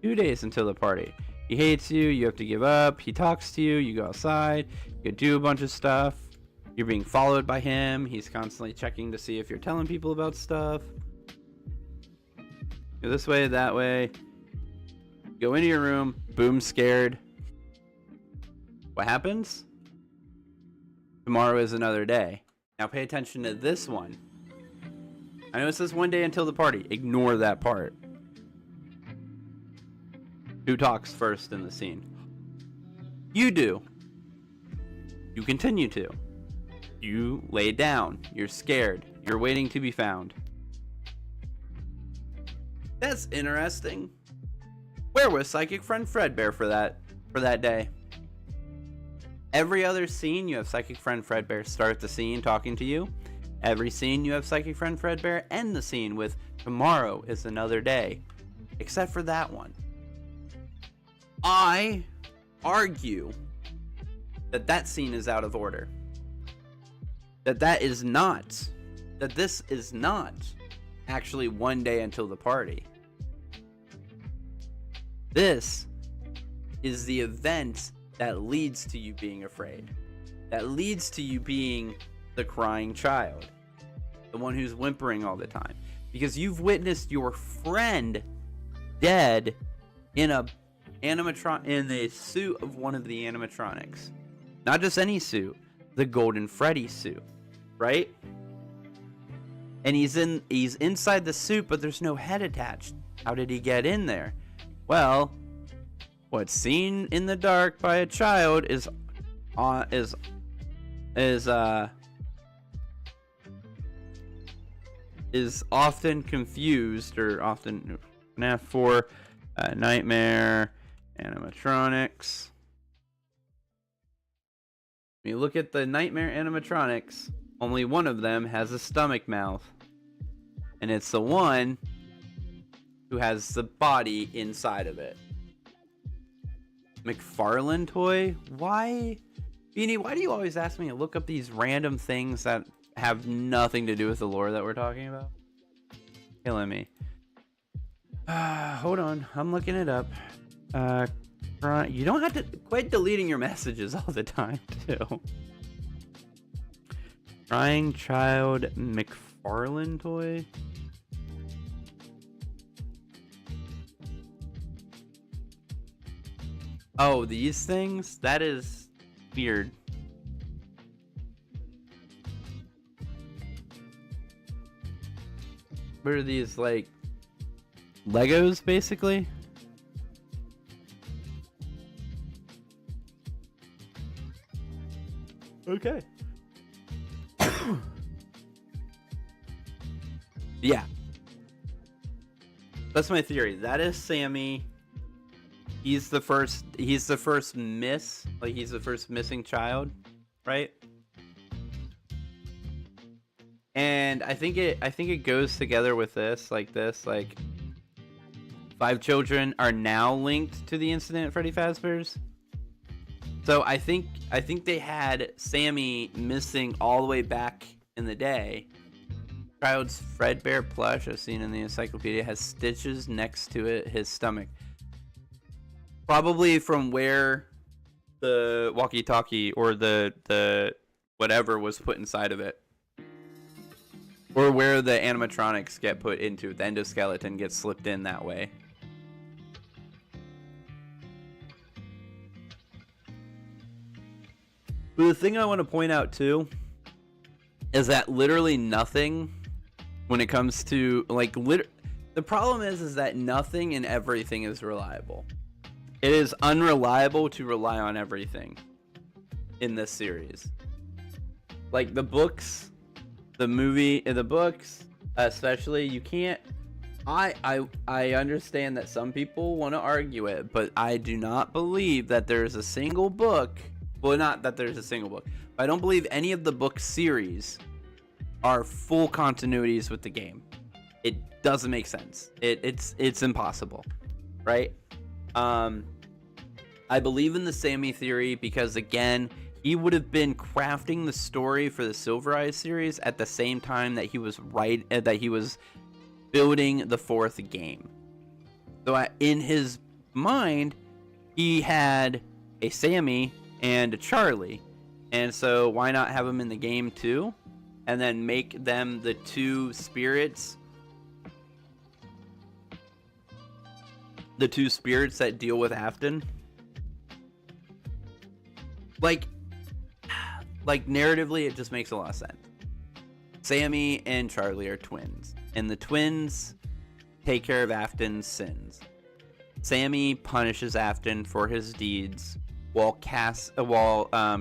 2 days until the party. He hates you. You have to give up. He talks to you. You go outside. You do a bunch of stuff. You're being followed by him. He's constantly checking to see if you're telling people about stuff. Go this way, that way. Go into your room. Boom, scared. What happens? Tomorrow is another day. Now pay attention to this one. I know it says 1 day until the party. Ignore that part. Who talks first in the scene? You do. You continue to. You lay down. You're scared. You're waiting to be found. That's interesting. Where was Psychic Friend Fredbear for that day? Every other scene, you have Psychic Friend Fredbear start the scene talking to you. Every scene, you have Psychic Friend Fredbear end the scene with tomorrow is another day. Except for that one. I argue that that scene is out of order. That this is not actually 1 day until the party. This is the event that leads to you being afraid. That leads to you being the crying child. The one who's whimpering all the time. Because you've witnessed your friend dead in a suit of one of the animatronics. Not just any suit, the Golden Freddy suit, right? And he's inside the suit, but there's no head attached. How did he get in there? Well, what's seen in the dark by a child is often confused, or often FNAF 4 nightmare animatronics. When you look at the nightmare animatronics, only one of them has a stomach mouth. And it's the one who has the body inside of it. McFarlane toy? Why? Beanie, why do you always ask me to look up these random things that have nothing to do with the lore that we're talking about? Killing me. Hold on. I'm looking it up. You don't have to quit deleting your messages all the time, too. Crying child McFarlane toy? Oh, these things? That is weird. What are these, like, Legos, basically? Okay. Yeah. That's my theory. That is Sammy. he's the first he's the first missing child, right? And I think it goes together with this, like 5 children are now linked to the incident at Freddy Fazbear's. So I think they had Sammy missing all the way back in the day. Child's Fredbear plush, as seen in the encyclopedia, has stitches next to his stomach. Probably from where the walkie-talkie or the whatever was put inside of it. Or where the animatronics get put into. The endoskeleton gets slipped in that way. But the thing I want to point out too is that literally nothing, when it comes to the problem is that nothing and everything is reliable. It is unreliable to rely on everything in this series. Like the books, the movie, the books, especially, you can't. I understand that some people want to argue it, but I do not believe that there's a single book. Well, not that there's a single book. But I don't believe any of the book series are full continuities with the game. It doesn't make sense. It's impossible, right? I believe in the Sammy theory because, again, he would have been crafting the story for the Silver Eyes series at the same time that he was building the 4th game. So in his mind, he had a Sammy and a Charlie, and so why not have them in the game too, and then make them the 2 spirits, that deal with Afton. Like narratively, it just makes a lot of sense. Sammy and Charlie are twins, and the twins take care of Afton's sins. Sammy punishes Afton for his deeds, while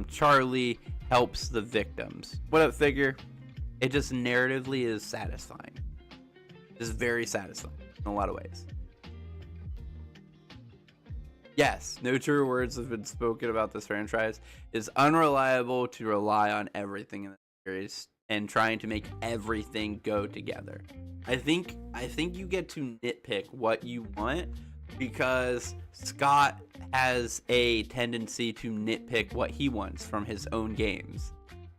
Charlie helps the victims. What up, figure? It just narratively is satisfying. It's very satisfying in a lot of ways. Yes, no truer words have been spoken about this franchise. It's unreliable to rely on everything in the series and trying to make everything go together. I think you get to nitpick what you want because Scott has a tendency to nitpick what he wants from his own games.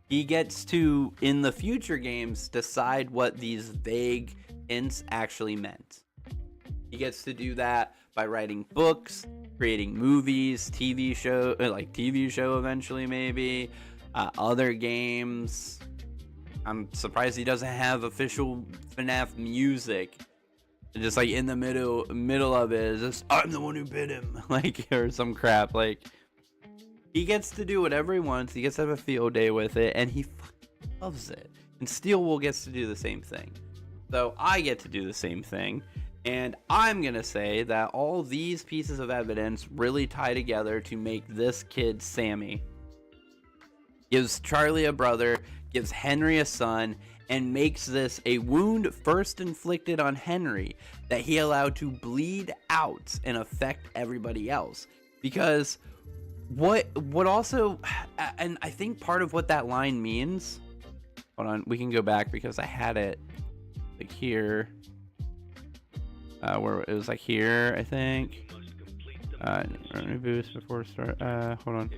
He gets to, in the future games, decide what these vague hints actually meant. He gets to do that by writing books, creating movies, TV show eventually maybe, other games. I'm surprised he doesn't have official FNAF music. Just like in the middle of it is just, I'm the one who bit him, like, or some crap. Like, he gets to do whatever he wants. He gets to have a field day with it, and he fucking loves it. And Steelwool gets to do the same thing. So I get to do the same thing. And I'm gonna say that all these pieces of evidence really tie together to make this kid Sammy. Gives Charlie a brother, gives Henry a son, and makes this a wound first inflicted on Henry that he allowed to bleed out and affect everybody else. Because what also, and I think part of what that line means, hold on, we can go back because I had it like here, where it was like here, I think. Boost before start. Hold on.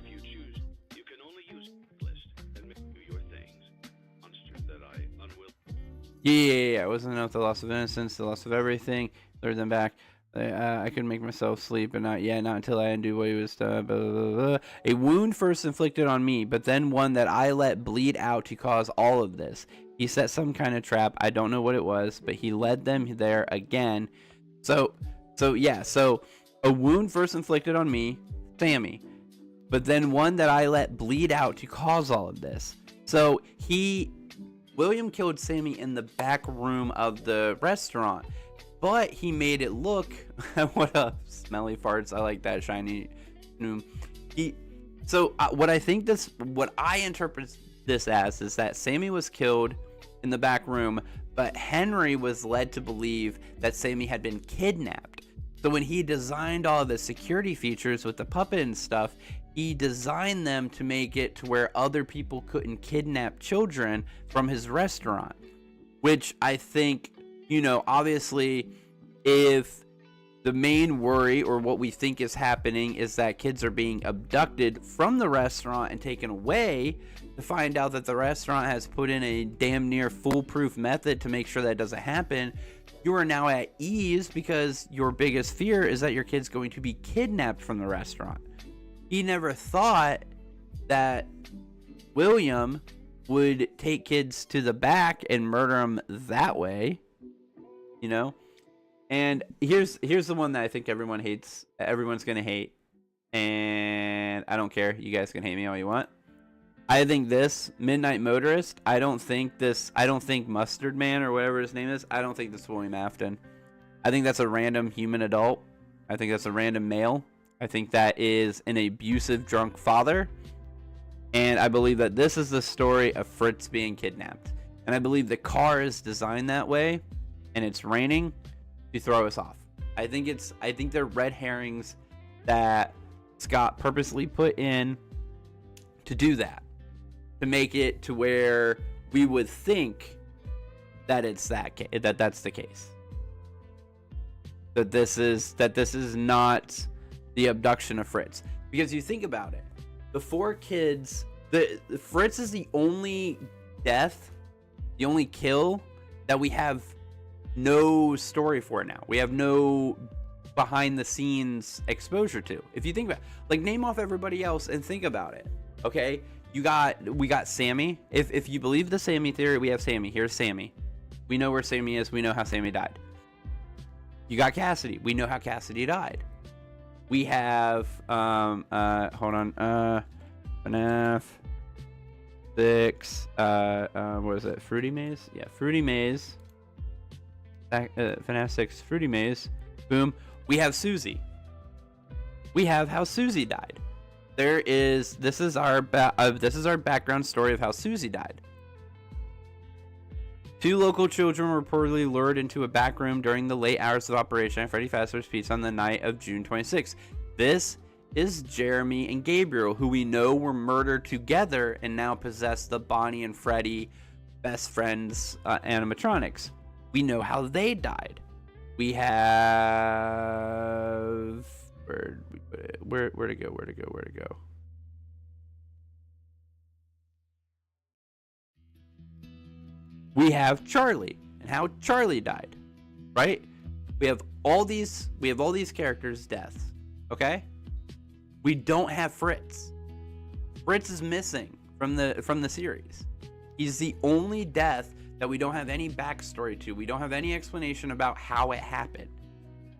Yeah. It wasn't enough the loss of innocence, the loss of everything. Lured them back. I could make myself sleep, but not until I undo what he was done. Blah, blah, blah, blah. A wound first inflicted on me, but then one that I let bleed out to cause all of this. He set some kind of trap. I don't know what it was, but he led them there again. So a wound first inflicted on me, Sammy, but then one that I let bleed out to cause all of this. So William killed Sammy in the back room of the restaurant, but he made it look, what up, smelly farts, I like that shiny room. What I interpret this as is that Sammy was killed in the back room, but Henry was led to believe that Sammy had been kidnapped. So when he designed all the security features with the puppet and stuff, he designed them to make it to where other people couldn't kidnap children from his restaurant. Which I think, you know, obviously, if the main worry or what we think is happening is that kids are being abducted from the restaurant and taken away, to find out that the restaurant has put in a damn near foolproof method to make sure that doesn't happen, you are now at ease because your biggest fear is that your kid's going to be kidnapped from the restaurant. He never thought that William would take kids to the back and murder them that way, you know? And here's the one that I think everyone hates. Everyone's gonna hate, and I don't care. You guys can hate me all you want. I think this Midnight Motorist. I don't think Mustard Man or whatever his name is. I don't think this is William Afton. I think that's a random human adult. I think that's a random male. I think that is an abusive drunk father. And I believe that this is the story of Fritz being kidnapped. And I believe the car is designed that way, and it's raining to throw us off. I think they're red herrings that Scott purposely put in to do that, to make it to where we would think that it's that's the case. That this is not the abduction of Fritz. Because you think about it, the four kids, Fritz is the only death, the only kill that we have no story for now. We have no behind the scenes exposure to. If you think about it, like, name off everybody else and think about it. Okay? We got Sammy. If you believe the Sammy theory, we have Sammy. Here's Sammy. We know where Sammy is. We know how Sammy died. You got Cassidy. We know how Cassidy died. We have hold on, FNAF 6, what is it? Fruity Maze? Yeah, Fruity Maze. FNAF 6 Fruity Maze. Boom. We have Susie. We have how Susie died. This is our background story of how Susie died. 2 local children were reportedly lured into a back room during the late hours of Operation at Freddy Fazbear's Pizza on the night of June 26th. This is Jeremy and Gabriel, who we know were murdered together and now possess the Bonnie and Freddy best friends animatronics. We know how they died. We have... Where'd it go? We have Charlie and how Charlie died, right? We have all these characters' deaths, okay? We don't have Fritz. Fritz is missing from the series. He's the only death that we don't have any backstory to. We don't have any explanation about how it happened.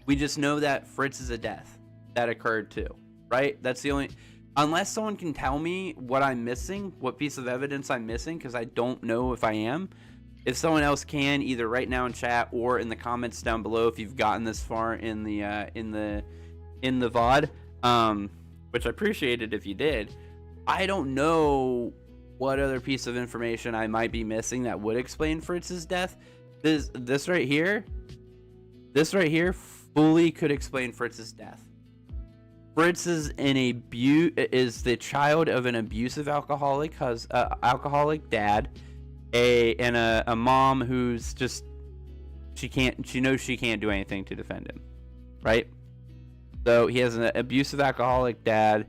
We just know that Fritz is a death that occurred too, right? That's the only... Unless someone can tell me what I'm missing, what piece of evidence I'm missing, because I don't know if I am. If someone else can, either right now in chat or in the comments down below, if you've gotten this far in the VOD, which I appreciated if you did. I don't know what other piece of information I might be missing that would explain Fritz's death. This right here fully could explain Fritz's death. Fritz is is the child of an abusive alcoholic dad, a mom who's just she knows she can't do anything to defend him, right? So he has an abusive alcoholic dad.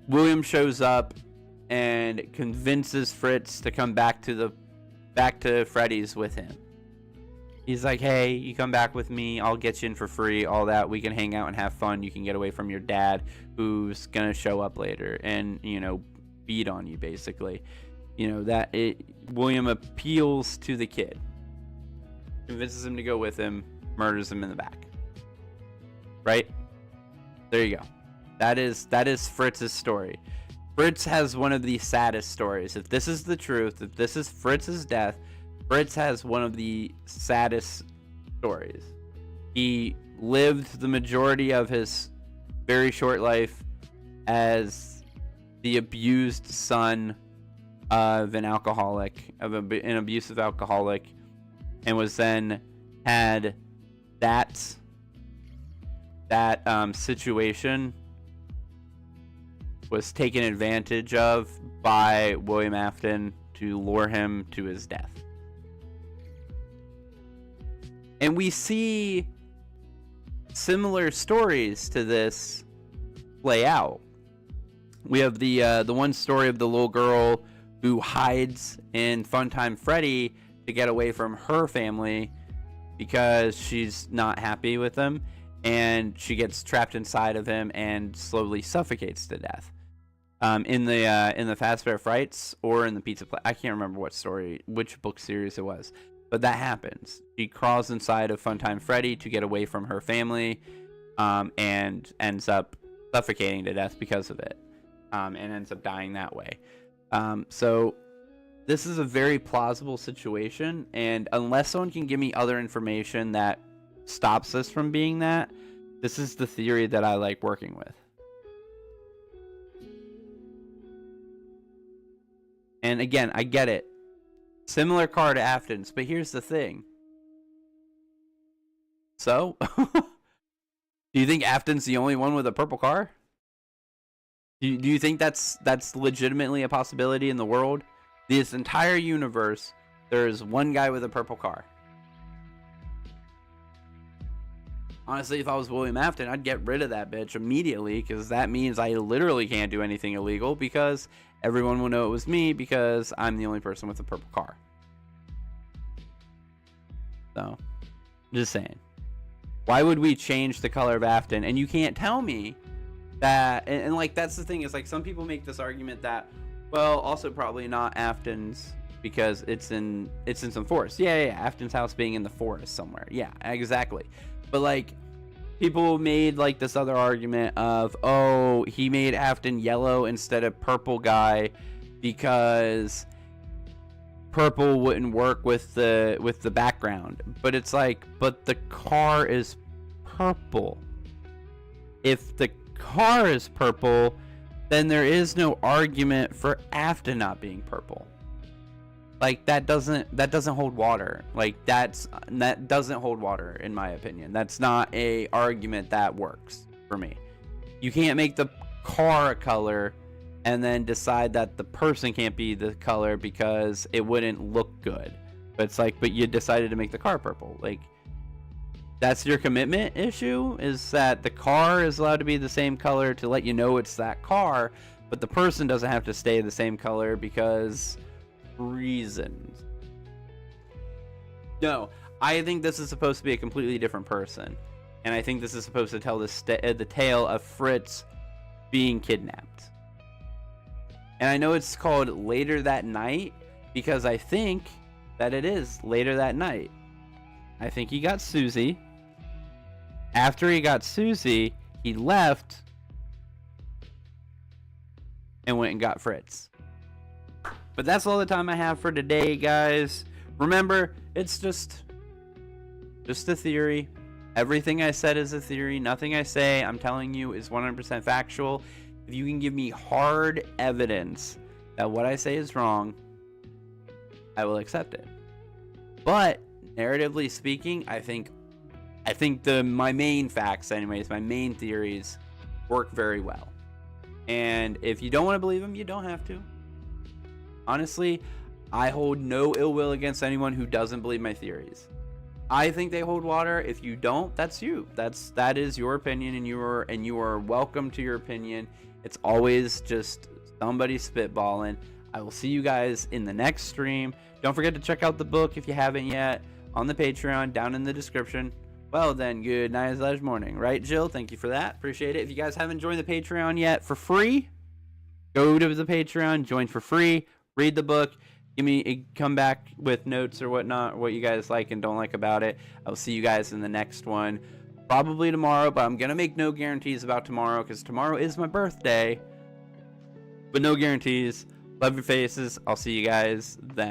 William shows up and convinces Fritz to come back to Freddy's with him. He's like, hey, you come back with me, I'll get you in for free, all that. We can hang out and have fun. You can get away from your dad, who's gonna show up later and, beat on you, basically. William appeals to the kid, convinces him to go with him, murders him in the back. Right? There you go. That is Fritz's story. Fritz has one of the saddest stories. If this is the truth, if this is Fritz's death, Fritz has one of the saddest stories. He lived the majority of his very short life as the abused son of an alcoholic, an abusive alcoholic, and was then had that that situation was taken advantage of by William Afton to lure him to his death. And we see similar stories to this play out. We have the one story of the little girl who hides in Funtime Freddy to get away from her family because she's not happy with him, and she gets trapped inside of him and slowly suffocates to death. In the Fast Fair Frights or in the Pizza Place, I can't remember which book series it was, but that happens. She crawls inside of Funtime Freddy to get away from her family, and ends up suffocating to death because of it, and ends up dying that way. So this is a very plausible situation, and unless someone can give me other information that stops this from being that, this is the theory that I like working with. And again, I get it. Similar car to Afton's, but here's the thing. So, do you think Afton's the only one with a purple car? Do you think that's legitimately a possibility in the world? This entire universe, there's one guy with a purple car. Honestly, if I was William Afton, I'd get rid of that bitch immediately, because that means I literally can't do anything illegal, because everyone will know it was me because I'm the only person with a purple car. So, just saying. Why would we change the color of Afton? And you can't tell me that, and like, that's the thing, is like, some people make this argument that, well, also probably not Afton's because it's in some forest. Yeah, Afton's house being in the forest somewhere. Yeah, exactly. But like, people made like this other argument of, oh, he made Afton yellow instead of purple guy because purple wouldn't work with the background. But it's like, but the car is purple. If the car is purple, then there is no argument for Afton not being purple. Like, that doesn't hold water. Like, that doesn't hold water, in my opinion. That's not a argument that works for me. You can't make the car a color and then decide that the person can't be the color because it wouldn't look good. But it's like, but you decided to make the car purple. Like, that's your commitment issue, is that the car is allowed to be the same color to let you know it's that car, but the person doesn't have to stay the same color because reasons. No, I think this is supposed to be a completely different person, and I think this is supposed to tell the tale of Fritz being kidnapped. And I know it's called Later That Night because I think that it is later that night. I think he got Susie. After he got Susie, he left and went and got Fritz. But that's all the time I have for today, guys. Remember, it's just a theory. Everything I said is a theory. Nothing I say, I'm telling you, is 100% factual. If you can give me hard evidence that what I say is wrong, I will accept it. But narratively speaking, I think my main facts, anyways, my main theories work very well. And if you don't want to believe them, you don't have to. Honestly, I hold no ill will against anyone who doesn't believe my theories. I think they hold water. If you don't, that's you. That is your opinion, and you are welcome to your opinion. It's always just somebody spitballing. I will see you guys in the next stream. Don't forget to check out the book if you haven't yet on the Patreon down in the description. Well then, good night/morning, right, Jill? Thank you for that. Appreciate it. If you guys haven't joined the Patreon yet for free, go to the Patreon, join for free, read the book, come back with notes or whatnot, what you guys like and don't like about it. I'll see you guys in the next one, probably tomorrow, but I'm gonna make no guarantees about tomorrow because tomorrow is my birthday. But no guarantees. Love your faces. I'll see you guys then.